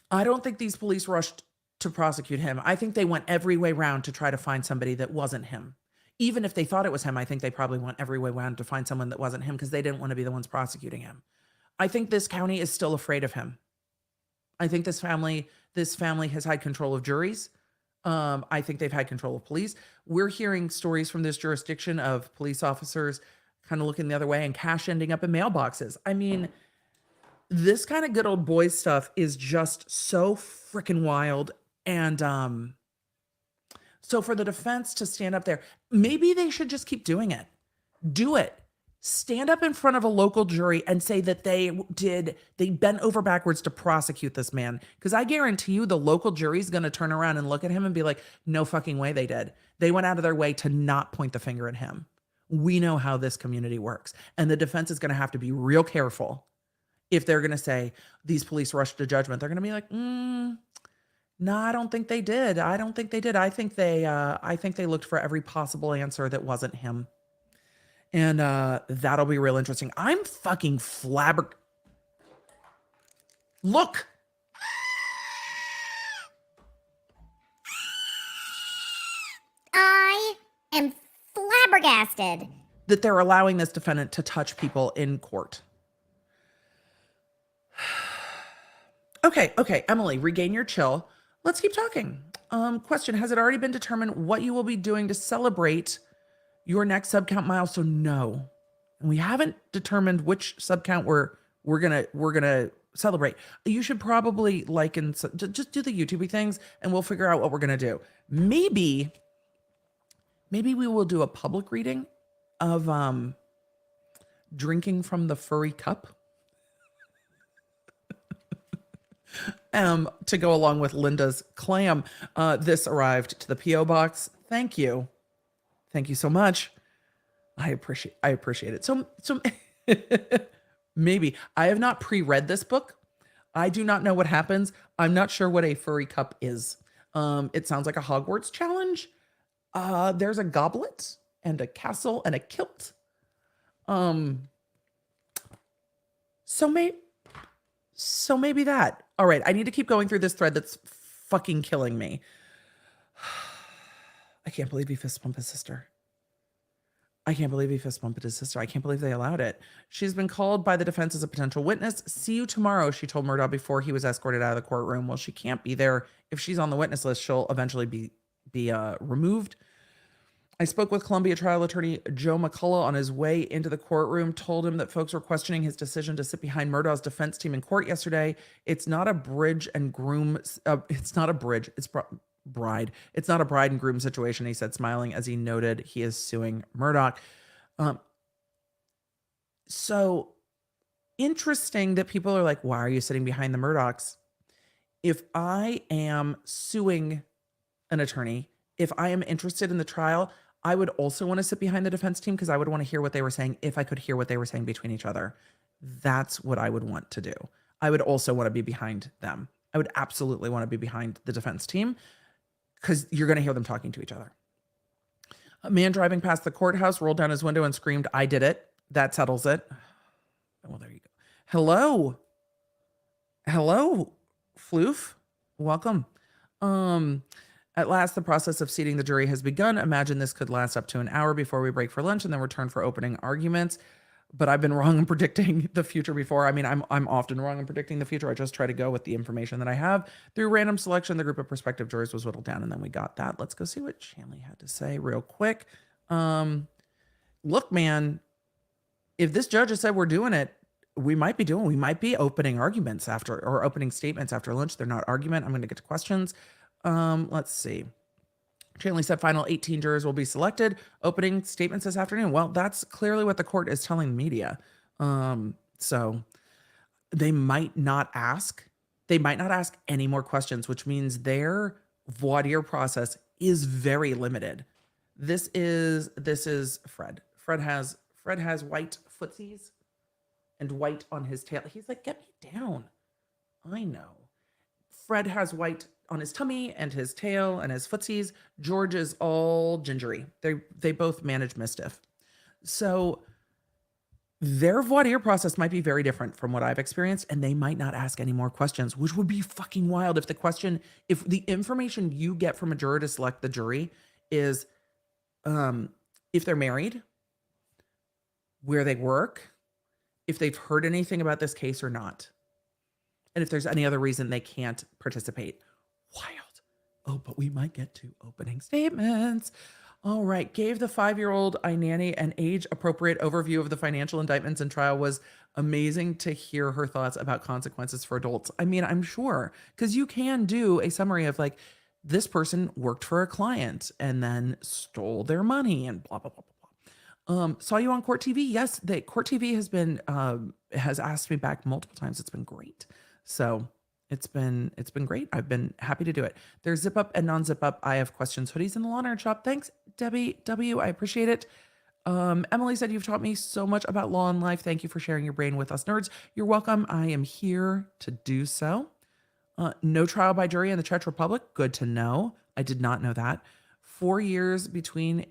I don't think these police rushed to prosecute him. I think they went every way round to try to find somebody that wasn't him. Even if they thought it was him, I think they probably went every way round to find someone that wasn't him because they didn't want to be the ones prosecuting him. I think this county is still afraid of him. I think this family has had control of juries. I think they've had control of police. We're hearing stories from this jurisdiction of police officers kind of looking the other way and cash ending up in mailboxes. I mean, this kind of good old boy stuff is just so freaking wild. And so for the defense to stand up there, maybe they should just keep doing it. Do it. Stand up in front of a local jury and say that they bent over backwards to prosecute this man. Because I guarantee you the local jury's going to turn around and look at him and be like, no fucking way they did. They went out of their way to not point the finger at him. We know how this community works. And the defense is going to have to be real careful if they're going to say these police rushed to judgment. They're going to be like, no, I don't think they did. I don't think they did. I think they looked for every possible answer that wasn't him. And that'll be real interesting. I'm fucking flabbergasted. Look. I am flabbergasted. That they're allowing this defendant to touch people in court. Okay, Emily, regain your chill. Let's keep talking. Question, has it already been determined what you will be doing to celebrate your next subcount milestone? No. And we haven't determined which subcount we're gonna celebrate. You should probably just do the YouTubey things and we'll figure out what we're gonna do. Maybe we will do a public reading of drinking from the furry cup. To go along with Linda's clam. This arrived to the P.O. box. Thank you. Thank you so much. I appreciate it. So maybe I have not pre-read this book. I do not know what happens. I'm not sure what a furry cup is. It sounds like a Hogwarts challenge. There's a goblet and a castle and a kilt. So maybe that. All right, I need to keep going through this thread that's fucking killing me. I can't believe he fist bumped his sister. I can't believe they allowed it. She's been called by the defense as a potential witness. See you tomorrow, she told Murdaugh before he was escorted out of the courtroom. Well, she can't be there. If she's on the witness list, she'll eventually be removed. I spoke with Columbia trial attorney Joe McCullough on his way into the courtroom, told him that folks were questioning his decision to sit behind Murdaugh's defense team in court yesterday. It's not a bride and groom situation, he said, smiling as he noted he is suing Murdaugh. So interesting that people are like, why are you sitting behind the Murdaughs? If I am suing an attorney, if I am interested in the trial, I would also want to sit behind the defense team because I would want to hear what they were saying if I could hear what they were saying between each other. That's what I would want to do. I would also want to be behind them. I would absolutely want to be behind the defense team because you're going to hear them talking to each other. A man driving past the courthouse rolled down his window and screamed, "I did it." That settles it. Well, there you go. Hello, Floof. Welcome. At last, the process of seating the jury has begun. Imagine this could last up to an hour before we break for lunch and then return for opening arguments. But I've been wrong in predicting the future before. I mean, I'm often wrong in predicting the future. I just try to go with the information that I have. Through random selection, the group of prospective jurors was whittled down, and then we got that. Let's go see what Shanley had to say real quick. Look, man, if this judge has said we're doing it, we might be opening arguments or opening statements after lunch. They're not argument. I'm going to get to questions. Let's see. Shanley said final 18 jurors will be selected. Opening statements this afternoon. Well, that's clearly what the court is telling the media. So they might not ask any more questions, which means their voir dire process is very limited. This is Fred. Fred has white footsies and white on his tail. He's like, get me down. I know. Fred has white on his tummy and his tail and his footsies. George is all gingery. They both manage mischief. So their voir dire process might be very different from what I've experienced, and they might not ask any more questions, which would be fucking wild if the information you get from a juror to select the jury is if they're married, where they work, if they've heard anything about this case or not, and if there's any other reason they can't participate. Wild. Oh, but we might get to opening statements. All right. Gave the 5-year-old Inanny an age-appropriate overview of the financial indictments and trial. Was amazing to hear her thoughts about consequences for adults. I mean, I'm sure, because you can do a summary of like, this person worked for a client and then stole their money and blah, blah, blah, blah, blah. Saw you on Court TV. Yes, the Court TV has asked me back multiple times. It's been great. So it's been great. I've been happy to do it. There's zip up and non zip up. I have questions, hoodies in the lawn art shop. Thanks, Debbie W. I appreciate it. Emily said, you've taught me so much about law and life. Thank you for sharing your brain with us nerds. You're welcome. I am here to do so. No trial by jury in the Czech Republic. Good to know. I did not know that. 4 years between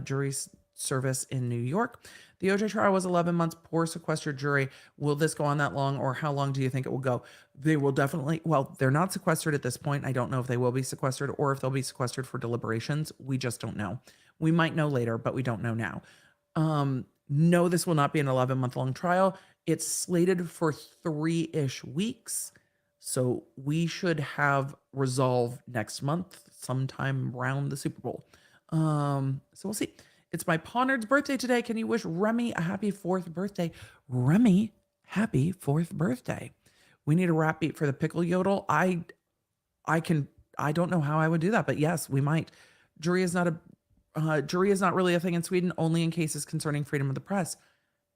jury service in New York. The OJ trial was 11 months, poor sequestered jury. Will this go on that long, or how long do you think it will go? They will definitely, well, they're not sequestered at this point. I don't know if they will be sequestered or if they'll be sequestered for deliberations. We just don't know. We might know later, but we don't know now. No, this will not be an 11-month-long trial. It's slated for 3-ish weeks. So we should have resolve next month, sometime around the Super Bowl. So we'll see. It's my Ponard's birthday today. Can you wish Remy a happy 4th birthday? Remy, happy 4th birthday. We need a rap beat for the pickle yodel. I don't know how I would do that, but yes, we might. Jury is not really a thing in Sweden, only in cases concerning freedom of the press.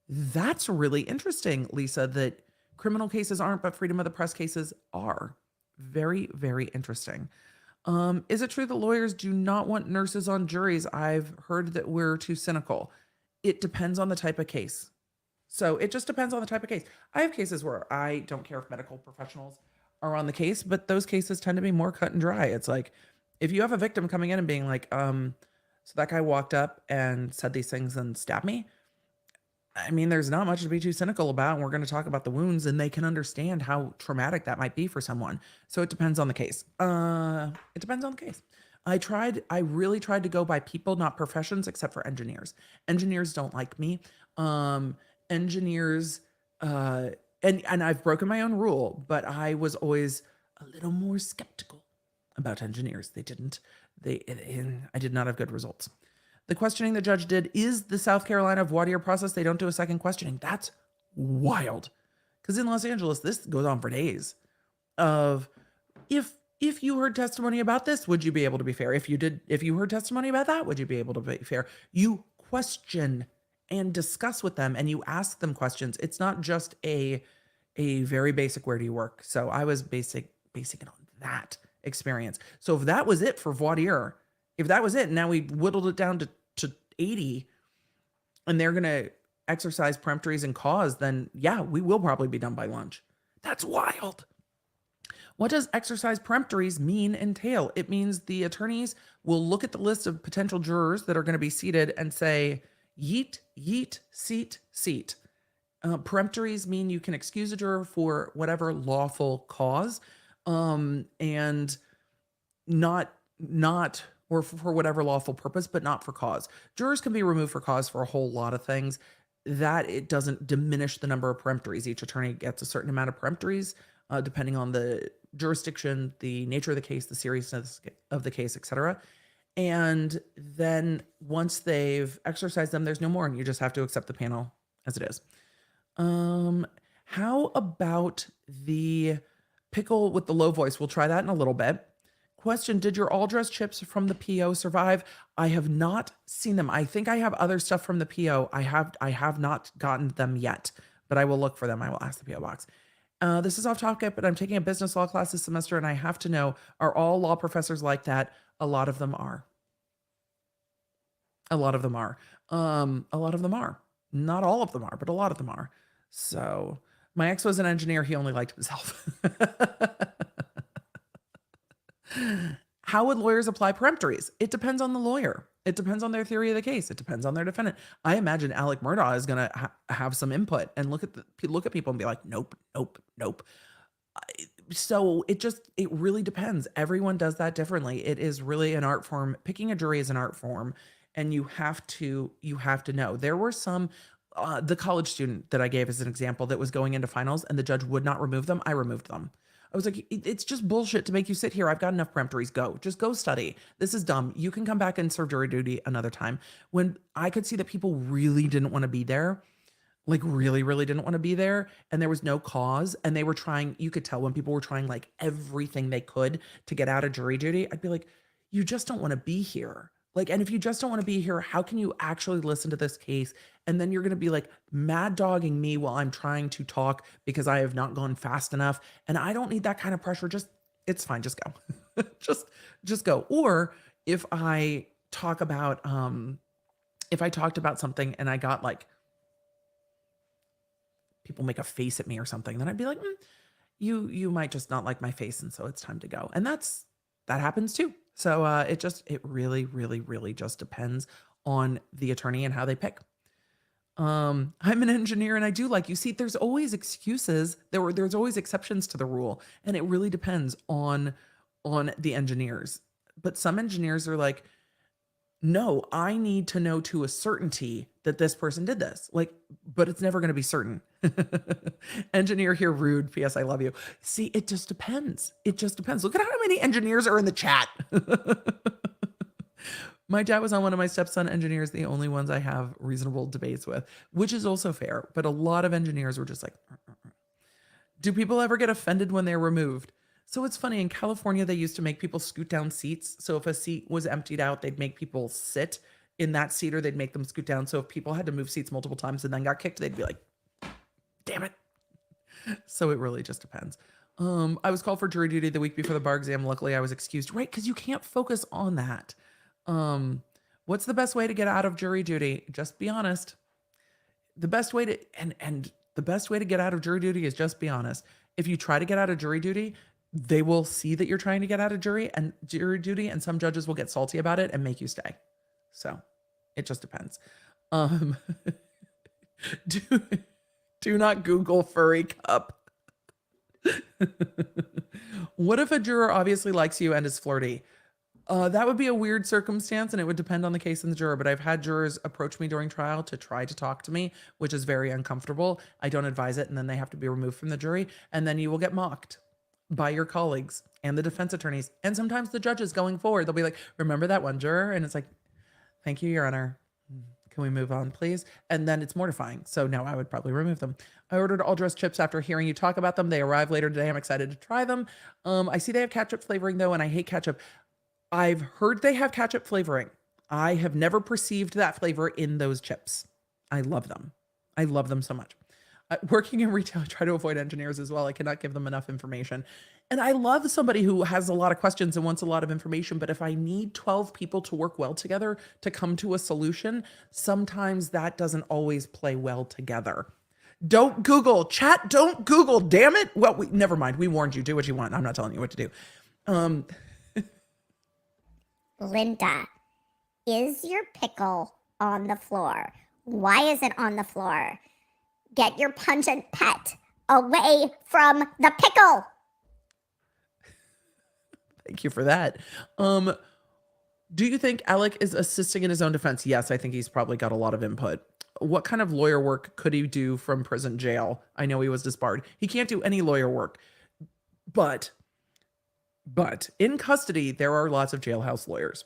That's really interesting, Lisa, that criminal cases aren't, but freedom of the press cases are. Very, very interesting. Is it true that lawyers do not want nurses on juries? I've heard that we're too cynical. It depends on the type of case. So it just depends on the type of case. I have cases where I don't care if medical professionals are on the case, but those cases tend to be more cut and dry. It's like, if you have a victim coming in and being like, so that guy walked up and said these things and stabbed me. I mean, there's not much to be too cynical about. And we're going to talk about the wounds, and they can understand how traumatic that might be for someone. So it depends on the case. It depends on the case. I really tried to go by people, not professions, except for engineers. Engineers don't like me. Engineers, and I've broken my own rule, but I was always a little more skeptical about engineers. I did not have good results. The questioning the judge did is the South Carolina voir dire process. They don't do a second questioning. That's wild. Because in Los Angeles, this goes on for days. Of if you heard testimony about this, would you be able to be fair? If you heard testimony about that, would you be able to be fair? You question and discuss with them, and you ask them questions. It's not just a very basic where do you work. So I was basing it on that experience. So if that was it for voir dire, if that was it, and now we whittled it down to 80, and they're going to exercise peremptories and cause, then yeah, we will probably be done by lunch. That's wild. What does exercise peremptories mean entail? It means the attorneys will look at the list of potential jurors that are going to be seated and say, yeet, yeet, seat, seat. Peremptories mean you can excuse a juror for whatever lawful cause, and not or for whatever lawful purpose, but not for cause. Jurors can be removed for cause for a whole lot of things. That it doesn't diminish the number of peremptories. Each attorney gets a certain amount of peremptories, depending on the jurisdiction, the nature of the case, the seriousness of the case, etc. And then once they've exercised them, there's no more, and you just have to accept the panel as it is. How about the pickle with the low voice? We'll try that in a little bit. Question, did your all-dress chips from the PO survive? I have not seen them. I think I have other stuff from the PO. I have not gotten them yet, but I will look for them. I will ask the PO box. This is off topic, but I'm taking a business law class this semester, and I have to know, are all law professors like that? A lot of them are. A lot of them are. A lot of them are. Not all of them are, but a lot of them are. So My ex was an engineer. He only liked himself. How would lawyers apply peremptories? It depends on the lawyer. It depends on their theory of the case. It depends on their defendant. I imagine Alec Murdaugh is going to have some input and look at people and be like, nope, nope, nope. So it really depends. Everyone does that differently. It is really an art form. Picking a jury is an art form, and you have to know. There were some the college student that I gave as an example that was going into finals and the judge would not remove them. I removed them. I was like, it's just bullshit to make you sit here. I've got enough peremptories. Go. Just go study. This is dumb. You can come back and serve jury duty another time. When I could see that people really didn't want to be there, like really, really didn't want to be there, and there was no cause, and they were trying, you could tell when people were trying like everything they could to get out of jury duty, I'd be like, you just don't want to be here. Like, and if you just don't want to be here, how can you actually listen to this case? And then you're going to be like mad dogging me while I'm trying to talk because I have not gone fast enough. And I don't need that kind of pressure. It's fine. Just go. just go. Or if I talk about, if I talked about something and I got like, people make a face at me or something, then I'd be like, you might just not like my face. And so it's time to go. And that happens too. So it really, really, really just depends on the attorney and how they pick. I'm an engineer and I do like, you see, there's always excuses. There's always exceptions to the rule. And it really depends on the engineers. But some engineers are like, no, I need to know to a certainty that this person did this. Like, but it's never going to be certain. Engineer here, rude. P.S. I love you. See, it just depends. It just depends. Look at how many engineers are in the chat. My dad was on one of my stepson engineers, the only ones I have reasonable debates with, which is also fair. But a lot of engineers were just like, do people ever get offended when they're removed? So it's funny, in California, they used to make people scoot down seats. So if a seat was emptied out, they'd make people sit in that seat or they'd make them scoot down. So if people had to move seats multiple times and then got kicked, they'd be like, damn it. So it really just depends. I was called for jury duty the week before the bar exam. Luckily, I was excused. Right, because you can't focus on that. What's the best way to get out of jury duty? Just be honest. The best way to, and the best way to get out of jury duty is just be honest. If you try to get out of jury duty, they will see that you're trying to get out of jury duty, and some judges will get salty about it and make you stay. So it just depends. Do not Google furry cup. What if a juror obviously likes you and is flirty? That would be a weird circumstance, and it would depend on the case and the juror. But I've had jurors approach me during trial to try to talk to me, which is very uncomfortable. I don't advise it, and then they have to be removed from the jury, and then you will get mocked by your colleagues and the defense attorneys. And sometimes the judges going forward, they'll be like, remember that one juror? And it's like, thank you, Your Honor. Can we move on, please? And then it's mortifying. So no, I would probably remove them. I ordered all dressed chips after hearing you talk about them. They arrive later today. I'm excited to try them. I see they have ketchup flavoring though, and I hate ketchup. I've heard they have ketchup flavoring. I have never perceived that flavor in those chips. I love them. I love them so much. Working in retail, I try to avoid engineers as well. I cannot give them enough information. And I love somebody who has a lot of questions and wants a lot of information. But if I need 12 people to work well together to come to a solution, sometimes that doesn't always play well together. Don't Google. Chat, don't Google. Damn it. Well, never mind. We warned you. Do what you want. I'm not telling you what to do. Linda, is your pickle on the floor? Why is it on the floor? Get your pungent pet away from the pickle. Thank you for that. Do you think Alec is assisting in his own defense? Yes, I think he's probably got a lot of input. What kind of lawyer work could he do from prison jail? I know he was disbarred. He can't do any lawyer work. But in custody, there are lots of jailhouse lawyers.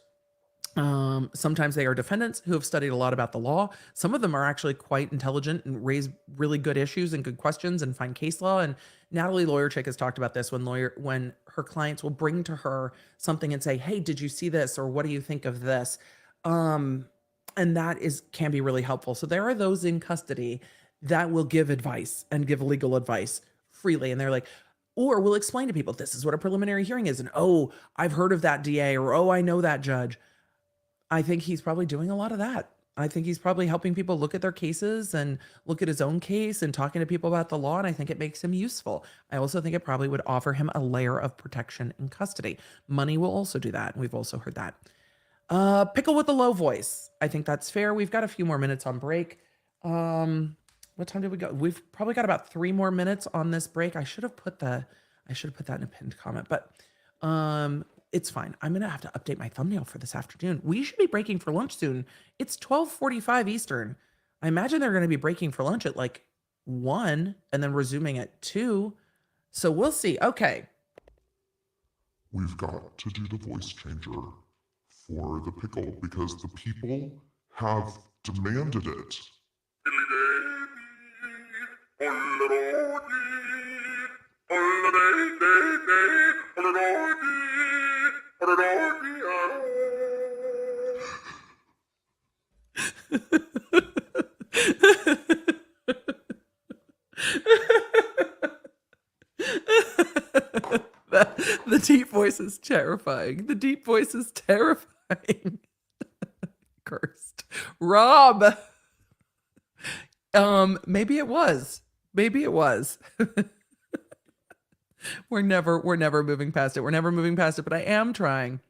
Sometimes they are defendants who have studied a lot about the law. Some of them are actually quite intelligent and raise really good issues and good questions and find case law. And Natalie Lawyer Chick has talked about this when her clients will bring to her something and say, hey, did you see this? Or what do you think of this? And that can be really helpful. So there are those in custody that will give advice and give legal advice freely. And they're like, or will explain to people, this is what a preliminary hearing is. And, oh, I've heard of that DA, or, oh, I know that judge. I think he's probably doing a lot of that. I think he's probably helping people look at their cases and look at his own case and talking to people about the law. And I think it makes him useful. I also think it probably would offer him a layer of protection in custody. Money will also do that. And we've also heard that. Pickle with a low voice. I think that's fair. We've got a few more minutes on break. What time did we go? We've probably got about 3 more minutes on this break. I should have put that in a pinned comment, but it's fine. I'm gonna have to update my thumbnail for this afternoon. We should be breaking for lunch soon. It's 12:45 Eastern. I imagine they're gonna be breaking for lunch at like 1 and then resuming at 2. So we'll see. Okay. We've got to do the voice changer for the pickle because the people have demanded it. The deep voice is terrifying. The deep voice is terrifying. Cursed. Rob. Maybe it was. Maybe it was. We're never moving past it. We're never moving past it, but I am trying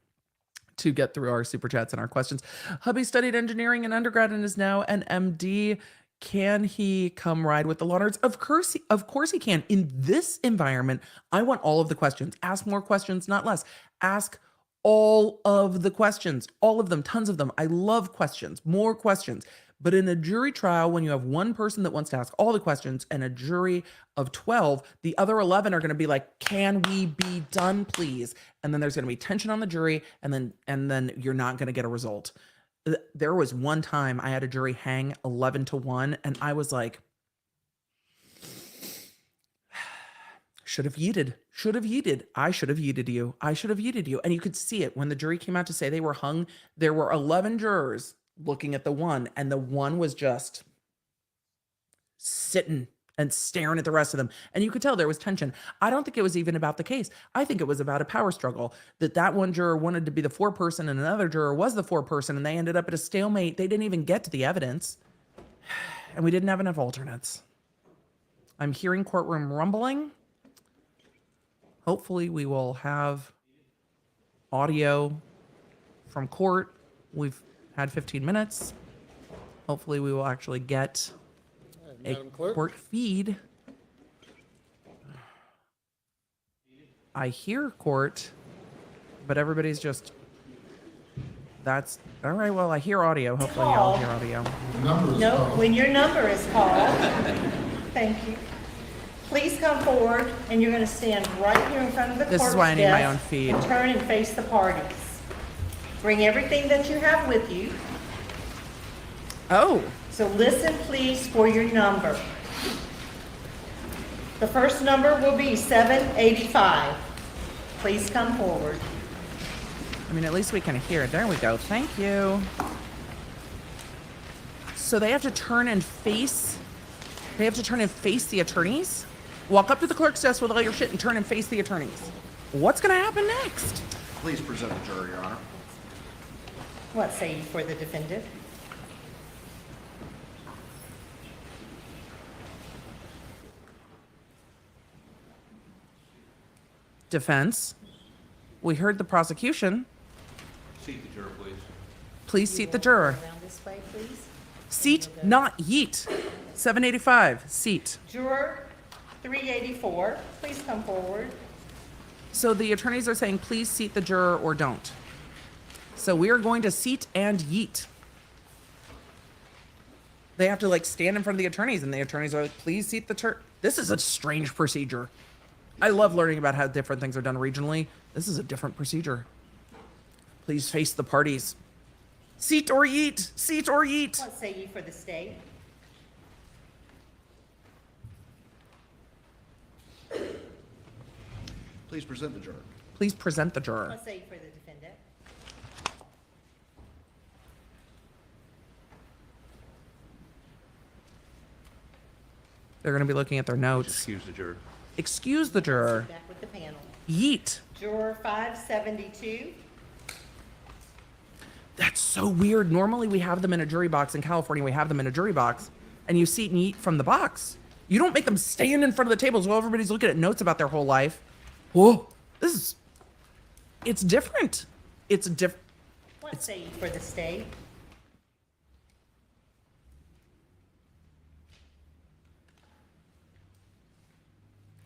to get through our super chats and our questions. Hubby studied engineering in undergrad and is now an MD. Can he come ride with the law nerds? Of course he can. In this environment, I want all of the questions. Ask more questions, not less. Ask all of the questions, all of them, tons of them. I love questions, more questions. But in a jury trial, when you have one person that wants to ask all the questions and a jury of 12, the other 11 are going to be like, can we be done, please? And then there's going to be tension on the jury, and then you're not going to get a result. There was one time I had a jury hang 11-1, and I was like, should have yeeted. I should have yeeted you. And you could see it when the jury came out to say they were hung. There were 11 jurors looking at the one, and the one was just sitting and staring at the rest of them. And you could tell there was tension. I don't think it was even about the case. I think it was about a power struggle, that one juror wanted to be the foreperson and another juror was the foreperson, and they ended up at a stalemate. They didn't even get to the evidence, and we didn't have enough alternates. I'm hearing courtroom rumbling. Hopefully we will have audio from court. We've had 15 minutes. Hopefully we will actually get a Madam Clerk? court feed. I hear court, but everybody's just, that's, all right, well, I hear audio. Hopefully y'all hear audio. No, when your number is called, thank you. Please come forward, and you're going to stand right here in front of the This is clerk's why I need my desk own feed. and turn and face the parties. Bring everything that you have with you. Oh, So listen, please, for your number. The first number will be 785. Please come forward. I mean, at least we can hear it. There we go. Thank you. So they have to turn and face the attorneys? Walk up to the clerk's desk with all your shit and turn and face the attorneys. What's going to happen next? Please present the jury, Your Honor. What say you for the defendant? Defense. We heard the prosecution. Seat the juror, please. Please seat the juror. Around this way, please. Seat, not yeet. 785, seat. Juror 384, please come forward. So the attorneys are saying, please seat the juror or don't. So we are going to seat and yeet. They have to like stand in front of the attorneys, and the attorneys are like, please seat the juror. This is a strange procedure. I love learning about how different things are done regionally. This is a different procedure. Please face the parties. Seat or yeet, seat or yeet. What say you for the state? Please present the juror. Please present the juror. What say you for the defendant? They're going to be looking at their notes. Excuse the juror. Excuse the juror. Back with the panel. Yeet. Juror 572. That's so weird. Normally we have them in a jury box. In California, we have them in a jury box, and you seat and eat from the box. You don't make them stand in front of the tables while everybody's looking at notes about their whole life. Whoa, it's different. It's different. What say you for the state?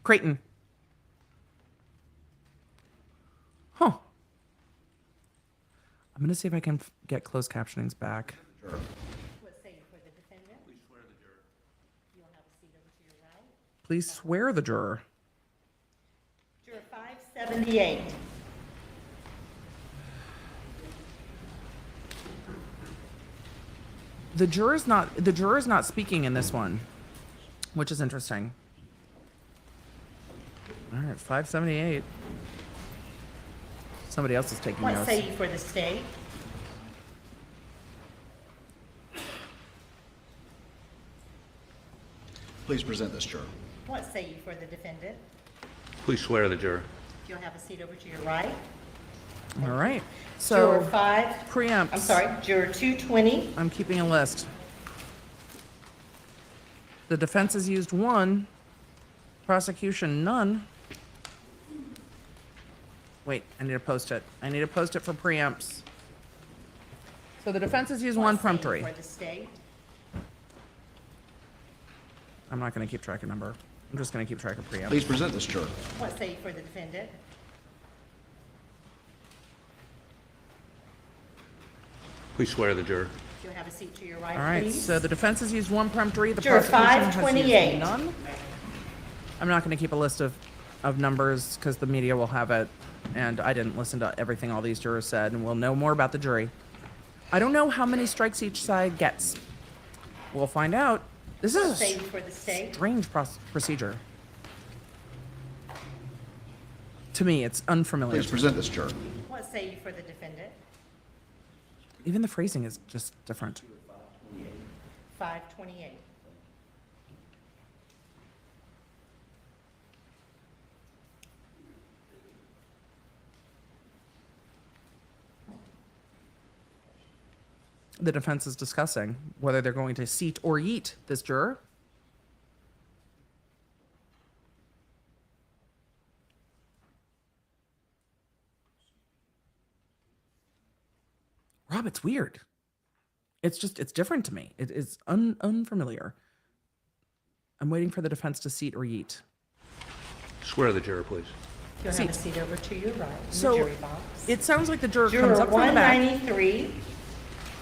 Creighton. Huh. I'm going to see if I can get closed captionings back. Juror. What say you for the defendant? Please swear the juror. You'll have a seat over to your right. Please swear the juror. Juror 578. The juror's not speaking in this one, which is interesting. All right, 578. Somebody else is taking What notes. say you for the state? Please present this juror. What say you for the defendant? Please swear the juror. You'll have a seat over to your right. All right. Juror So 5, preempts. I'm sorry, juror 220. I'm keeping a list. The defense has used 1. Prosecution, none. Wait, I need to post it. I need to post it for preempts. So the defense has used 1 What say you peremptory. for the state? I'm not going to keep track of number. I'm just going to keep track of preempts. Please present this juror. What say you for the defendant? Please swear the juror. You'll have a seat to your right, All right, please. so the defense has used 1 peremptory. The Juror prosecution has 528. used none. I'm not going to keep a list of numbers because the media will have it, and I didn't listen to everything all these jurors said, and we'll know more about the jury. I don't know how many strikes each side gets. We'll find out. This What is say you a for the state? strange procedure. To me, it's unfamiliar. Please present this juror. What say you for the defendant? Even the phrasing is just different. 528. The defense is discussing whether they're going to seat or yeet this juror. Rob, it's weird. It's different to me. It is unfamiliar. I'm waiting for the defense to seat or yeet. Swear the juror, please. You'll have a seat over to your right in the So jury box. it sounds like the juror Juror comes up from the back, 193.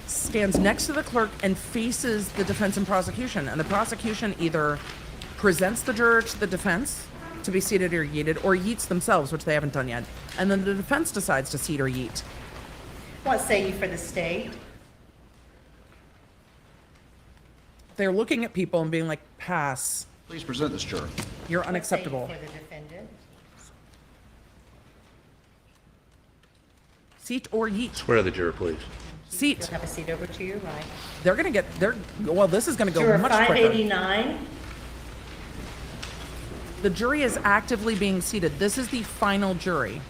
stands next to the clerk, and faces the defense and prosecution. And the prosecution either presents the juror to the defense to be seated or yeeted, or yeets themselves, which they haven't done yet. And then the defense decides to seat or yeet. What say you for the state? They're looking at people and being like, pass. Please present this juror. You're What say you unacceptable. for the defendant? Seat or yeet. Swear the juror, please. Seat. You'll have a seat over to your right. They're going to get, well, this is going to go Juror much quicker. 589. The jury is actively being seated. This is the final jury.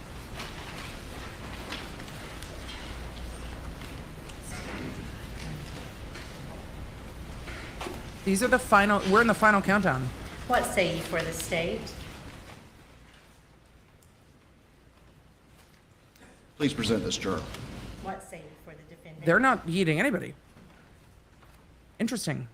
These are the final, we're in the final countdown. What say you for the state? Please present this juror. What say you for the defendant? They're not yeeting anybody. Interesting.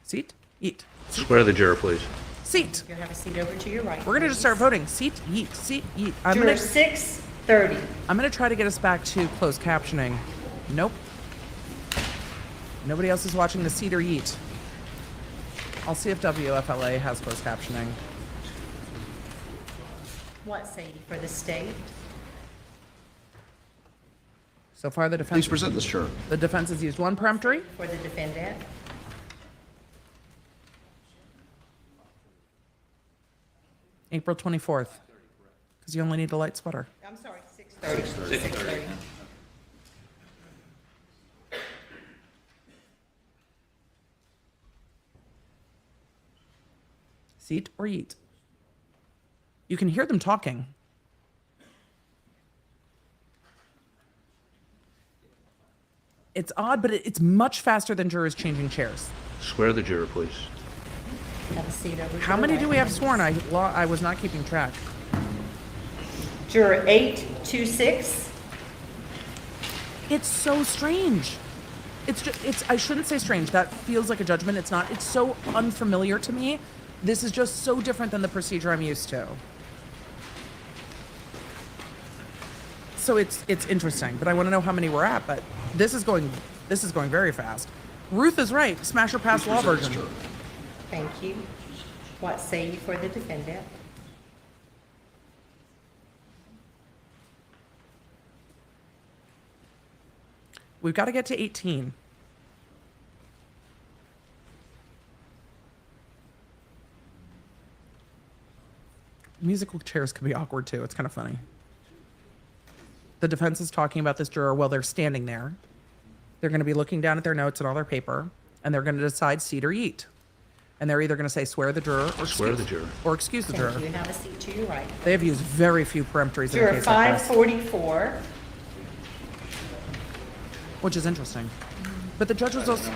Seat, eat. Swear the juror, please. Seat. You'll have a seat over to your right. We're gonna just please. start voting. Seat, yeet, seat, yeet. Juror 630. I'm gonna try to get us back to closed captioning. Nope. Nobody else is watching the seat or yeet. I'll see if WFLA has closed captioning. What say you for the state? So far, the Please defense present this juror. has used 1 peremptory. For the defendant? April 24th. Because you only need a light sweater. I'm sorry, 630. 630. Seat or yeet. You can hear them talking. It's odd, but it's much faster than jurors changing chairs. Swear the juror, please. Have a seat over to How the many right, do we have please. sworn? I was not keeping track. Juror 826. It's so strange. I shouldn't say strange. That feels like a judgment. It's not. It's so unfamiliar to me. This is just so different than the procedure I'm used to. So it's interesting, but I want to know how many we're at, but this is going very fast. Ruth is right. Smash or pass law Present this version. juror. Thank you. What say you for the defendant? We've got to get to 18. Musical chairs can be awkward too. It's kind of funny. The defense is talking about this juror while they're standing there. They're going to be looking down at their notes and all their paper, and they're going to decide seat or eat. And they're either going to say swear the juror or Swear the juror. or excuse the juror. Thank you. Have a seat to your right. They have used very few peremptories in a Juror case like this, 544. which is interesting. But the judge was also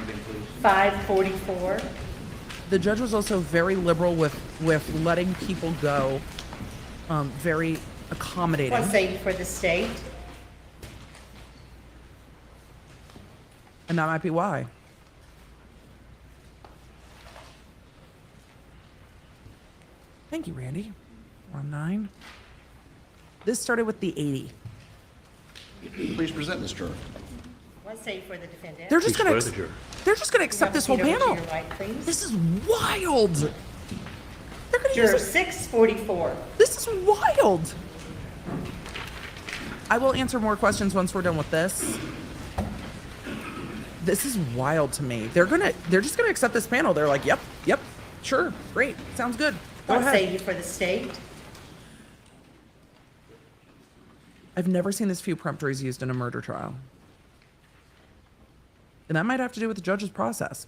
544. very liberal with letting people go, very accommodating. What say you for the state? And that might be why. Thank you, Randy. 1-9. This started with the 80. Please present this juror. What say you for the defendant? They're just Please gonna swear the juror. they're just gonna accept this whole Have a seat over to panel. your right, please. This is wild. They're gonna Juror use it. 644. This is wild. I will answer more questions once we're done with this. This is wild to me. They're just gonna accept this panel. They're like, yep, sure, great, sounds good. Go What ahead. say you for the state? I've never seen this few peremptories used in a murder trial. And that might have to do with the judge's process.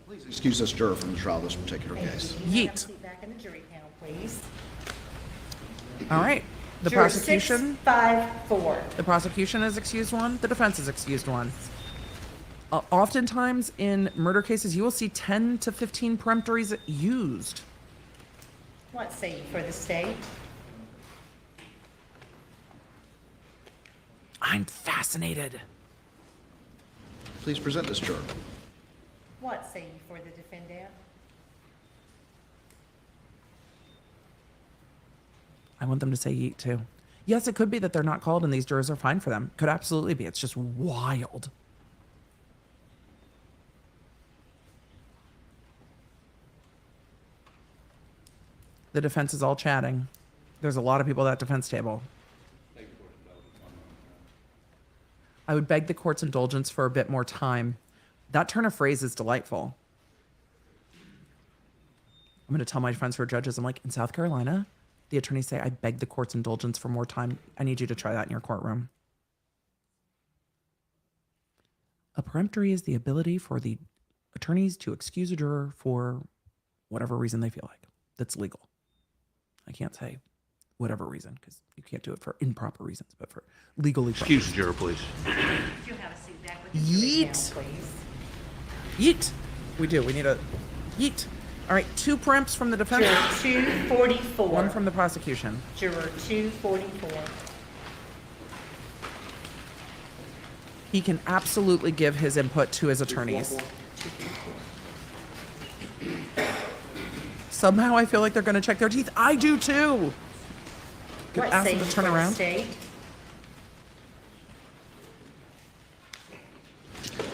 Please excuse this juror from the trial of this particular case. Have a Yeet. seat back in the jury panel, please. All right. The Juror prosecution 654. The prosecution has excused one. The defense has excused one. Oftentimes in murder cases, you will see 10 to 15 peremptories used. What say you for the state? I'm fascinated. Please present this juror. What say you for the defendant? I want them to say yeet too. Yes, it could be that they're not called and these jurors are fine for them. Could absolutely be. It's just wild. The defense is all chatting. There's a lot of people at that defense table. I would beg the court's indulgence for a bit more time. That turn of phrase is delightful. I'm going to tell my friends who are judges, I'm like, in South Carolina, the attorneys say, I beg the court's indulgence for more time. I need you to try that in your courtroom. A peremptory is the ability for the attorneys to excuse a juror for whatever reason they feel like. That's legal. I can't say whatever reason because you can't do it for improper reasons, but for legally proper Excuse the juror, please. If you'll have a seat back with the jury Yeet. panel, please. Yeet. We do. We need a yeet. All right. 2 peremps from the defense. Juror 244. 1 from the prosecution. Juror 244. He can absolutely give his input to his attorneys. Somehow I feel like they're going to check their teeth. I do too. Could What ask say them you to for turn the around. state?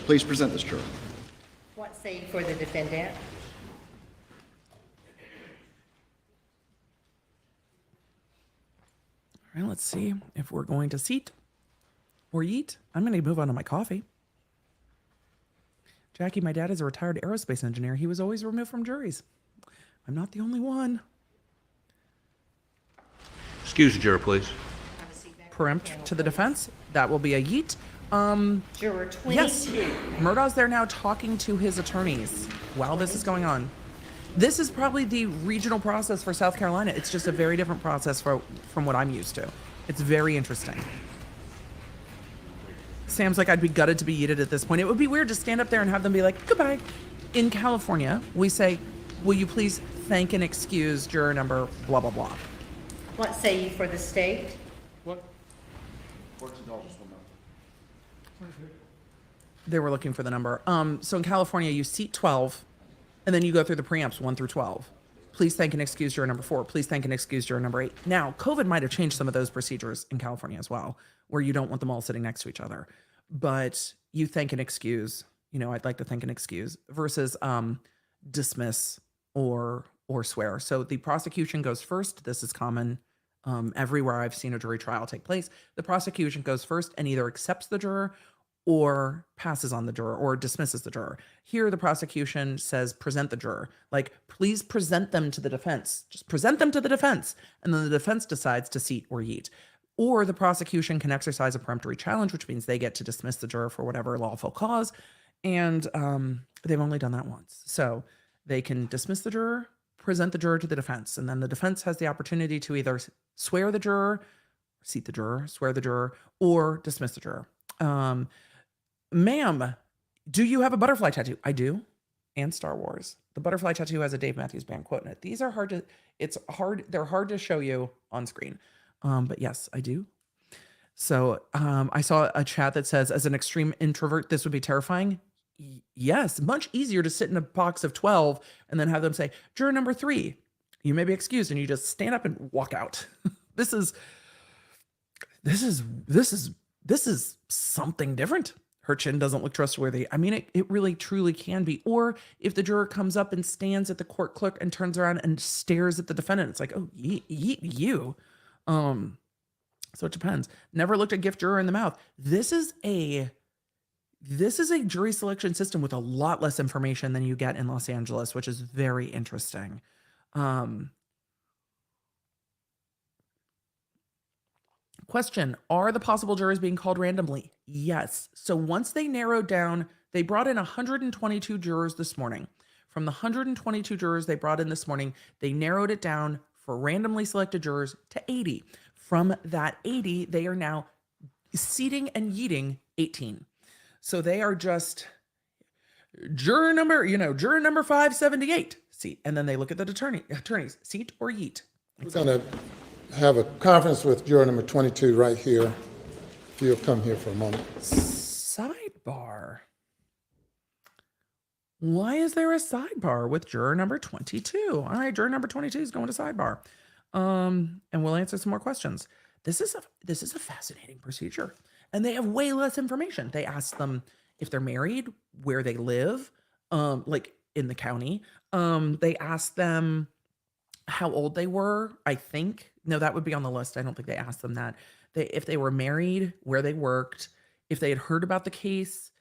Please present this juror. What say you for the defendant? All right, let's see if we're going to seat or yeet. I'm going to move on to my coffee. Jackie, my dad is a retired aerospace engineer. He was always removed from juries. I'm not the only one. Excuse the juror, please. Have a seat back with Perempt panel, to the please. defense. That will be a yeet. Juror 22. Yes, Murdaugh's there now talking to his attorneys while this is going on. This is probably the regional process for South Carolina. It's just a very different process from what I'm used to. It's very interesting. Sam's like, I'd be gutted to be yeeted at this point. It would be weird to stand up there and have them be like, goodbye. In California, we say, will you please thank and excuse juror number blah, blah, blah. What say you for the state? They were looking for the number. So in California, you seat 12, and then you go through the preamps 1 through 12. Please thank and excuse juror number 4. Please thank and excuse juror number 8. Now, COVID might have changed some of those procedures in California as well, where you don't want them all sitting next to each other. But you thank and excuse, I'd like to thank and excuse versus dismiss or swear. So the prosecution goes first. This is common everywhere I've seen a jury trial take place. The prosecution goes first and either accepts the juror or passes on the juror or dismisses the juror. Here, the prosecution says, present the juror. Like, please present them to the defense. Just present them to the defense. And then the defense decides to seat or yeet. Or the prosecution can exercise a peremptory challenge, which means they get to dismiss the juror for whatever lawful cause. And they've only done that once. So they can dismiss the juror, present the juror to the defense. And then the defense has the opportunity to either swear the juror, seat the juror, swear the juror, or dismiss the juror. Ma'am, do you have a butterfly tattoo? I do. And Star Wars. The butterfly tattoo has a Dave Matthews Band quote in it. These are they're hard to show you on screen. But yes, I do. So I saw a chat that says, as an extreme introvert, this would be terrifying. Yes, much easier to sit in a box of 12 and then have them say, juror number 3, you may be excused, and you just stand up and walk out. This is something different. Her chin doesn't look trustworthy. I mean, it really truly can be. Or if the juror comes up and stands at the court clerk and turns around and stares at the defendant, it's like, oh, you. So it depends. Never looked a gift juror in the mouth. This is a jury selection system with a lot less information than you get in Los Angeles, which is very interesting. Question, are the possible jurors being called randomly? Yes. So once they narrowed down, they brought in 122 jurors this morning. From the 122 jurors they brought in this morning, they narrowed it down for randomly selected jurors to 80. From that 80, they are now seating and yeeting 18. So they are just juror number 578 seat. And then they look at the attorneys, seat or yeet. We're going to have a conference with juror number 22 right here. If you'll come here for a moment. Sidebar. Why is there a sidebar with juror number 22? All right, juror number 22 is going to sidebar. And we'll answer some more questions. This is a fascinating procedure. And they have way less information. They ask them if they're married, where they live, like in the county. They ask them how old they were, I think. No, that would be on the list. I don't think they asked them that. If they were married, where they worked, if they had heard about the case,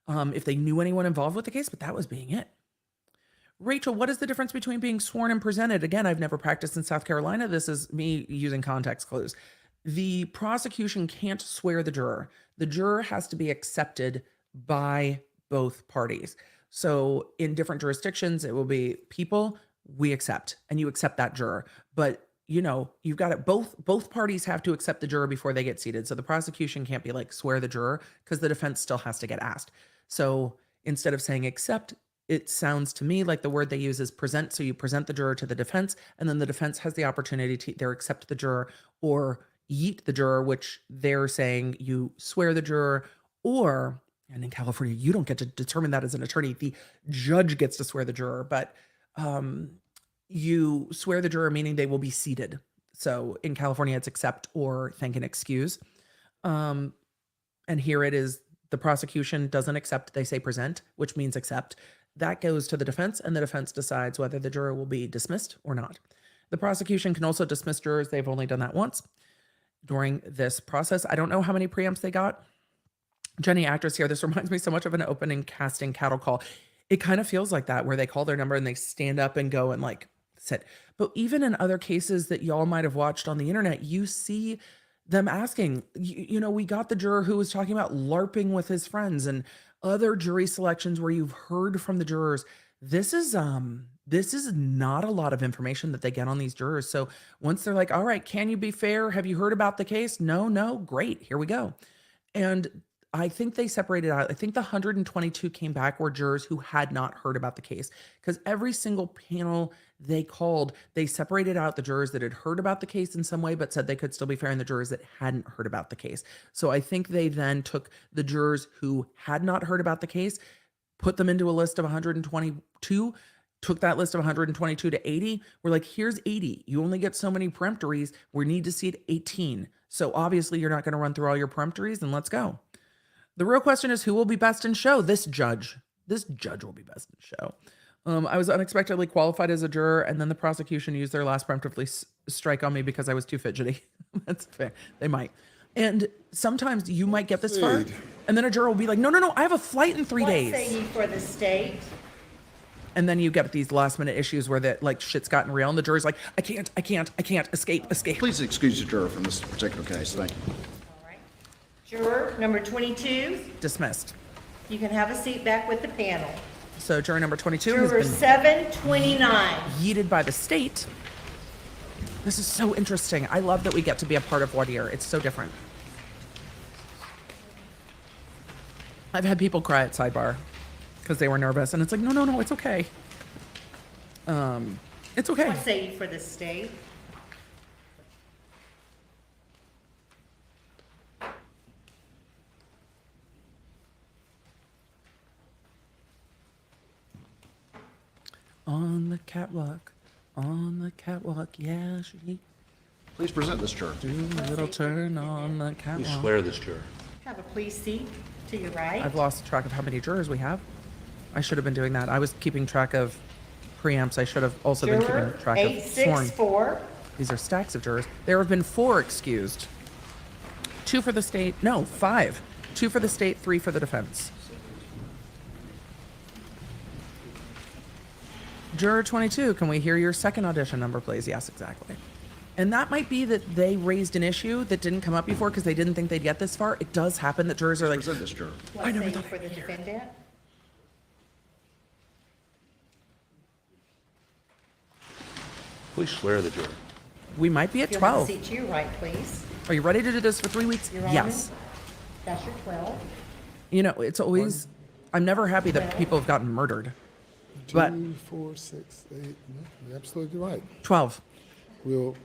if they knew anyone involved with the case, but that was being it. Rachel, what is the difference between being sworn and presented? Again, I've never practiced in South Carolina. This is me using context clues. The prosecution can't swear the juror. The juror has to be accepted by both parties. So in different jurisdictions, it will be people, we accept, and you accept that juror. But you've got it. Both parties have to accept the juror before they get seated. So the prosecution can't be like, swear the juror, because the defense still has to get asked. So instead of saying accept, it sounds to me like the word they use is present. So you present the juror to the defense, and then the defense has the opportunity to either accept the juror or yeet the juror, which they're saying you swear the juror, or, and in California, you don't get to determine that as an attorney. The judge gets to swear the juror, but you swear the juror, meaning they will be seated. So in California, it's accept or thank and excuse. And here it is, the prosecution doesn't accept, they say present, which means accept. That goes to the defense, and the defense decides whether the juror will be dismissed or not. The prosecution can also dismiss jurors. They've only done that once during this process. I don't know how many preempts they got. Jenny, actress here, this reminds me so much of an opening casting cattle call. It kind of feels like that, where they call their number and they stand up and go and like sit. But even in other cases that y'all might have watched on the internet, you see them asking, we got the juror who was talking about LARPing with his friends and other jury selections where you've heard from the jurors. This is not a lot of information that they get on these jurors. So once they're like, all right, can you be fair? Have you heard about the case? No, great. Here we go. And I think they separated out. I think the 122 came back were jurors who had not heard about the case because every single panel they called, they separated out the jurors that had heard about the case in some way, but said they could still be fair, and the jurors that hadn't heard about the case. So I think they then took the jurors who had not heard about the case, put them into a list of 122, took that list of 122 to 80. We're like, here's 80. You only get so many peremptories. We need to seat 18. So obviously you're not going to run through all your peremptories, and let's go. The real question is who will be best in show? This judge. This judge will be best in show. I was unexpectedly qualified as a juror, and then the prosecution used their last preemptively strike on me because I was too fidgety. That's fair. They might. And sometimes you might get this far, and then a juror will be like, no, I have a flight in 3 days. What say ye for the state? And then you get these last minute issues where that like shit's gotten real, and the jury's like, I can't, escape. Please excuse the juror from this particular case. Thank you. All right. Juror number 22, Dismissed. you can have a seat back with the panel. So juror number 22 Juror has been 729. yeeted by the state. This is so interesting. I love that we get to be a part of voir dire. It's so different. I've had people cry at sidebar because they were nervous, and it's like, no, it's okay. It's okay. What say ye for the state? On the catwalk, yeah, she Please present this juror. do a little turn on the We catwalk. swear this juror. Have a please seat to your right. I've lost track of how many jurors we have. I should have been doing that. I was keeping track of preamps. I should have also been Juror keeping track of sworn. 864. These are stacks of jurors. There have been 4 excused. 2 for the state. No, 5. 2 for the state, 3 for the defense. Juror 22, can we hear your second audition number, please? Yes, exactly. And that might be that they raised an issue that didn't come up before because they didn't think they'd get this far. It does happen that jurors are like, Present this juror. What say ye for the defendant? Please swear the juror. we might be at You'll have a 12. seat to your right, please. Are you ready to do this for 3 weeks? Your Honor, Yes. that's your 12. You know, it's always, I'm never happy that people have gotten murdered. But 2, 4, 6, 8. No, you're absolutely right. 12. We'll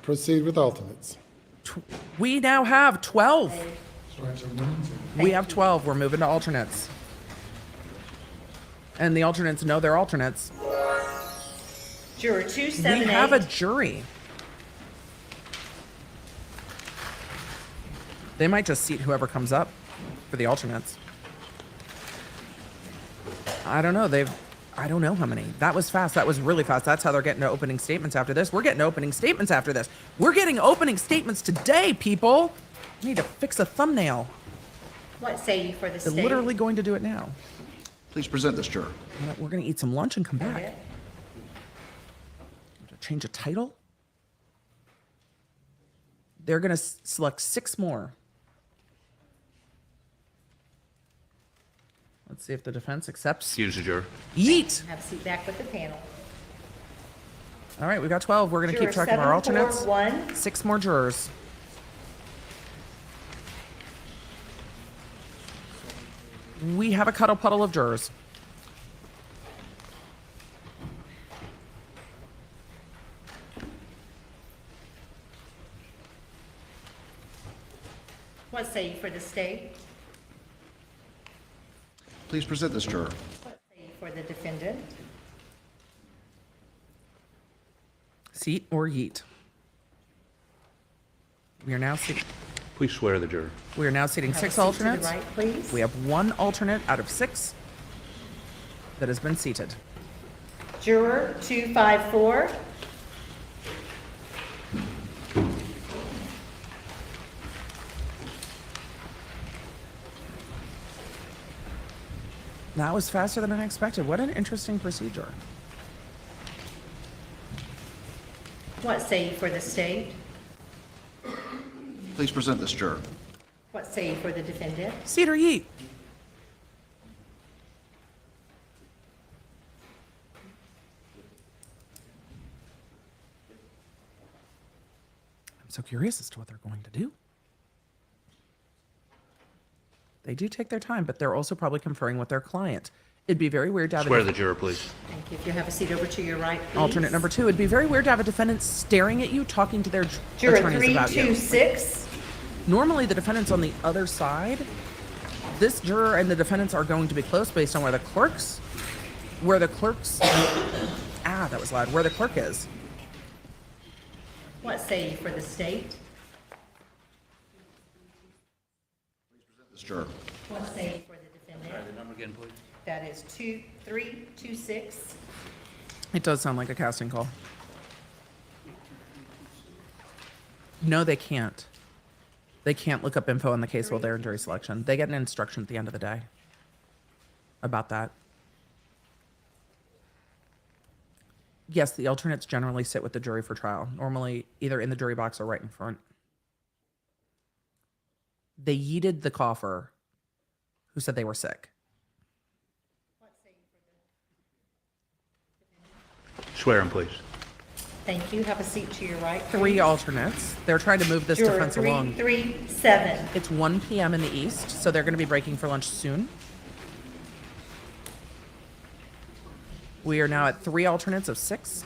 proceed with alternates. We now have 12. We have 12. We're moving to alternates. And the alternates know they're alternates. Juror We 278. have a jury. They might just seat whoever comes up for the alternates. I don't know. I don't know how many. That was fast. That was really fast. That's how they're getting to opening statements after this. We're getting opening statements after this. We're getting opening statements today, people. I need to fix a thumbnail. What say ye for the They're state? literally going to do it now. Please present this juror. We're going to eat some lunch and come back. Okay. Change a title. They're going to select 6 more. Let's see if the defense accepts. Excuse the juror. Yeet! Have a seat back with the panel. All right, we got 12. We're going to Juror keep track of our alternates. 741. 6 more jurors. We have a cuddle puddle of jurors. What say ye for the state? Please present this juror. What say ye for the defendant? Seat or yeet. We are now seating. Please swear the juror. We are now seating Have a 6 seat to the alternates. right, please. We have 1 alternate out of 6 that has been seated. Juror 254. That was faster than I expected. What an interesting procedure. What say ye for the state? Please present this juror. What say ye for the defendant? Seat or yeet? I'm so curious as to what they're going to do. They do take their time, but they're also probably conferring with their client. It'd be very weird to have Swear the juror, please. Thank you. If you have a seat over to your right, please. alternate number 2. It'd be very weird to have a defendant staring at you, talking to their Juror attorneys about you. 326. Normally, the defendant's on the other side. This juror and the defendants are going to be close based on where the clerk's, where the clerk is. What say you for the state? This juror. What say you for the defendant? The number again, please. That is 2326. It does sound like a casting call. No, they can't. They can't look up info on the case while they're in jury selection. They get an instruction at the end of the day about that. Yes, the alternates generally sit with the jury for trial, normally either in the jury box or right in front. They yeeted the cougher who said they were sick. Swear him, please. Thank you. Have a seat to your right. 3 please. alternates. They're trying to move this Juror defense along. 337. It's 1 p.m. in the East, so they're going to be breaking for lunch soon. We are now at 3 alternates of 6.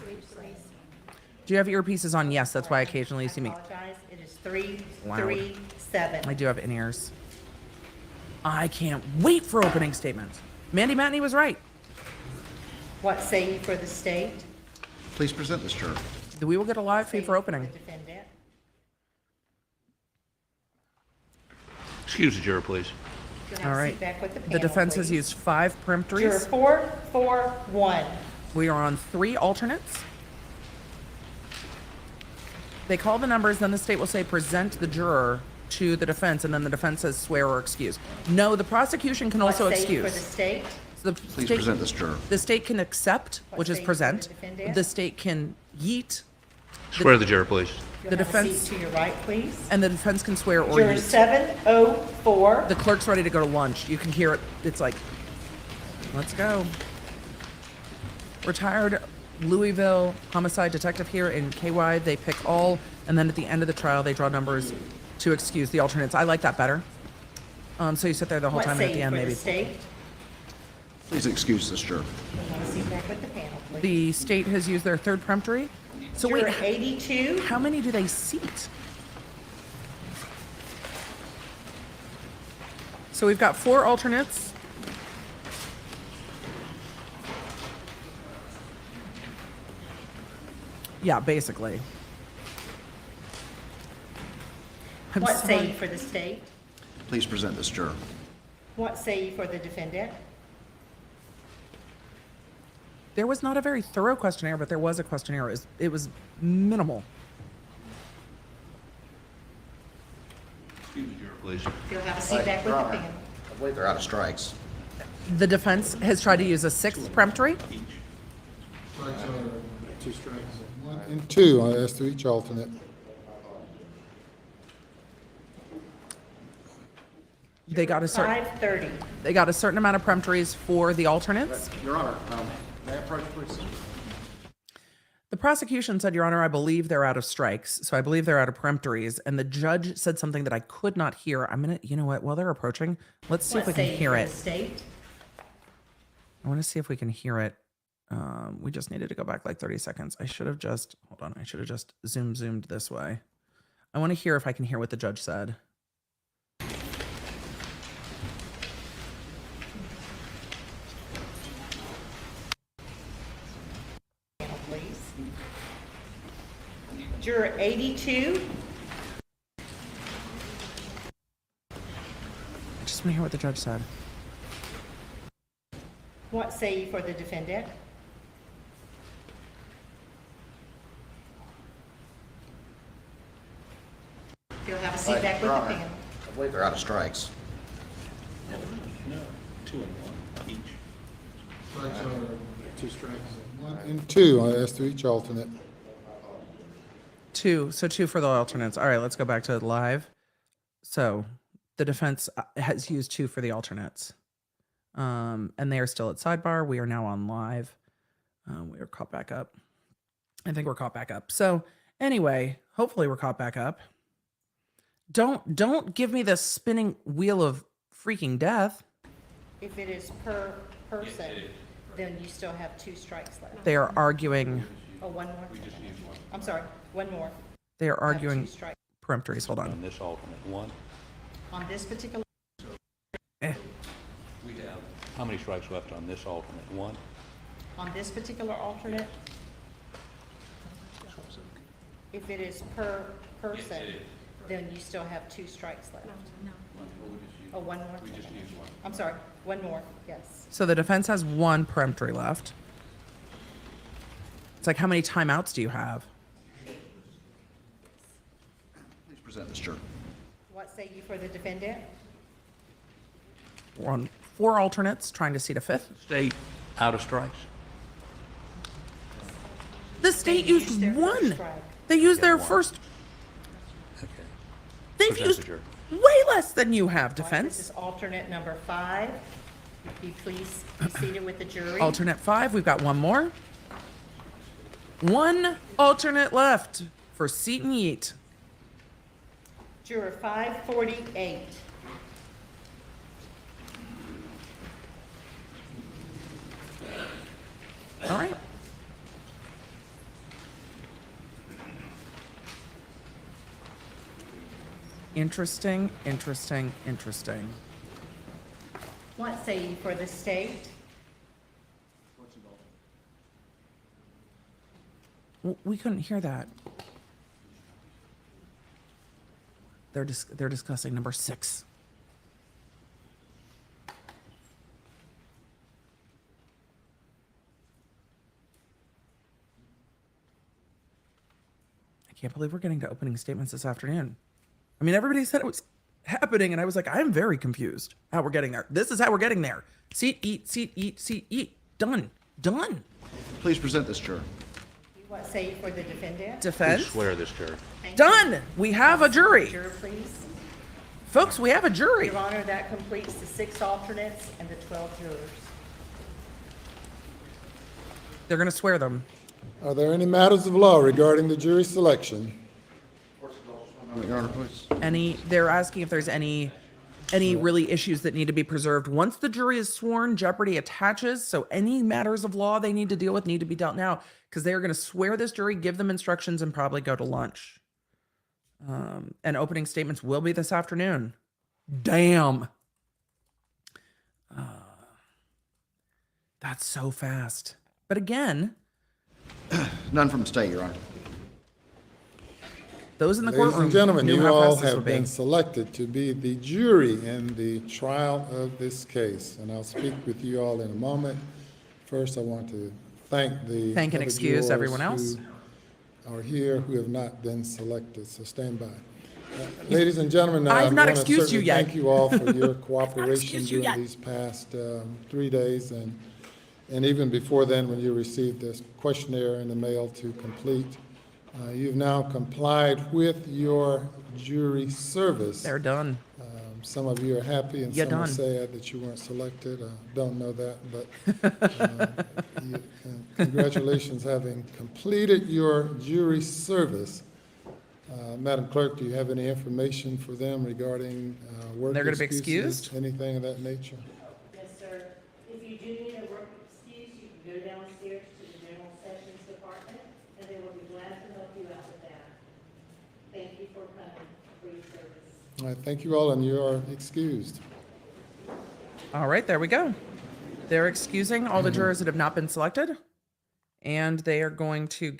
Do you have earpieces on? Yes, that's why occasionally you see me. Apologize. It is Loud. 337. I do have in-ears. I can't wait for opening statements. Mandy Matney was right. What say you for the state? Please present this juror. We will get a live feed for opening. The defendant. Excuse the juror, please. You have All a seat right. back with the The panel, defense has please. used 5 Juror peremptories. 441. We are on 3 alternates. They call the numbers, then the state will say present the juror to the defense, and then the defense says swear or excuse. No, the prosecution can also What say you for the excuse. state? So Please present this juror. The state can accept, What which is say you for the present. defendant? The state can yeet, Swear the juror, please. You'll The have a defense- seat to your right, please. and the defense can swear or Juror yeet. 704. The clerk's ready to go to lunch. You can hear it. It's like, let's go. Retired Louisville homicide detective here in KY. They pick all, and then at the end of the trial, they draw numbers to excuse the alternates. I like that better. So you sit there the whole What time, and at say the you end, for the maybe. state? Please excuse this juror. You'll have a seat back with the panel, please. The state has used their 3rd peremptory. So wait, Juror 82. how many do they seat? So we've got 4 alternates. Yeah, basically. I'm What say sorry. you for the state? Please present this juror. What say you for the defendant? There was not a very thorough questionnaire, but there was a questionnaire. It was minimal. Excuse the juror, please. You'll have a seat back with the panel. I believe they're out of strikes. The defense has tried to use a 6th peremptory. Two strikes. 1 and 2, as to each alternate. They got a certain 530. amount of peremptories for the alternates. Your Honor, may I approach, please? The prosecution said, Your Honor, I believe they're out of strikes. So I believe they're out of peremptories. And the judge said something that I could not hear. I'm going to, you know what, while they're approaching, let's see if we What can say you hear for it. the state? I want to see if we can hear it. We just needed to go back like 30 seconds. I should have just, hold on. I should have just zoomed this way. I want to hear if I can hear what the judge said. Please. Juror 82. I just want to hear what the judge said. What say you for the defendant? You'll have a seat back with the panel. I believe they're out of strikes. Two strikes. 1 and 2, as to each alternate. 2. So 2 for the alternates. All right, let's go back to live. So the defense has used 2 for the alternates. And they are still at sidebar. We are now on live. We are caught back up. I think we're caught back up. So anyway, hopefully we're caught back up. Don't give me the spinning wheel of freaking death. If it is per person, then you still have 2 strikes left. They are arguing. Oh, one more? I'm sorry, one more. They are Have arguing 2 strikes. peremptories. Hold on. On this alternate, one. On this particular, Eh. We have. How many strikes left on this alternate? One? on this particular alternate, if it is per person, then you still have 2 strikes left. Oh, one more? I'm sorry, one more, yes. So the defense has 1 peremptory left. It's like, how many timeouts do you have? Please present this juror. What say you for the defendant? We're on 4 alternates trying to seat a 5th. State out of strikes. The state They used used their first 1. strike. They used their one. first. Okay. They've Present used the jury. way less than you have, All right, This defense. is alternate number 5. If you please be seated with the jury. Alternate 5, we've got 1 more. 1 alternate left for seat and yeet. Juror 548. All right. Interesting, interesting, interesting. What say you for the state? We couldn't hear that. They're discussing number 6. I can't believe we're getting to opening statements this afternoon. I mean, everybody said it was happening, and I was like, I'm very confused how we're getting there. This is how we're getting there. Seat, eat, seat, eat, seat, eat. Done. Done. Please present this juror. What say you for the defendant? Defense. Please swear this jury. Thank you. Done. We have a jury. Juror, please. Folks, we have a jury. Your Honor, that completes the 6 alternates and the 12 jurors. They're going to swear them. Are there any matters of law regarding the jury selection? Your Honor, please. They're asking if there's any really issues that need to be preserved. Once the jury is sworn, jeopardy attaches. So any matters of law they need to deal with need to be dealt now, because they are going to swear this jury, give them instructions, and probably go to lunch. And opening statements will be this afternoon. Damn. That's so fast. But again, None from the state, Your Honor. those in the Ladies courtroom and gentlemen, knew you how all fast this have would be. been selected to be the jury in the trial of this case, and I'll speak with you all in a moment. First, I want to thank the Thank and other excuse jurors everyone else. who are here who have not been selected, so stand by. Ladies and gentlemen, I've I not want to excused you certainly yet. thank you all for your cooperation excused you during yet. these past 3 days, and even before then, when you received this questionnaire in the mail to complete. You've now complied with your jury service. They're done. Some of you are happy and You're some are done. sad that you weren't selected. Don't know that, but congratulations having completed your jury service. Madam Clerk, do you have any information for them regarding work They're gonna be excuses, excused? anything of that nature? Yes, sir. If you do need a work excuse, you can go downstairs to the General Sessions Department, and they will be glad to help you out with that. Thank you for coming, for your service. All right, thank you all, and you are excused. All right, there we go. They're excusing all the jurors that have not been selected, and they are going to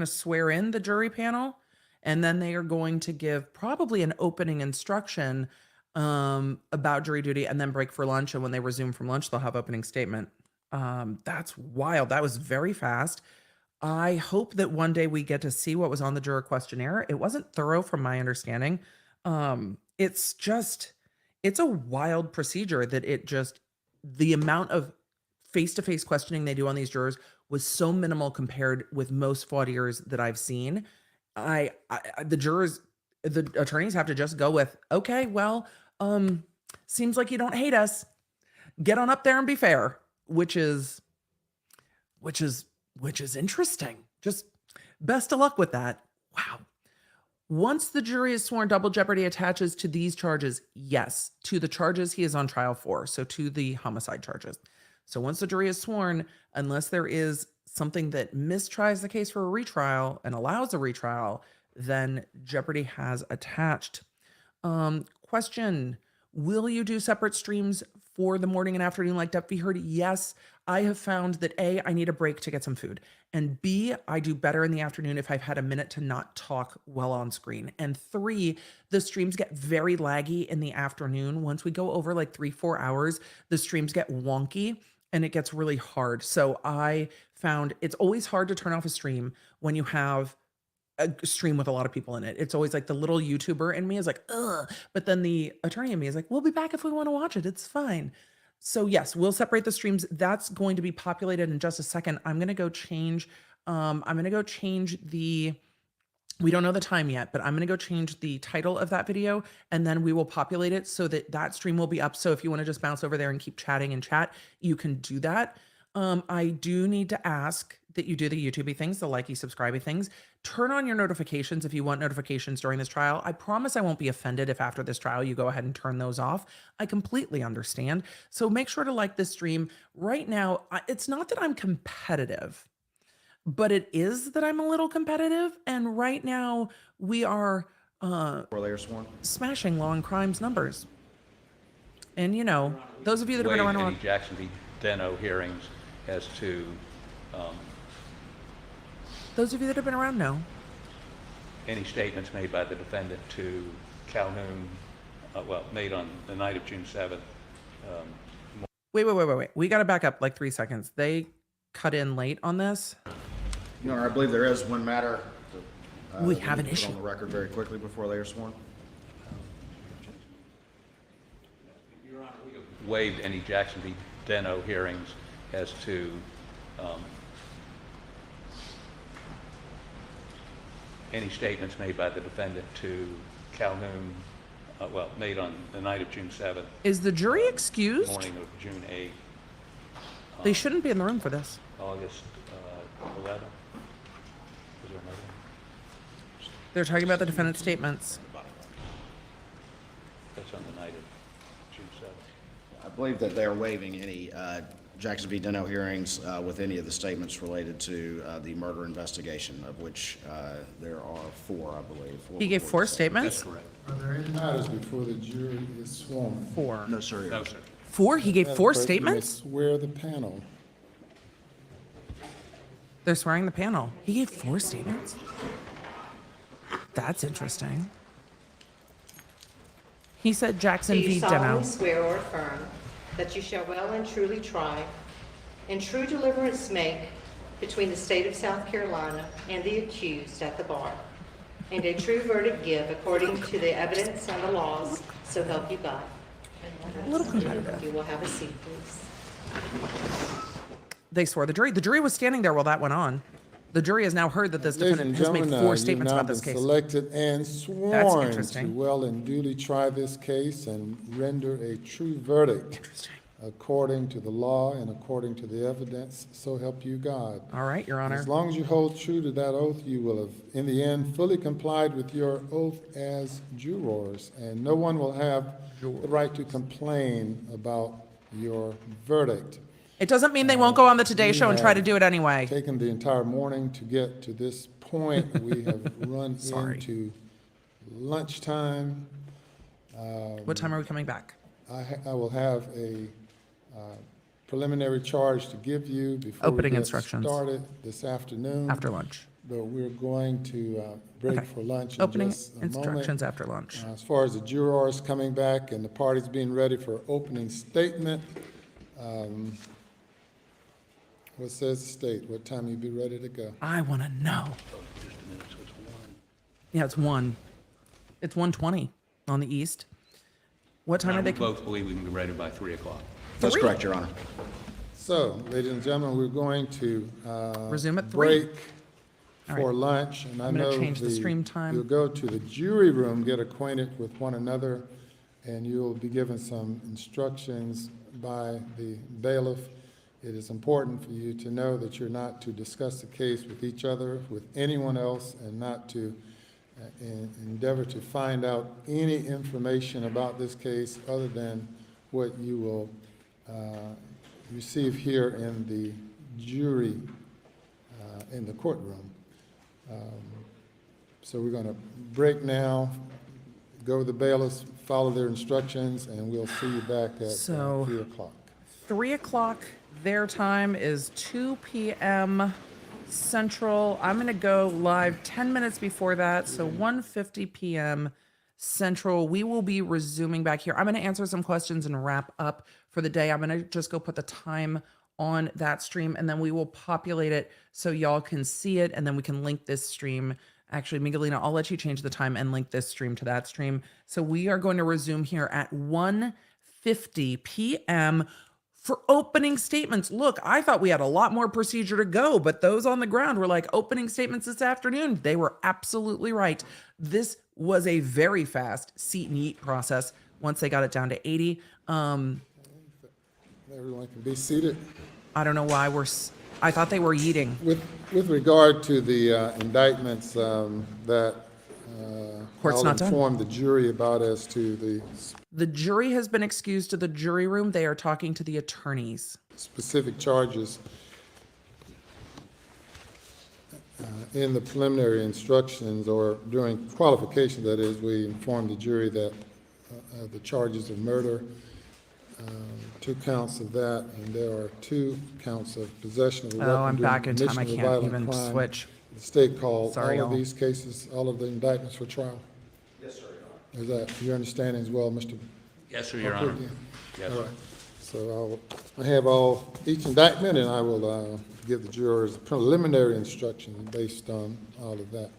swear in the jury panel, and then they are going to give probably an opening instruction about jury duty, and then break for lunch. And when they resume from lunch, they'll have opening statement. That's wild. That was very fast. I hope that one day we get to see what was on the juror questionnaire. It wasn't thorough from my understanding. It's a wild procedure that the amount of face-to-face questioning they do on these jurors was so minimal compared with most voir dires that I've seen. The attorneys have to just go with, okay, well, seems like you don't hate us. Get on up there and be fair, which is interesting. Just best of luck with that. Wow. Once the jury is sworn, double jeopardy attaches to these charges. Yes, to the charges he is on trial for. So to the homicide charges. So once the jury is sworn, unless there is something that mistries the case for a retrial and allows a retrial, then jeopardy has attached. Question: will you do separate streams for the morning and afternoon like Duffy heard? Yes. I have found that A, I need a break to get some food. And B, I do better in the afternoon if I've had a minute to not talk well on screen. And 3, the streams get very laggy in the afternoon. Once we go over like 3-4 hours, the streams get wonky and it gets really hard. So I found it's always hard to turn off a stream when you have a stream with a lot of people in it. It's always like the little YouTuber in me is like, ugh. But then the attorney in me is like, we'll be back if we want to watch it. It's fine. So yes, we'll separate the streams. That's going to be populated in just a second. I'm going to go change. The, we don't know the time yet, but I'm going to go change the title of that video and then we will populate it so that that stream will be up. So if you want to just bounce over there and keep chatting and chat, you can do that. I do need to ask that you do the YouTubey things, the likey, subscribey things. Turn on your notifications if you want notifications during this trial. I promise I won't be offended if after this trial you go ahead and turn those off. I completely understand. So make sure to like this stream. Right now, it's not that I'm competitive, but it is that I'm a little competitive. And right now we are Before they are sworn. smashing law and crimes numbers. And you know, those of you that have been Waive around any Jackson v. Deno hearings as to those of you that have been around know. any statements made by the defendant to Calhoun, made on the night of June 7th. Wait. We got to back up like 3 seconds. They cut in late on this. Your Honor, I believe there is one matter. We that have an need to put issue. on the record very quickly before they are sworn. Waived any Jackson v. Deno hearings as to any statements made by the defendant to Calhoun, made on the night of June 7th, Is the jury excused? morning of June 8th, They shouldn't be in the room for this. August 11th. Was there another one? They're talking about the defendant's statements. That's on the night of June 7th. I believe that they are waiving any Jackson v. Deno hearings with any of the statements related to the murder investigation, of which there are 4, I believe. He gave 4 statements? Correct. Are there any matters before the jury is sworn? 4. No, sir. No, sir. 4? He gave 4 Madam Clerk, you may statements? swear the panel. They're swearing the panel. He gave 4 statements? That's interesting. He said Jackson Do you v. solemnly Deno. swear or affirm that you shall well and truly try and true deliverance make between the state of South Carolina and the accused at the bar, and a true verdict give according to the evidence and the laws, so help you God? A little competitive. You will have a seat, please. They swore the jury. The jury was standing there while that went on. The jury has now heard that this Ladies defendant and has made gentlemen, 4 you've statements now about this been case. selected and sworn to interesting. well and duly try this case and render a true verdict Interesting. according to the law and according to the evidence, so help you God. All right, Your Honor. As long as you hold true to that oath, you will have, in the end, fully complied with your oath as jurors, and no one will have the right to complain about your verdict. It doesn't mean they won't go on the Today We Show and try to have do it anyway. Taken the entire morning to get to this point. We have run Sorry. into lunchtime. What time are we coming back? I will have a preliminary charge to give you before we Opening get instructions. started this afternoon. After lunch. But we're going to break Okay. for lunch in Opening just a moment. instructions after lunch. As far as the jurors coming back and the parties being ready for opening statement, what says the state? What time you be ready to go? I want to know. Just a minute, so it's 1. Yeah, it's 1. It's 1:20 on the east. What time are We they? both believe we can be ready by 3 o'clock. That's 3? correct, Your Honor. So, ladies and gentlemen, we're going to Resume at 3. break All for right. lunch, and I I'm gonna know change the stream time. You'll go to the jury room, get acquainted with one another, and you'll be given some instructions by the bailiff. It is important for you to know that you're not to discuss the case with each other, with anyone else, and not to endeavor to find out any information about this case other than what you will receive here in the jury, in the courtroom. So we're going to break now, go to the bailiffs, follow their instructions, and we'll see you back at So- 3 o'clock. 3 o'clock their time is 2 p.m. Central. I'm going to go live 10 minutes before that, so 1:50 p.m. Central. We will be resuming back here. I'm going to answer some questions and wrap up for the day. I'm going to just go put the time on that stream, and then we will populate it so y'all can see it, and then we can link this stream. Actually, Miguelina, I'll let you change the time and link this stream to that stream. So we are going to resume here at 1:50 p.m. for opening statements. Look, I thought we had a lot more procedure to go, but those on the ground were like, opening statements this afternoon. They were absolutely right. This was a very fast seat and eat process once they got it down to 80. Everyone can be seated. I don't know why I thought they were eating. With regard to the indictments that Court's I'll not done. inform the jury about as to The jury has been excused to the jury room. They are talking to the attorneys. specific charges in the preliminary instructions or during qualification, that is, we inform the jury that the charges of murder, 2 counts of that, and there are 2 counts of possession of a weapon. Oh, I'm during back in time. I commission of a can't violent even crime. switch. The state called Sorry, all of y'all. these cases, all of the indictments for trial. Yes, sir, Your Honor. Is that your understanding as well, Mr.? Yes, sir, Your Honor. Yes. All right. So I have each indictment, and I will give the jurors preliminary instructions based on all of that.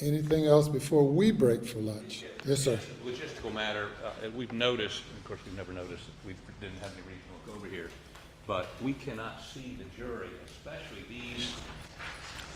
Anything else before we break for lunch? Yes, sir. Logistical matter, we've noticed, of course, we've never noticed, we didn't have any reason to look over here, but we cannot see the jury, especially these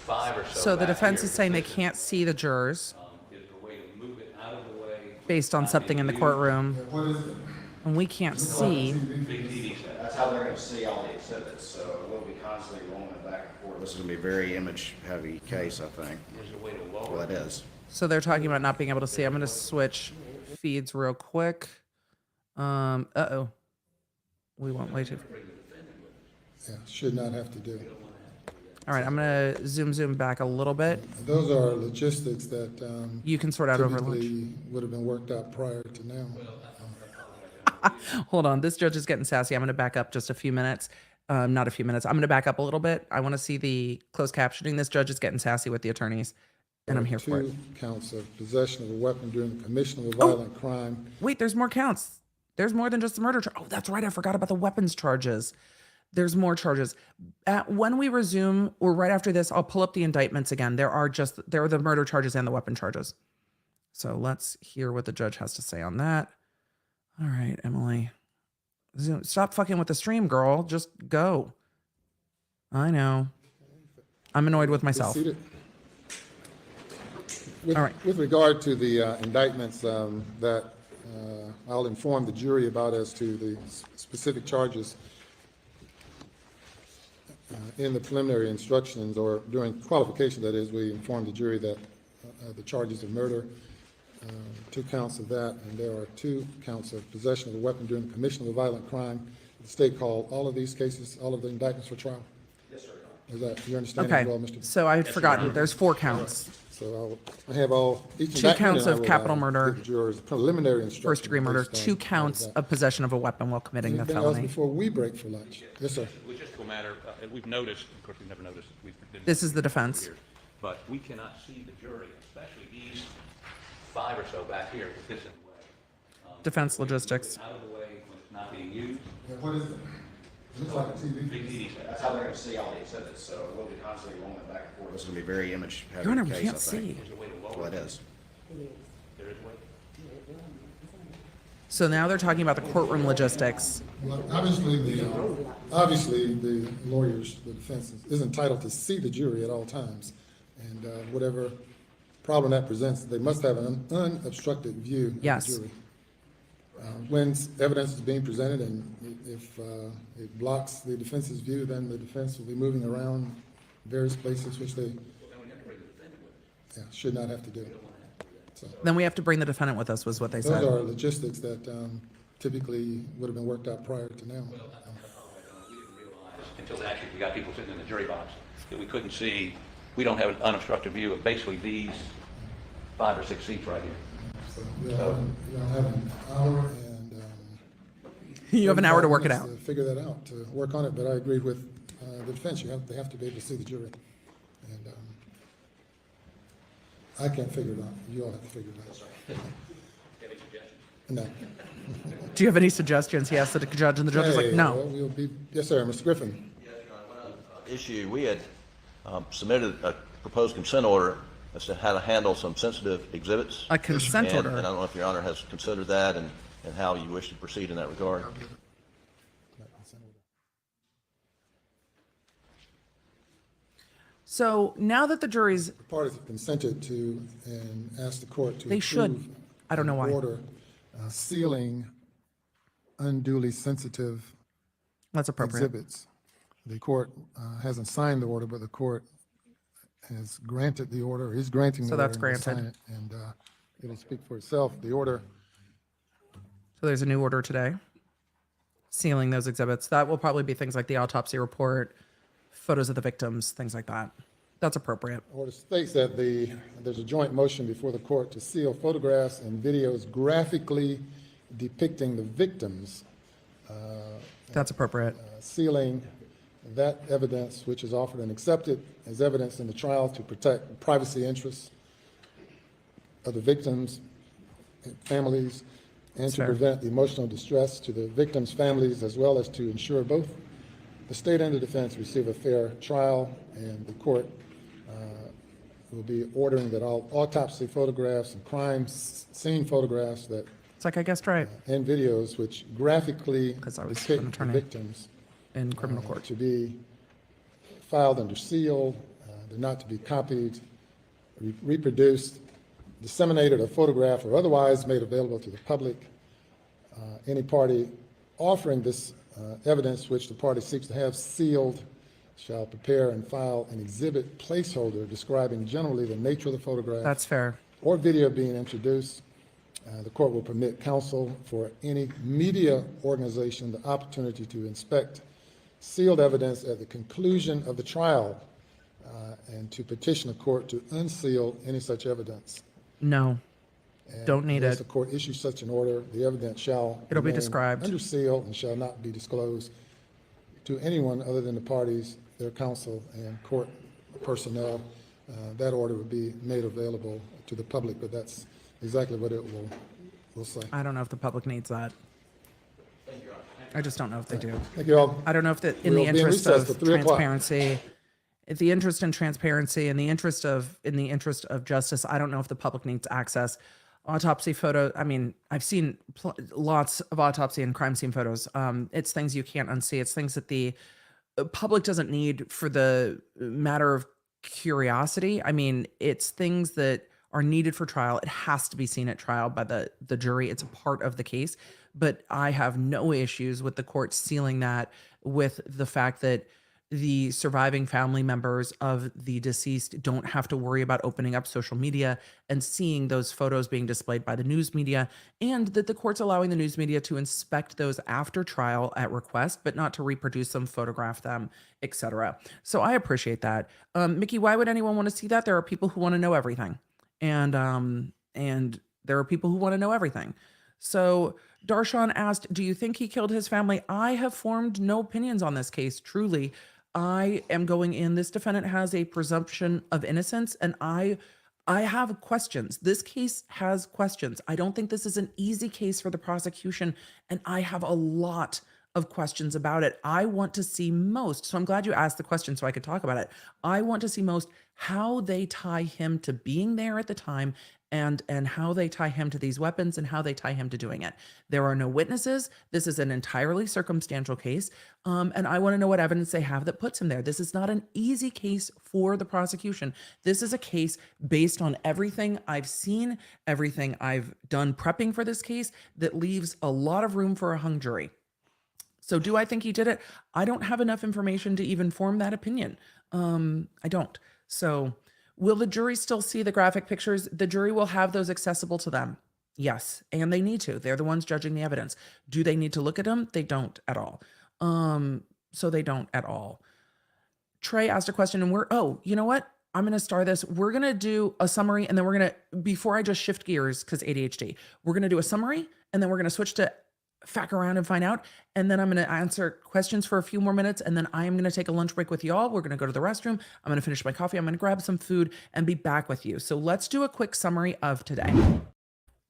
5 or so. So the back defense here. is saying they can't see the jurors Is there a way to move it out of the way? based on something in the courtroom, What is it? and we can't see. Big TV set. That's how they're going to see all the exhibits, so we'll be constantly rolling it back and forth. This is going to be a very image-heavy case, I think. There's a way to lower Well, it. it is. So they're talking about not being able to see. I'm going to switch feeds real quick. Uh-oh. We went way too. Yeah, should not have to do. All right, I'm going to zoom back a little bit. Those are logistics that You can sort out over lunch. typically would have been worked out prior to now. Hold on. This judge is getting sassy. I'm going to back up just a few minutes. Not a few minutes. I'm going to back up a little bit. I want to see the closed captioning. This judge is getting sassy with the attorneys, and I'm here for it. 2 counts of possession of a weapon during the commission of a violent crime. Wait, there's more counts. There's more than just the murder charge. Oh, that's right. I forgot about the weapons charges. There's more charges. When we resume, or right after this, I'll pull up the indictments again. There are the murder charges and the weapon charges. So let's hear what the judge has to say on that. All right, Emily. Stop fucking with the stream, girl. Just go. I know. I'm annoyed with Be myself. seated. All right. With regard to the indictments that I'll inform the jury about as to the specific charges in the preliminary instructions or during qualification, that is, we inform the jury that the charges of murder, 2 counts of that, and there are 2 counts of possession of a weapon during the commission of a violent crime. The state called all of these cases, all of the indictments for trial. Yes, sir. Is that your understanding Okay. as well, Mr.? So I had forgotten. There's 4 counts. So I have each 2 indictment, counts and I of will, capital murder, give the jurors preliminary instructions. first degree murder, based on 2 all of counts that. of possession of a weapon while committing the Anything else felony. before we break for lunch? Yes, sir. Logistical matter, we've noticed, of course, we've never noticed, we didn't. This is the have any defense. here, But we cannot see the jury, especially these 5 or so back here with this in the way. Defense logistics. Out of the way when it's not being used. What is it? Looks like a TV. Big TV set. That's how they're going to see all the exhibits, so we'll be constantly rolling it back and forth. This is going to be a very image-heavy Your Honor, we case, can't I think. see. There's a way to lower Well, it. it is. There is a way. So now they're talking about the courtroom logistics. Well, obviously, the lawyers, the defense is entitled to see the jury at all times. And whatever problem that presents, they must have an unobstructed view of the Yes. jury. When evidence is being presented and if it blocks the defense's view, then the defense will be moving around various places which they, Yeah, should not have to do. So Then we have to bring the defendant with us, was what they those said. are logistics that typically would have been worked out prior to now. Until actually we got people sitting in the jury box, that we couldn't see, we don't have an unobstructed view of basically these 5 or 6 seats right here. So we'll have an hour and You have an hour to work it 45 out. minutes to figure that out, to work on it. But I agree with the defense. They have to be able to see the jury. And I can't figure it out. You all have to figure it out. Any suggestions? No. Do you have any suggestions? He asked the judge, and the judge was like, Hey, no. well, we'll be, yes, sir, Mr. Griffin. Issue, we had submitted a proposed consent order as to how to handle some sensitive exhibits. A consent And order. I don't know if Your Honor has considered that and how you wish to proceed in that regard. So now that the jury's, Parties have consented to and asked the court to They should. approve I don't know an why. order sealing unduly sensitive that's appropriate. exhibits. The court hasn't signed the order, but the court has granted the order, is granting the So order. that's and will sign granted. it, and it'll speak for itself. The order, So there's a new order today, sealing those exhibits. That will probably be things like the autopsy report, photos of the victims, things like that. That's appropriate. order states that there's a joint motion before the court to seal photographs and videos graphically depicting the victims, That's appropriate. sealing that evidence which is offered and accepted as evidence in the trial to protect the privacy interests of the victims, and families, and to Fair. prevent emotional distress to the victims' families, as well as to ensure both the state and the defense receive a fair trial. And the court will be ordering that all autopsy photographs and crime scene photographs that It's like I guessed right and videos which graphically 'Cause I was an depict the attorney. victims in criminal court. to be filed under seal, they're not to be copied, reproduced, disseminated, or photographed, or otherwise made available to the public. Any party offering this evidence which the party seeks to have sealed shall prepare and file an exhibit placeholder describing generally the nature of the photograph That's fair. or video being introduced. The court will permit counsel for any media organization the opportunity to inspect sealed evidence at the conclusion of the trial and to petition the court to unseal any such evidence. No, And don't need unless it. the court issues such an order, the evidence shall It'll be remain described. under seal and shall not be disclosed to anyone other than the parties, their counsel, and court personnel. That order would be made available to the public, but that's exactly what it will say. I don't know if the public needs that. I just don't know if they do. Thank you all. I don't know if that in the We'll be in interest recess of till 3 o'clock. transparency, if the interest in transparency and the interest of justice, I don't know if the public needs access. Autopsy photo. I mean, I've seen lots of autopsy and crime scene photos. It's things you can't unsee. It's things that the public doesn't need for the matter of curiosity. I mean, it's things that are needed for trial. It has to be seen at trial by the jury. It's a part of the case. But I have no issues with the court sealing that, with the fact that the surviving family members of the deceased don't have to worry about opening up social media and seeing those photos being displayed by the news media, and that the court's allowing the news media to inspect those after trial at request, but not to reproduce them, photograph them, etc. So I appreciate that. Mickey, why would anyone want to see that? There are people who want to know everything. And there are people who want to know everything. So Darshan asked, do you think he killed his family? I have formed no opinions on this case, truly. I am going in. This defendant has a presumption of innocence, and I have questions. This case has questions. I don't think this is an easy case for the prosecution, and I have a lot of questions about it. I want to see most. So I'm glad you asked the question so I could talk about it. I want to see most how they tie him to being there at the time, and how they tie him to these weapons, and how they tie him to doing it. There are no witnesses. This is an entirely circumstantial case. And I want to know what evidence they have that puts him there. This is not an easy case for the prosecution. This is a case based on everything I've seen, everything I've done prepping for this case, that leaves a lot of room for a hung jury. So do I think he did it? I don't have enough information to even form that opinion. I don't. So Will the jury still see the graphic pictures? The jury will have those accessible to them. Yes, and they need to. They're the ones judging the evidence. Do they need to look at them? They don't at all. So they don't at all. Trey asked a question, and you know what? I'm going to start this. We're going to do a summary, and then we're going to, before I just shift gears, because ADHD, we're going to do a summary, and then we're going to switch to fact around and find out. And then I'm going to answer questions for a few more minutes, and then I am going to take a lunch break with y'all. We're going to go to the restroom. I'm going to finish my coffee. I'm going to grab some food and be back with you. So let's do a quick summary of today.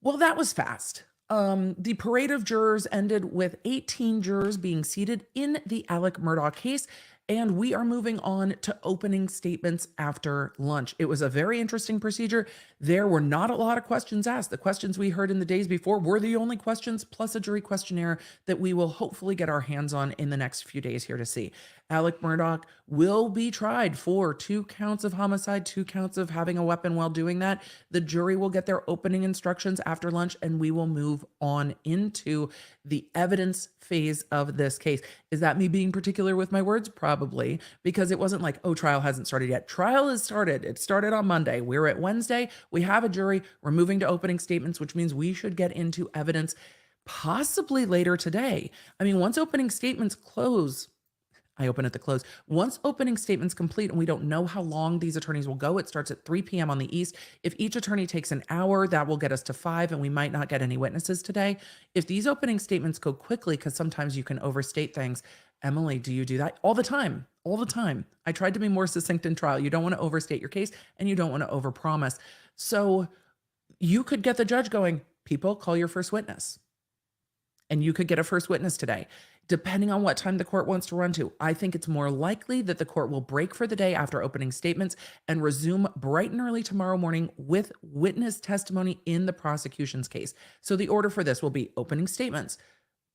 Well, that was fast. The parade of jurors ended with 18 jurors being seated in the Alec Murdaugh case, and we are moving on to opening statements after lunch. It was a very interesting procedure. There were not a lot of questions asked. The questions we heard in the days before were the only questions, plus a jury questionnaire that we will hopefully get our hands on in the next few days here to see. Alec Murdaugh will be tried for 2 counts of homicide, 2 counts of having a weapon while doing that. The jury will get their opening instructions after lunch, and we will move on into the evidence phase of this case. Is that me being particular with my words? Probably, because it wasn't like, oh, trial hasn't started yet. Trial has started. It started on Monday. We're at Wednesday. We have a jury. We're moving to opening statements, which means we should get into evidence possibly later today. I mean, once opening statements close, I open at the close. Once opening statements complete, and we don't know how long these attorneys will go, it starts at 3 p.m. on the East. If each attorney takes an hour, that will get us to 5, and we might not get any witnesses today. If these opening statements go quickly, because sometimes you can overstate things, Emily, do you do that? All the time. All the time. I tried to be more succinct in trial. You don't want to overstate your case, and you don't want to overpromise. So you could get the judge going, people, call your first witness. And you could get a first witness today, depending on what time the court wants to run to. I think it's more likely that the court will break for the day after opening statements and resume bright and early tomorrow morning with witness testimony in the prosecution's case. So the order for this will be opening statements,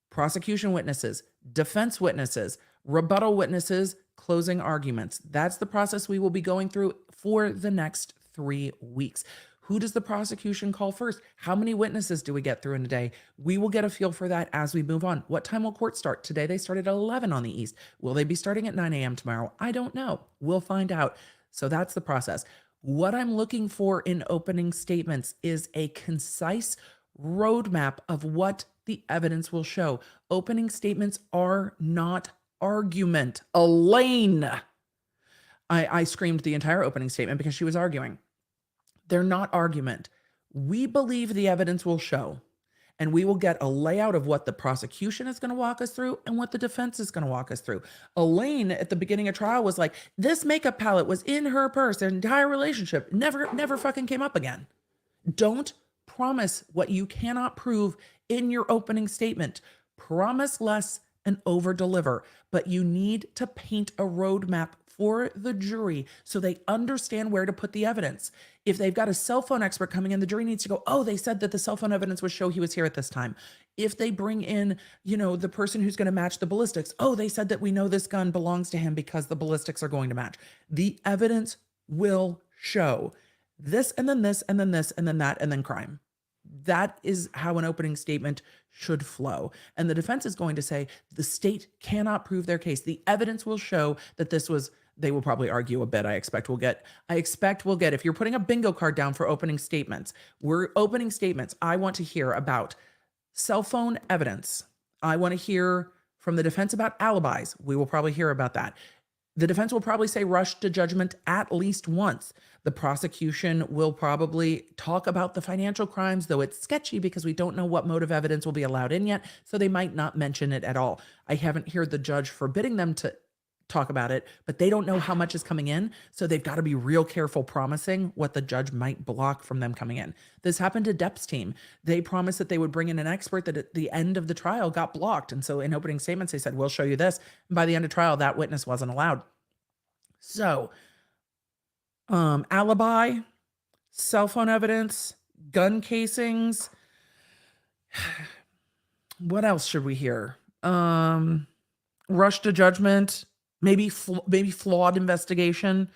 prosecution witnesses, defense witnesses, rebuttal witnesses, closing arguments. That's the process we will be going through for the next 3 weeks. Who does the prosecution call first? How many witnesses do we get through in a day? We will get a feel for that as we move on. What time will court start? Today they started at 11 on the East. Will they be starting at 9 a.m. tomorrow? I don't know. We'll find out. So that's the process. What I'm looking for in opening statements is a concise roadmap of what the evidence will show. Opening statements are not argument. Elaine. I screamed the entire opening statement because she was arguing. They're not argument. We believe the evidence will show, and we will get a layout of what the prosecution is going to walk us through and what the defense is going to walk us through. Elaine at the beginning of trial was like, this makeup palette was in her purse, their entire relationship never fucking came up again. Don't promise what you cannot prove in your opening statement. Promise less and over deliver, but you need to paint a roadmap for the jury so they understand where to put the evidence. If they've got a cell phone expert coming in, the jury needs to go, oh, they said that the cell phone evidence would show he was here at this time. If they bring in, the person who's going to match the ballistics, oh, they said that we know this gun belongs to him because the ballistics are going to match. The evidence will show this and then this and then this and then that and then crime. That is how an opening statement should flow. And the defense is going to say the state cannot prove their case. The evidence will show that this was, they will probably argue a bit. I expect we'll get, if you're putting a bingo card down for opening statements, we're opening statements. I want to hear about cell phone evidence. I want to hear from the defense about alibis. We will probably hear about that. The defense will probably say rush to judgment at least once. The prosecution will probably talk about the financial crimes, though it's sketchy because we don't know what motive evidence will be allowed in yet, so they might not mention it at all. I haven't heard the judge forbidding them to talk about it, but they don't know how much is coming in, so they've got to be real careful promising what the judge might block from them coming in. This happened to Depp's team. They promised that they would bring in an expert that at the end of the trial got blocked, and so in opening statements they said, we'll show you this, and by the end of trial that witness wasn't allowed. So alibi, cell phone evidence, gun casings. What else should we hear? Rush to judgment, maybe flawed investigation.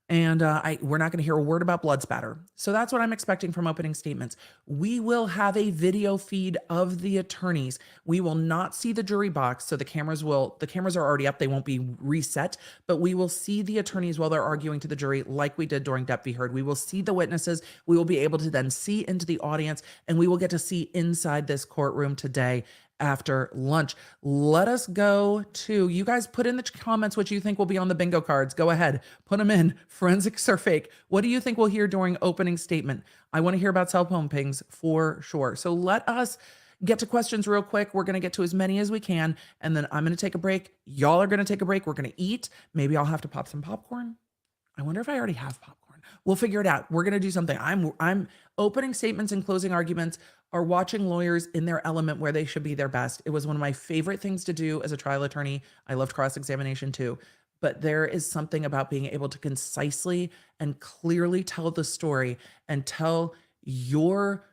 And we're not going to hear a word about blood spatter. So that's what I'm expecting from opening statements. We will have a video feed of the attorneys. We will not see the jury box. So the cameras are already up. They won't be reset, but we will see the attorneys while they're arguing to the jury like we did during Depp v. Heard. We will see the witnesses. We will be able to then see into the audience, and we will get to see inside this courtroom today after lunch. Let us go to, you guys put in the comments what you think will be on the bingo cards. Go ahead, put them in. Forensics or fake. What do you think we'll hear during opening statement? I want to hear about cell phone pings for sure. So let us get to questions real quick. We're going to get to as many as we can, and then I'm going to take a break. Y'all are going to take a break. We're going to eat. Maybe I'll have to pop some popcorn. I wonder if I already have popcorn. We'll figure it out. We're going to do something. I'm opening statements and closing arguments are watching lawyers in their element where they should be their best. It was one of my favorite things to do as a trial attorney. I loved cross-examination too. But there is something about being able to concisely and clearly tell the story and tell your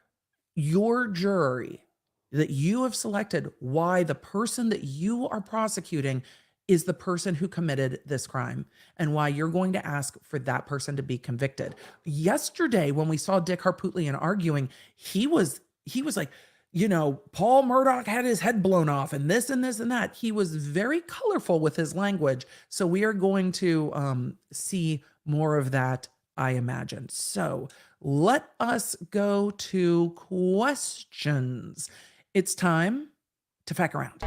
jury that you have selected why the person that you are prosecuting is the person who committed this crime and why you're going to ask for that person to be convicted. Yesterday, when we saw Dick Harpootlian arguing, he was like, Paul Murdaugh had his head blown off and this and this and that. He was very colorful with his language. So we are going to see more of that, I imagine. So let us go to questions. It's time to feck around.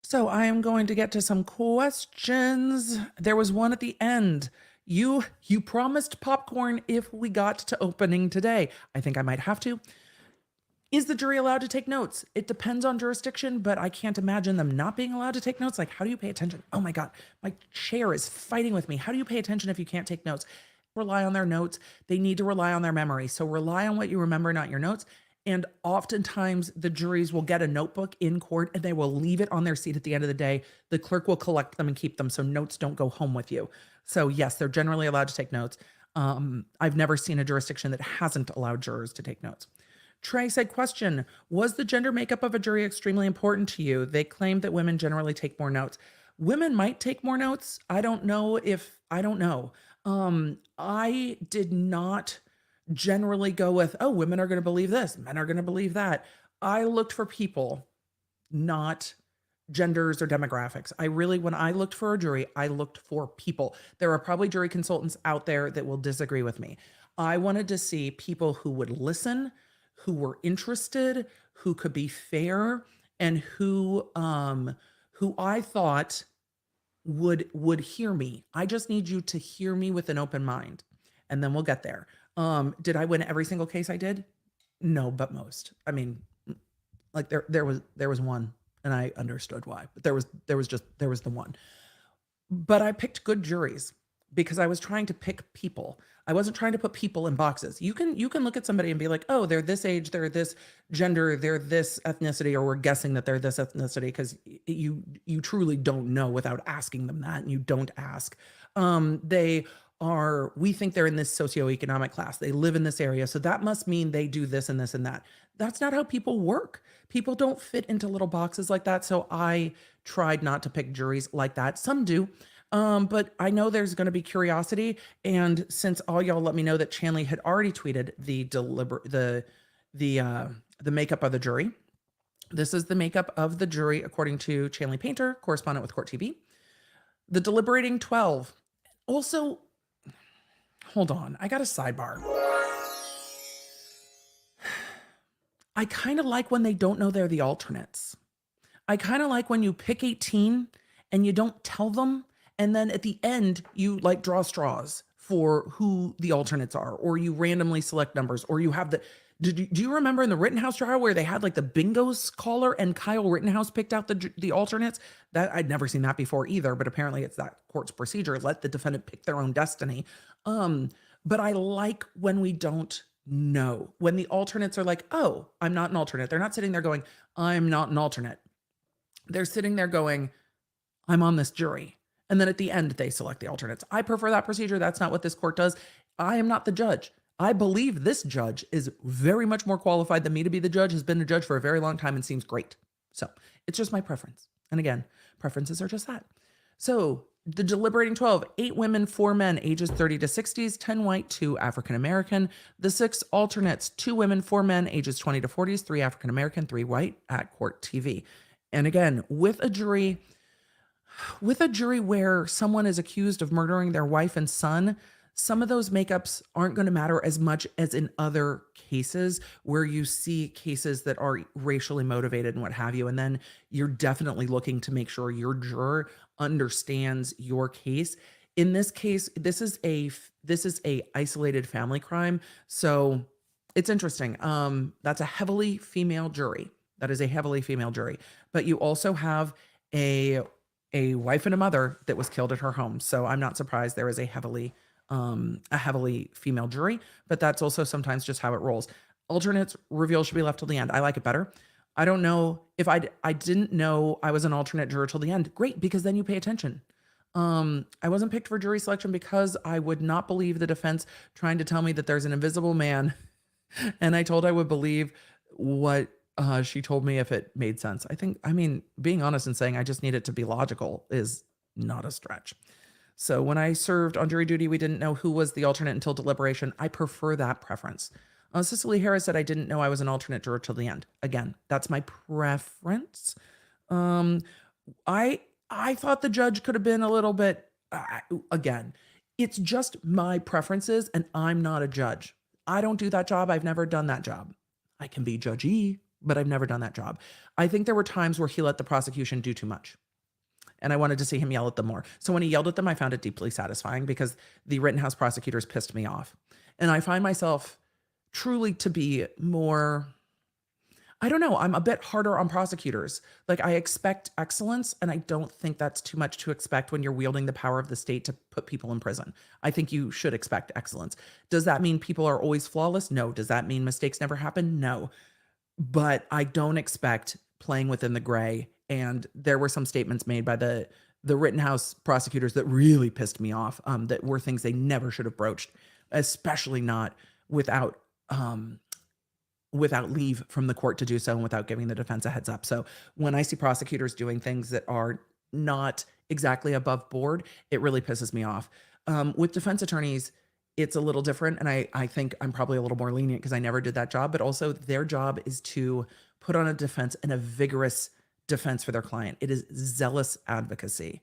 So I am going to get to some questions. There was one at the end. You promised popcorn if we got to opening today. I think I might have to. Is the jury allowed to take notes? It depends on jurisdiction, but I can't imagine them not being allowed to take notes. Like, how do you pay attention? Oh my God, my chair is fighting with me. How do you pay attention if you can't take notes? Rely on their notes. They need to rely on their memory. So rely on what you remember, not your notes. And oftentimes the juries will get a notebook in court and they will leave it on their seat at the end of the day. The clerk will collect them and keep them so notes don't go home with you. So yes, they're generally allowed to take notes. I've never seen a jurisdiction that hasn't allowed jurors to take notes. Trey said, question, was the gender makeup of a jury extremely important to you? They claim that women generally take more notes. Women might take more notes. I don't know. I did not generally go with, oh, women are going to believe this, men are going to believe that. I looked for people, not genders or demographics. When I looked for a jury, I looked for people. There are probably jury consultants out there that will disagree with me. I wanted to see people who would listen, who were interested, who could be fair, and who I thought would hear me. I just need you to hear me with an open mind, and then we'll get there. Did I win every single case I did? No, but most. I mean, like there was one and I understood why, but there was the one. But I picked good juries because I was trying to pick people. I wasn't trying to put people in boxes. You can look at somebody and be like, oh, they're this age, they're this gender, they're this ethnicity, or we're guessing that they're this ethnicity because you truly don't know without asking them that, and you don't ask. We think they're in this socioeconomic class. They live in this area. So that must mean they do this and this and that. That's not how people work. People don't fit into little boxes like that. So I tried not to pick juries like that. Some do. But I know there's going to be curiosity. And since all y'all let me know that Chanley had already tweeted the makeup of the jury. This is the makeup of the jury, according to Chanley Painter, correspondent with Court TV. The deliberating 12. Also, hold on, I got a sidebar. I kind of like when they don't know they're the alternates. I kind of like when you pick 18 and you don't tell them, and then at the end, you like draw straws for who the alternates are, or you randomly select numbers, or you have the... Do you remember in the Rittenhouse trial where they had like the bingos caller and Kyle Rittenhouse picked out the alternates? That I'd never seen that before either, but apparently it's that court's procedure. Let the defendant pick their own destiny. But I like when we don't know, when the alternates are like, oh, I'm not an alternate. They're not sitting there going, I'm not an alternate. They're sitting there going, I'm on this jury. And then at the end, they select the alternates. I prefer that procedure. That's not what this court does. I am not the judge. I believe this judge is very much more qualified than me to be the judge, has been a judge for a very long time and seems great. So it's just my preference. And again, preferences are just that. So the deliberating 12, 8 women, 4 men, ages 30 to 60s, 10 white, 2 African American. The 6 alternates, 2 women, 4 men, ages 20 to 40s, 3 African American, 3 white at court TV. And again, with a jury where someone is accused of murdering their wife and son, some of those makeups aren't going to matter as much as in other cases where you see cases that are racially motivated and what have you. And then you're definitely looking to make sure your juror understands your case. In this case, this is a isolated family crime. So it's interesting. That's a heavily female jury. That is a heavily female jury. But you also have a wife and a mother that was killed at her home. So I'm not surprised there is a heavily female jury, but that's also sometimes just how it rolls. Alternates reveal should be left till the end. I like it better. I don't know if I didn't know I was an alternate juror till the end. Great, because then you pay attention. I wasn't picked for jury selection because I would not believe the defense trying to tell me that there's an invisible man. And I told I would believe what she told me if it made sense. Being honest and saying I just need it to be logical is not a stretch. So when I served on jury duty, we didn't know who was the alternate until deliberation. I prefer that preference. Cicely Harris said I didn't know I was an alternate juror till the end. Again, that's my preference. I thought the judge could have been a little bit, again, it's just my preferences and I'm not a judge. I don't do that job. I've never done that job. I can be judgy, but I've never done that job. I think there were times where he let the prosecution do too much. And I wanted to see him yell at them more. So when he yelled at them, I found it deeply satisfying because the Rittenhouse prosecutors pissed me off. And I find myself truly to be more, I don't know, I'm a bit harder on prosecutors. Like I expect excellence, and I don't think that's too much to expect when you're wielding the power of the state to put people in prison. I think you should expect excellence. Does that mean people are always flawless? No. Does that mean mistakes never happen? No. But I don't expect playing within the gray. And there were some statements made by the Rittenhouse prosecutors that really pissed me off, that were things they never should have broached, especially not without leave from the court to do so and without giving the defense a heads up. So when I see prosecutors doing things that are not exactly above board, it really pisses me off. With defense attorneys, it's a little different. And I think I'm probably a little more lenient because I never did that job, but also their job is to put on a defense and a vigorous defense for their client. It is zealous advocacy.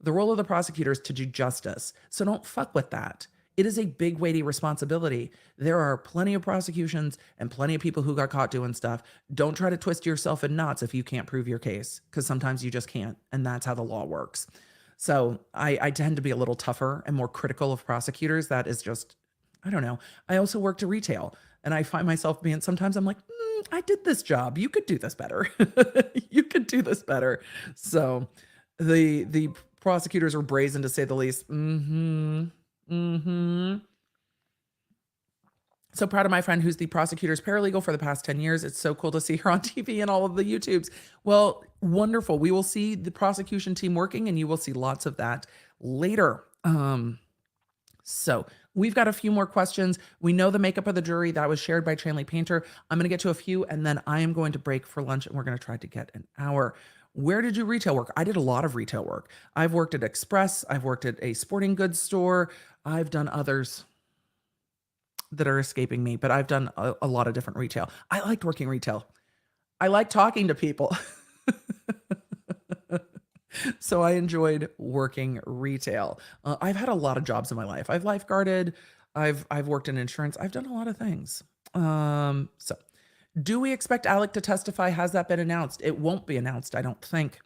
The role of the prosecutor is to do justice. So don't fuck with that. It is a big, weighty responsibility. There are plenty of prosecutions and plenty of people who got caught doing stuff. Don't try to twist yourself in knots if you can't prove your case, because sometimes you just can't. And that's how the law works. So I tend to be a little tougher and more critical of prosecutors. That is just, I don't know. I also worked to retail, and I find myself being, sometimes I'm like, I did this job. You could do this better. You could do this better. So the prosecutors were brazen, to say the least. So proud of my friend who's the prosecutor's paralegal for the past 10 years. It's so cool to see her on TV and all of the YouTubes. Well, wonderful. We will see the prosecution team working, and you will see lots of that later. So we've got a few more questions. We know the makeup of the jury. That was shared by Tranley Painter. I'm going to get to a few, and then I am going to break for lunch, and we're going to try to get an hour. Where did you retail work? I did a lot of retail work. I've worked at Express. I've worked at a sporting goods store. I've done others that are escaping me, but I've done a lot of different retail. I liked working retail. I like talking to people. So I enjoyed working retail. I've had a lot of jobs in my life. I've lifeguarded. I've worked in insurance. I've done a lot of things. So do we expect Alec to testify? Has that been announced? It won't be announced, I don't think,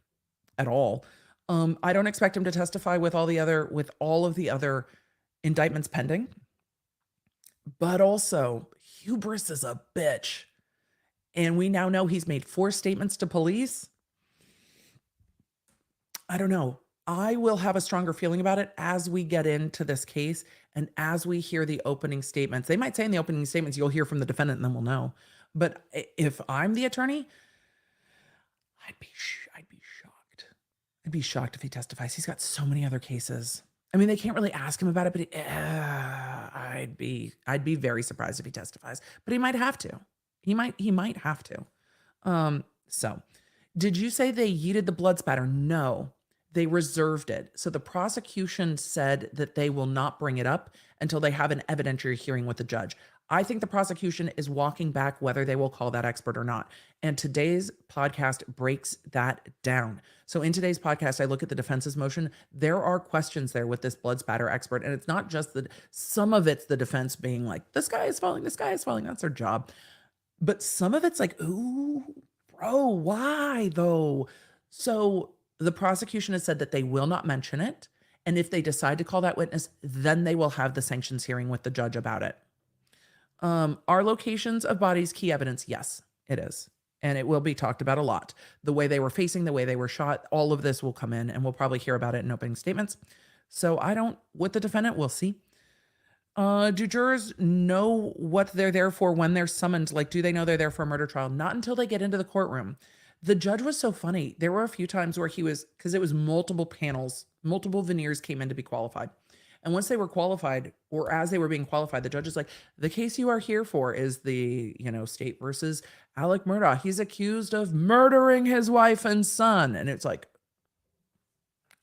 at all. I don't expect him to testify with all of the other indictments pending. But also, hubris is a bitch. And we now know he's made 4 statements to police. I don't know. I will have a stronger feeling about it as we get into this case and as we hear the opening statements. They might say in the opening statements, you'll hear from the defendant and then we'll know. But if I'm the attorney, I'd be shocked. I'd be shocked if he testifies. He's got so many other cases. I mean, they can't really ask him about it, but I'd be very surprised if he testifies, but he might have to. He might have to. So did you say they yeeted the blood spatter? No, they reserved it. So the prosecution said that they will not bring it up until they have an evidentiary hearing with the judge. I think the prosecution is walking back whether they will call that expert or not. And today's podcast breaks that down. So in today's podcast, I look at the defense's motion. There are questions there with this blood spatter expert. And it's not just that some of it's the defense being like, this guy is falling, this guy is falling. That's their job. But some of it's like, ooh, bro, why though? So the prosecution has said that they will not mention it. And if they decide to call that witness, then they will have the sanctions hearing with the judge about it. Are locations of bodies key evidence? Yes, it is. And it will be talked about a lot. The way they were facing, the way they were shot, all of this will come in and we'll probably hear about it in opening statements. So with the defendant, we'll see. Do jurors know what they're there for when they're summoned? Like, do they know they're there for a murder trial? Not until they get into the courtroom. The judge was so funny. There were a few times where because it was multiple panels, multiple veneers came in to be qualified. And once they were qualified, or as they were being qualified, the judge is like, the case you are here for is the, state versus Alec Murdaugh. He's accused of murdering his wife and son. And it's like,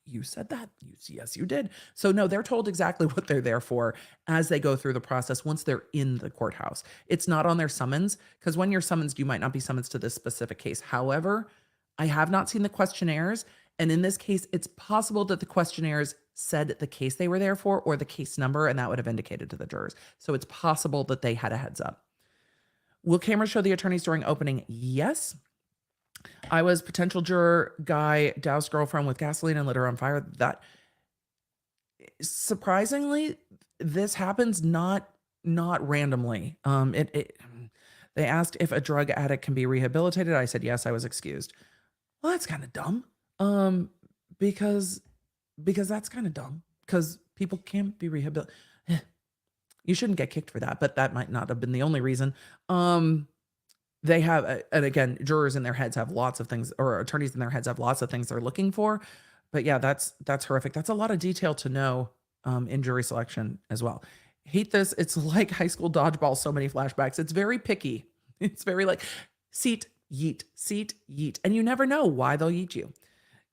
you said that? Yes, you did. So no, they're told exactly what they're there for as they go through the process once they're in the courthouse. It's not on their summons, because when you're summoned, you might not be summoned to this specific case. However, I have not seen the questionnaires. And in this case, it's possible that the questionnaires said the case they were there for or the case number, and that would have indicated to the jurors. So it's possible that they had a heads up. Will cameras show the attorneys during opening? Yes. I was potential juror guy doused girlfriend with gasoline and lit her on fire. That surprisingly, this happens not randomly. They asked if a drug addict can be rehabilitated. I said yes. I was excused. Well, that's kind of dumb. Because that's kind of dumb. Because people can't be rehabilitated. You shouldn't get kicked for that, but that might not have been the only reason. They have, and again, jurors in their heads have lots of things, or attorneys in their heads have lots of things they're looking for. But yeah, that's horrific. That's a lot of detail to know in jury selection as well. Hate this. It's like high school dodgeball. So many flashbacks. It's very picky. It's very like seat, yeet, and you never know why they'll yeet you.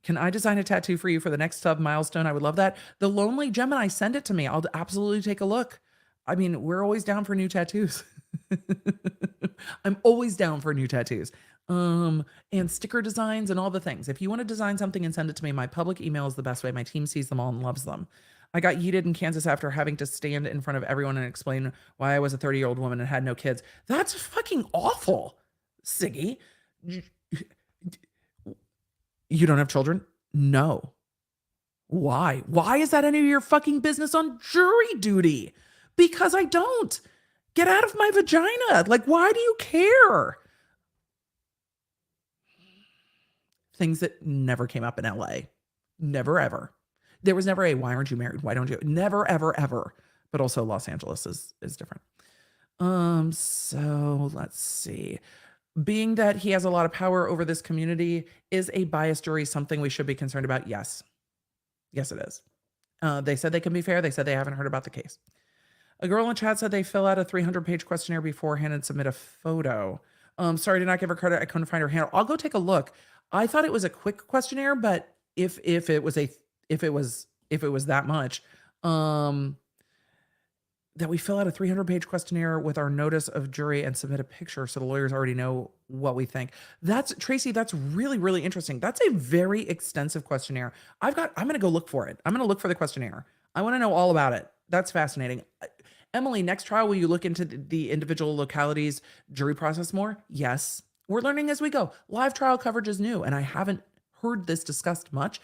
Can I design a tattoo for you for the next sub milestone? I would love that. The Lonely Gemini, send it to me. I'll absolutely take a look. I mean, we're always down for new tattoos. I'm always down for new tattoos. And sticker designs and all the things. If you want to design something and send it to me, my public email is the best way. My team sees them all and loves them. I got yeeted in Kansas after having to stand in front of everyone and explain why I was a 30-year-old woman and had no kids. That's fucking awful, Siggy. You don't have children? No. Why? Why is that any of your fucking business on jury duty? Because I don't. Get out of my vagina. Like, why do you care? Things that never came up in LA. Never, ever. There was never a, why aren't you married? Why don't you? Never, ever, ever. But also Los Angeles is different. So let's see. Being that he has a lot of power over this community, is a biased jury something we should be concerned about? Yes. Yes, it is. They said they can be fair. They said they haven't heard about the case. A girl in chat said they fill out a 300-page questionnaire beforehand and submit a photo. Sorry, did not give her credit. I couldn't find her handle. I'll go take a look. I thought it was a quick questionnaire, but if it was that much, that we fill out a 300-page questionnaire with our notice of jury and submit a picture so the lawyers already know what we think. Tracy, that's really, really interesting. That's a very extensive questionnaire. I'm going to go look for it. I'm going to look for the questionnaire. I want to know all about it. That's fascinating. Emily, next trial, will you look into the individual localities jury process more? Yes. We're learning as we go. Live trial coverage is new, and I haven't heard this discussed much.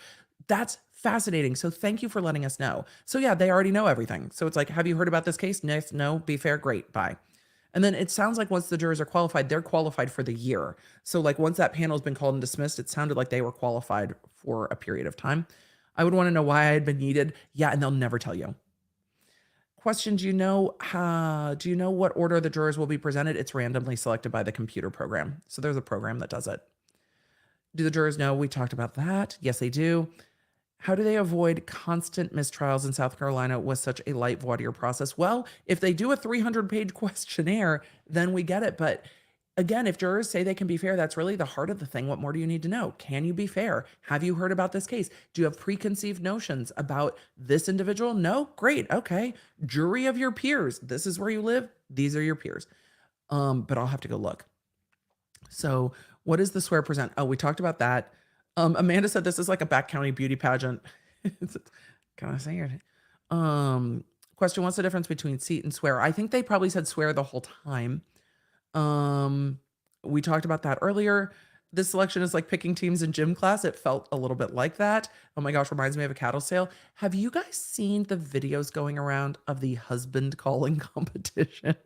That's fascinating. So thank you for letting us know. So yeah, they already know everything. So it's like, have you heard about this case? No, be fair. Great. Bye. And then it sounds like once the jurors are qualified, they're qualified for the year. So like once that panel has been called and dismissed, it sounded like they were qualified for a period of time. I would want to know why I had been needed. Yeah, and they'll never tell you. Question, do you know what order the jurors will be presented? It's randomly selected by the computer program. So there's a program that does it. Do the jurors know? We talked about that. Yes, they do. How do they avoid constant mistrials in South Carolina with such a light voir dire process? Well, if they do a 300-page questionnaire, then we get it. But again, if jurors say they can be fair, that's really the heart of the thing. What more do you need to know? Can you be fair? Have you heard about this case? Do you have preconceived notions about this individual? No? Great. Okay. Jury of your peers. This is where you live. These are your peers. But I'll have to go look. So what is the swear present? Oh, we talked about that. Amanda said this is like a back county beauty pageant. Can I say it? Question, what's the difference between seat and swear? I think they probably said swear the whole time. We talked about that earlier. This selection is like picking teams in gym class. It felt a little bit like that. Oh my gosh, reminds me of a cattle sale. Have you guys seen the videos going around of the husband calling competition?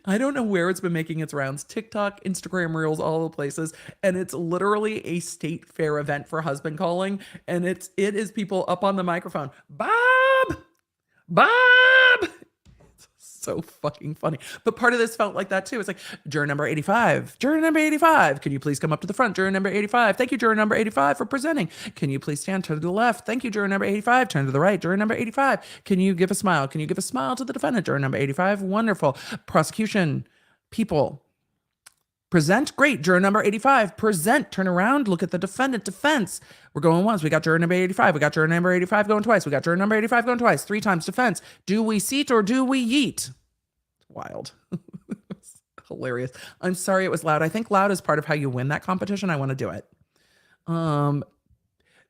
I don't know where it's been making its rounds. TikTok, Instagram Reels, all the places. And it's literally a state fair event for husband calling. And it is people up on the microphone. Bob! Bob! It's so fucking funny. But part of this felt like that too. It's like, juror number 85. Juror number 85. Can you please come up to the front? Juror number 85. Thank you, juror number 85, for presenting. Can you please stand to the left? Thank you, juror number 85. Turn to the right. Juror number 85. Can you give a smile? Can you give a smile to the defendant? Juror number 85. Wonderful. Prosecution. People. Present. Great. Juror number 85. Present. Turn around. Look at the defendant. Defense. We're going once. We got juror number 85. We got juror number 85 going twice. We got juror number 85 going twice. 3 times. Defense. Do we seat or do we yeet? It's wild. It's hilarious. I'm sorry it was loud. I think loud is part of how you win that competition. I want to do it.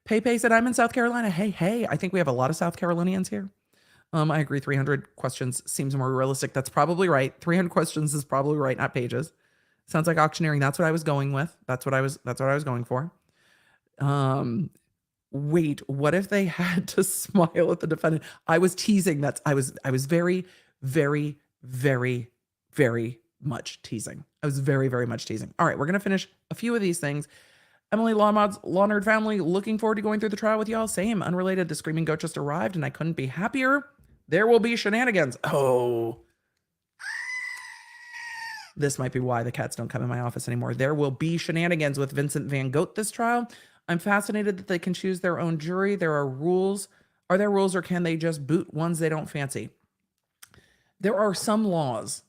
Pepe said, I'm in South Carolina. Hey. I think we have a lot of South Carolinians here. I agree. 300 questions seems more realistic. That's probably right. 300 questions is probably right, not pages. Sounds like auctioneering. That's what I was going with. That's what I was going for. Wait, what if they had to smile at the defendant? I was teasing. I was very, very, very, very much teasing. I was very, very much teasing. All right, we're going to finish a few of these things. Emily Lawmod's Law Nerd family, looking forward to going through the trial with y'all. Same, unrelated. The Screaming Goat just arrived and I couldn't be happier. There will be shenanigans. Oh, this might be why the cats don't come in my office anymore. There will be shenanigans with Vincent Van Gogh this trial. I'm fascinated that they can choose their own jury. There are rules. Are there rules, or can they just boot ones they don't fancy? There are some laws.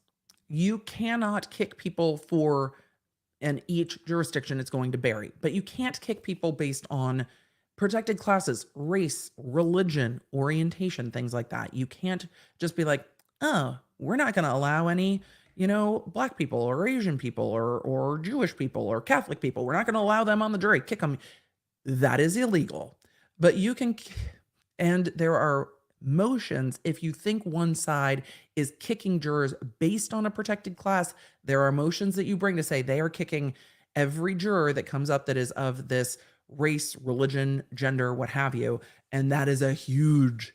You cannot kick people for, and each jurisdiction is going to vary, but you can't kick people based on protected classes, race, religion, orientation, things like that. You can't just be like, oh, we're not going to allow any, Black people or Asian people or Jewish people or Catholic people. We're not going to allow them on the jury. Kick them. That is illegal. But you can, and there are motions. If you think one side is kicking jurors based on a protected class, there are motions that you bring to say they are kicking every juror that comes up that is of this race, religion, gender, what have you. And that is a huge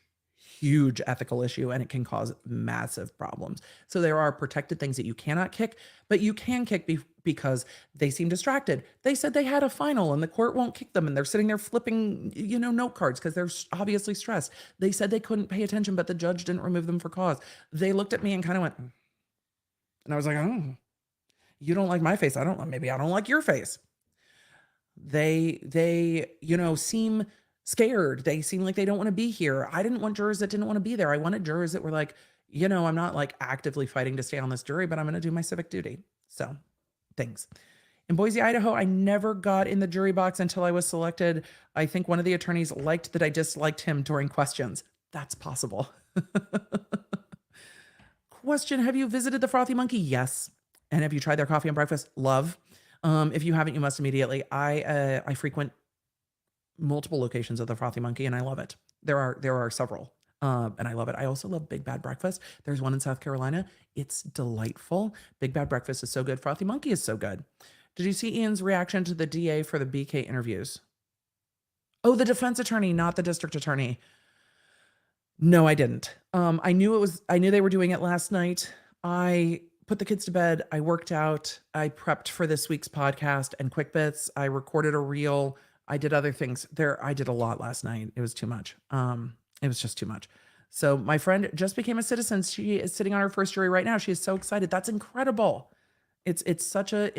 ethical issue, and it can cause massive problems. So there are protected things that you cannot kick, but you can kick because they seem distracted. They said they had a final and the court won't kick them, and they're sitting there flipping, note cards because they're obviously stressed. They said they couldn't pay attention, but the judge didn't remove them for cause. They looked at me and kind of went, and I was like, oh, you don't like my face. Maybe I don't like your face. They seem scared. They seem like they don't want to be here. I didn't want jurors that didn't want to be there. I wanted jurors that were like, I'm not like actively fighting to stay on this jury, but I'm going to do my civic duty. So things. In Boise, Idaho, I never got in the jury box until I was selected. I think one of the attorneys liked that I disliked him during questions. That's possible. Question, have you visited the Frothy Monkey? Yes. And have you tried their coffee and breakfast? Love. If you haven't, you must immediately. I frequent multiple locations of the Frothy Monkey, and I love it. There are several, and I love it. I also love Big Bad Breakfast. There's one in South Carolina. It's delightful. Big Bad Breakfast is so good. Frothy Monkey is so good. Did you see Ian's reaction to the DA for the BK interviews? Oh, the defense attorney, not the district attorney. No, I didn't. I knew they were doing it last night. I put the kids to bed. I worked out. I prepped for this week's podcast and Quick Bits. I recorded a reel. I did other things there. I did a lot last night. It was too much. It was just too much. So my friend just became a citizen. She is sitting on her first jury right now. She is so excited. That's incredible. It's such a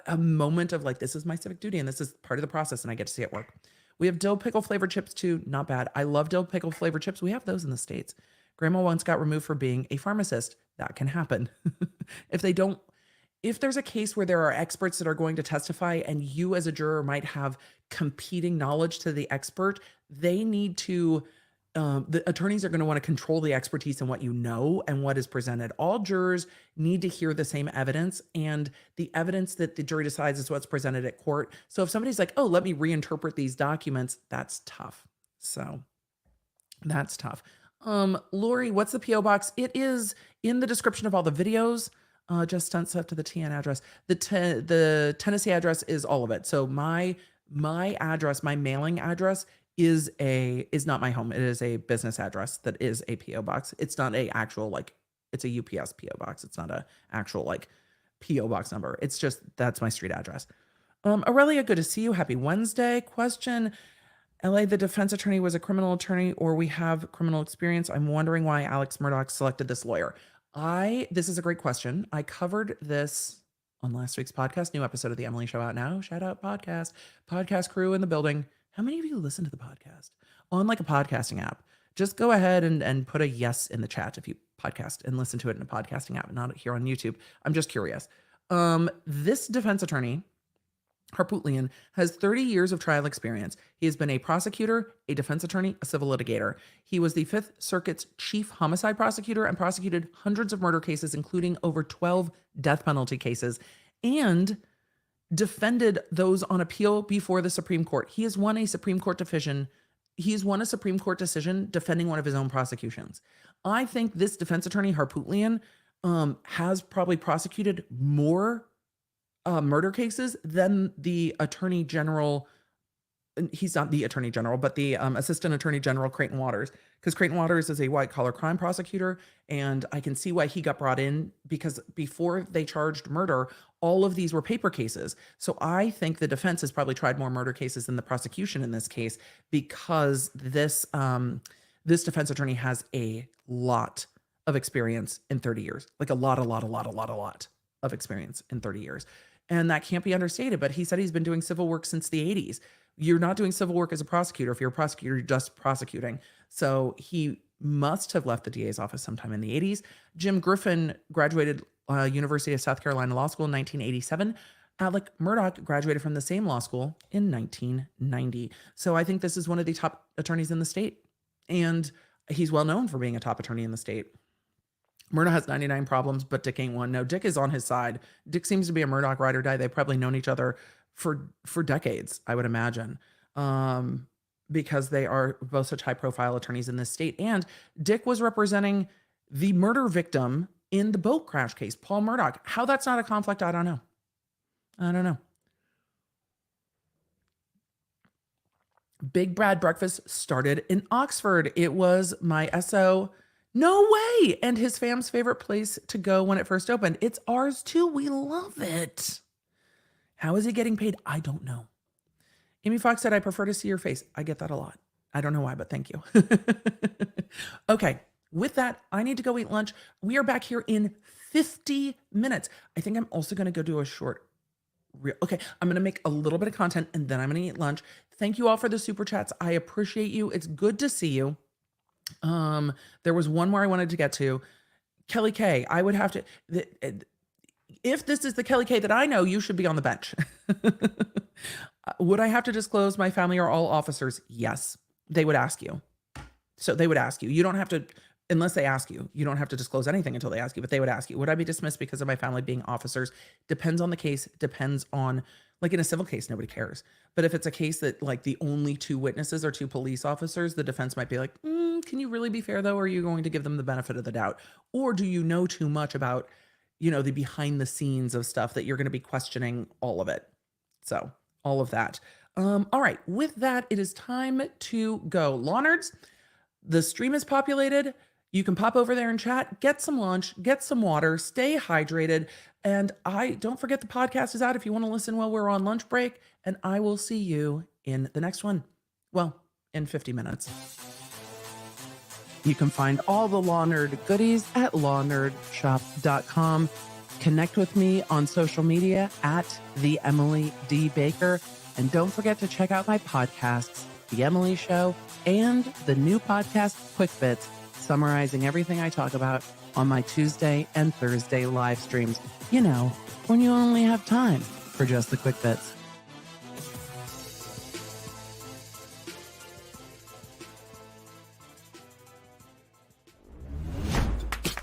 a moment of like, this is my civic duty and this is part of the process and I get to see it work. We have dill pickle flavored chips too. Not bad. I love dill pickle flavored chips. We have those in the States. Grandma once got removed for being a pharmacist. That can happen. If there's a case where there are experts that are going to testify and you as a juror might have competing knowledge to the expert, they need to, the attorneys are going to want to control the expertise and what you know and what is presented. All jurors need to hear the same evidence, and the evidence that the jury decides is what's presented at court. So if somebody's like, oh, let me reinterpret these documents, that's tough. So that's tough. Lori, what's the P.O. box? It is in the description of all the videos. Just sent stuff to the TN address. The Tennessee address is all of it. So my address, my mailing address is not my home. It is a business address that is a P.O. box. It's not a actual, like, it's a UPS P.O. box. It's not a actual like P.O. box number. It's just, that's my street address. Aurelia, good to see you. Happy Wednesday. Question: LA, the defense attorney was a criminal attorney, or we have criminal experience. I'm wondering why Alex Murdaugh selected this lawyer. This is a great question. I covered this on last week's podcast, new episode of The Emily Show out now. Shout out podcast crew in the building. How many of you listen to the podcast on like a podcasting app? Just go ahead and put a yes in the chat if you podcast and listen to it in a podcasting app, not here on YouTube. I'm just curious. This defense attorney, Harpootlian, has 30 years of trial experience. He has been a prosecutor, a defense attorney, a civil litigator. He was the Fifth Circuit's chief homicide prosecutor and prosecuted hundreds of murder cases, including over 12 death penalty cases, and defended those on appeal before the Supreme Court. He has won a Supreme Court decision. He's won a Supreme Court decision defending one of his own prosecutions. I think this defense attorney, Harpootlian, has probably prosecuted more murder cases than the attorney general. He's not the attorney general, but the assistant attorney general, Creighton Waters, because Creighton Waters is a white collar crime prosecutor. And I can see why he got brought in, because before they charged murder, all of these were paper cases. So I think the defense has probably tried more murder cases than the prosecution in this case, because this defense attorney has a lot of experience in 30 years, like a lot of experience in 30 years. And that can't be understated, but he said he's been doing civil work since the 80s. You're not doing civil work as a prosecutor. If you're a prosecutor, you're just prosecuting. So he must have left the DA's office sometime in the 80s. Jim Griffin graduated University of South Carolina Law School in 1987. Alec Murdaugh graduated from the same law school in 1990. So I think this is one of the top attorneys in the state. And he's well known for being a top attorney in the state. Murdaugh has 99 problems, but Dick ain't one. No, Dick is on his side. Dick seems to be a Murdaugh ride or die. They've probably known each other for decades, I would imagine, because they are both such high-profile attorneys in this state. And Dick was representing the murder victim in the boat crash case, Paul Murdaugh. How that's not a conflict, I don't know. Big Brad Breakfast started in Oxford. It was my SO. No way. And his fam's favorite place to go when it first opened. It's ours too. We love it. How is he getting paid? I don't know. Amy Fox said, I prefer to see your face. I get that a lot. I don't know why, but thank you. Okay. With that, I need to go eat lunch. We are back here in 50 minutes. I think I'm also going to go do a short reel. Okay. I'm going to make a little bit of content and then I'm going to eat lunch. Thank you all for the super chats. I appreciate you. It's good to see you. There was one more I wanted to get to. Kelly K. I would have to, if this is the Kelly K that I know, you should be on the bench. Would I have to disclose my family are all officers? Yes, they would ask you. So they would ask you. You don't have to, unless they ask you, you don't have to disclose anything until they ask you, but they would ask you. Would I be dismissed because of my family being officers? Depends on the case, depends on, like in a civil case, nobody cares. But if it's a case that like the only two witnesses are two police officers, the defense might be like, can you really be fair though? Or are you going to give them the benefit of the doubt? Or do you know too much about, the behind the scenes of stuff that you're going to be questioning all of it? So all of that. All right. With that, it is time to go. Law nerds, the stream is populated. You can pop over there and chat, get some lunch, get some water, stay hydrated. And don't forget the podcast is out if you want to listen while we're on lunch break. And I will see you in the next one. Well, in 50 minutes. You can find all the Law Nerd goodies at lawnerdshop.com. Connect with me on social media at the Emily D. Baker. And don't forget to check out my podcasts, The Emily Show, and the new podcast, Quick Bits, summarizing everything I talk about on my Tuesday and Thursday live streams. You know, when you only have time for just the quick bits.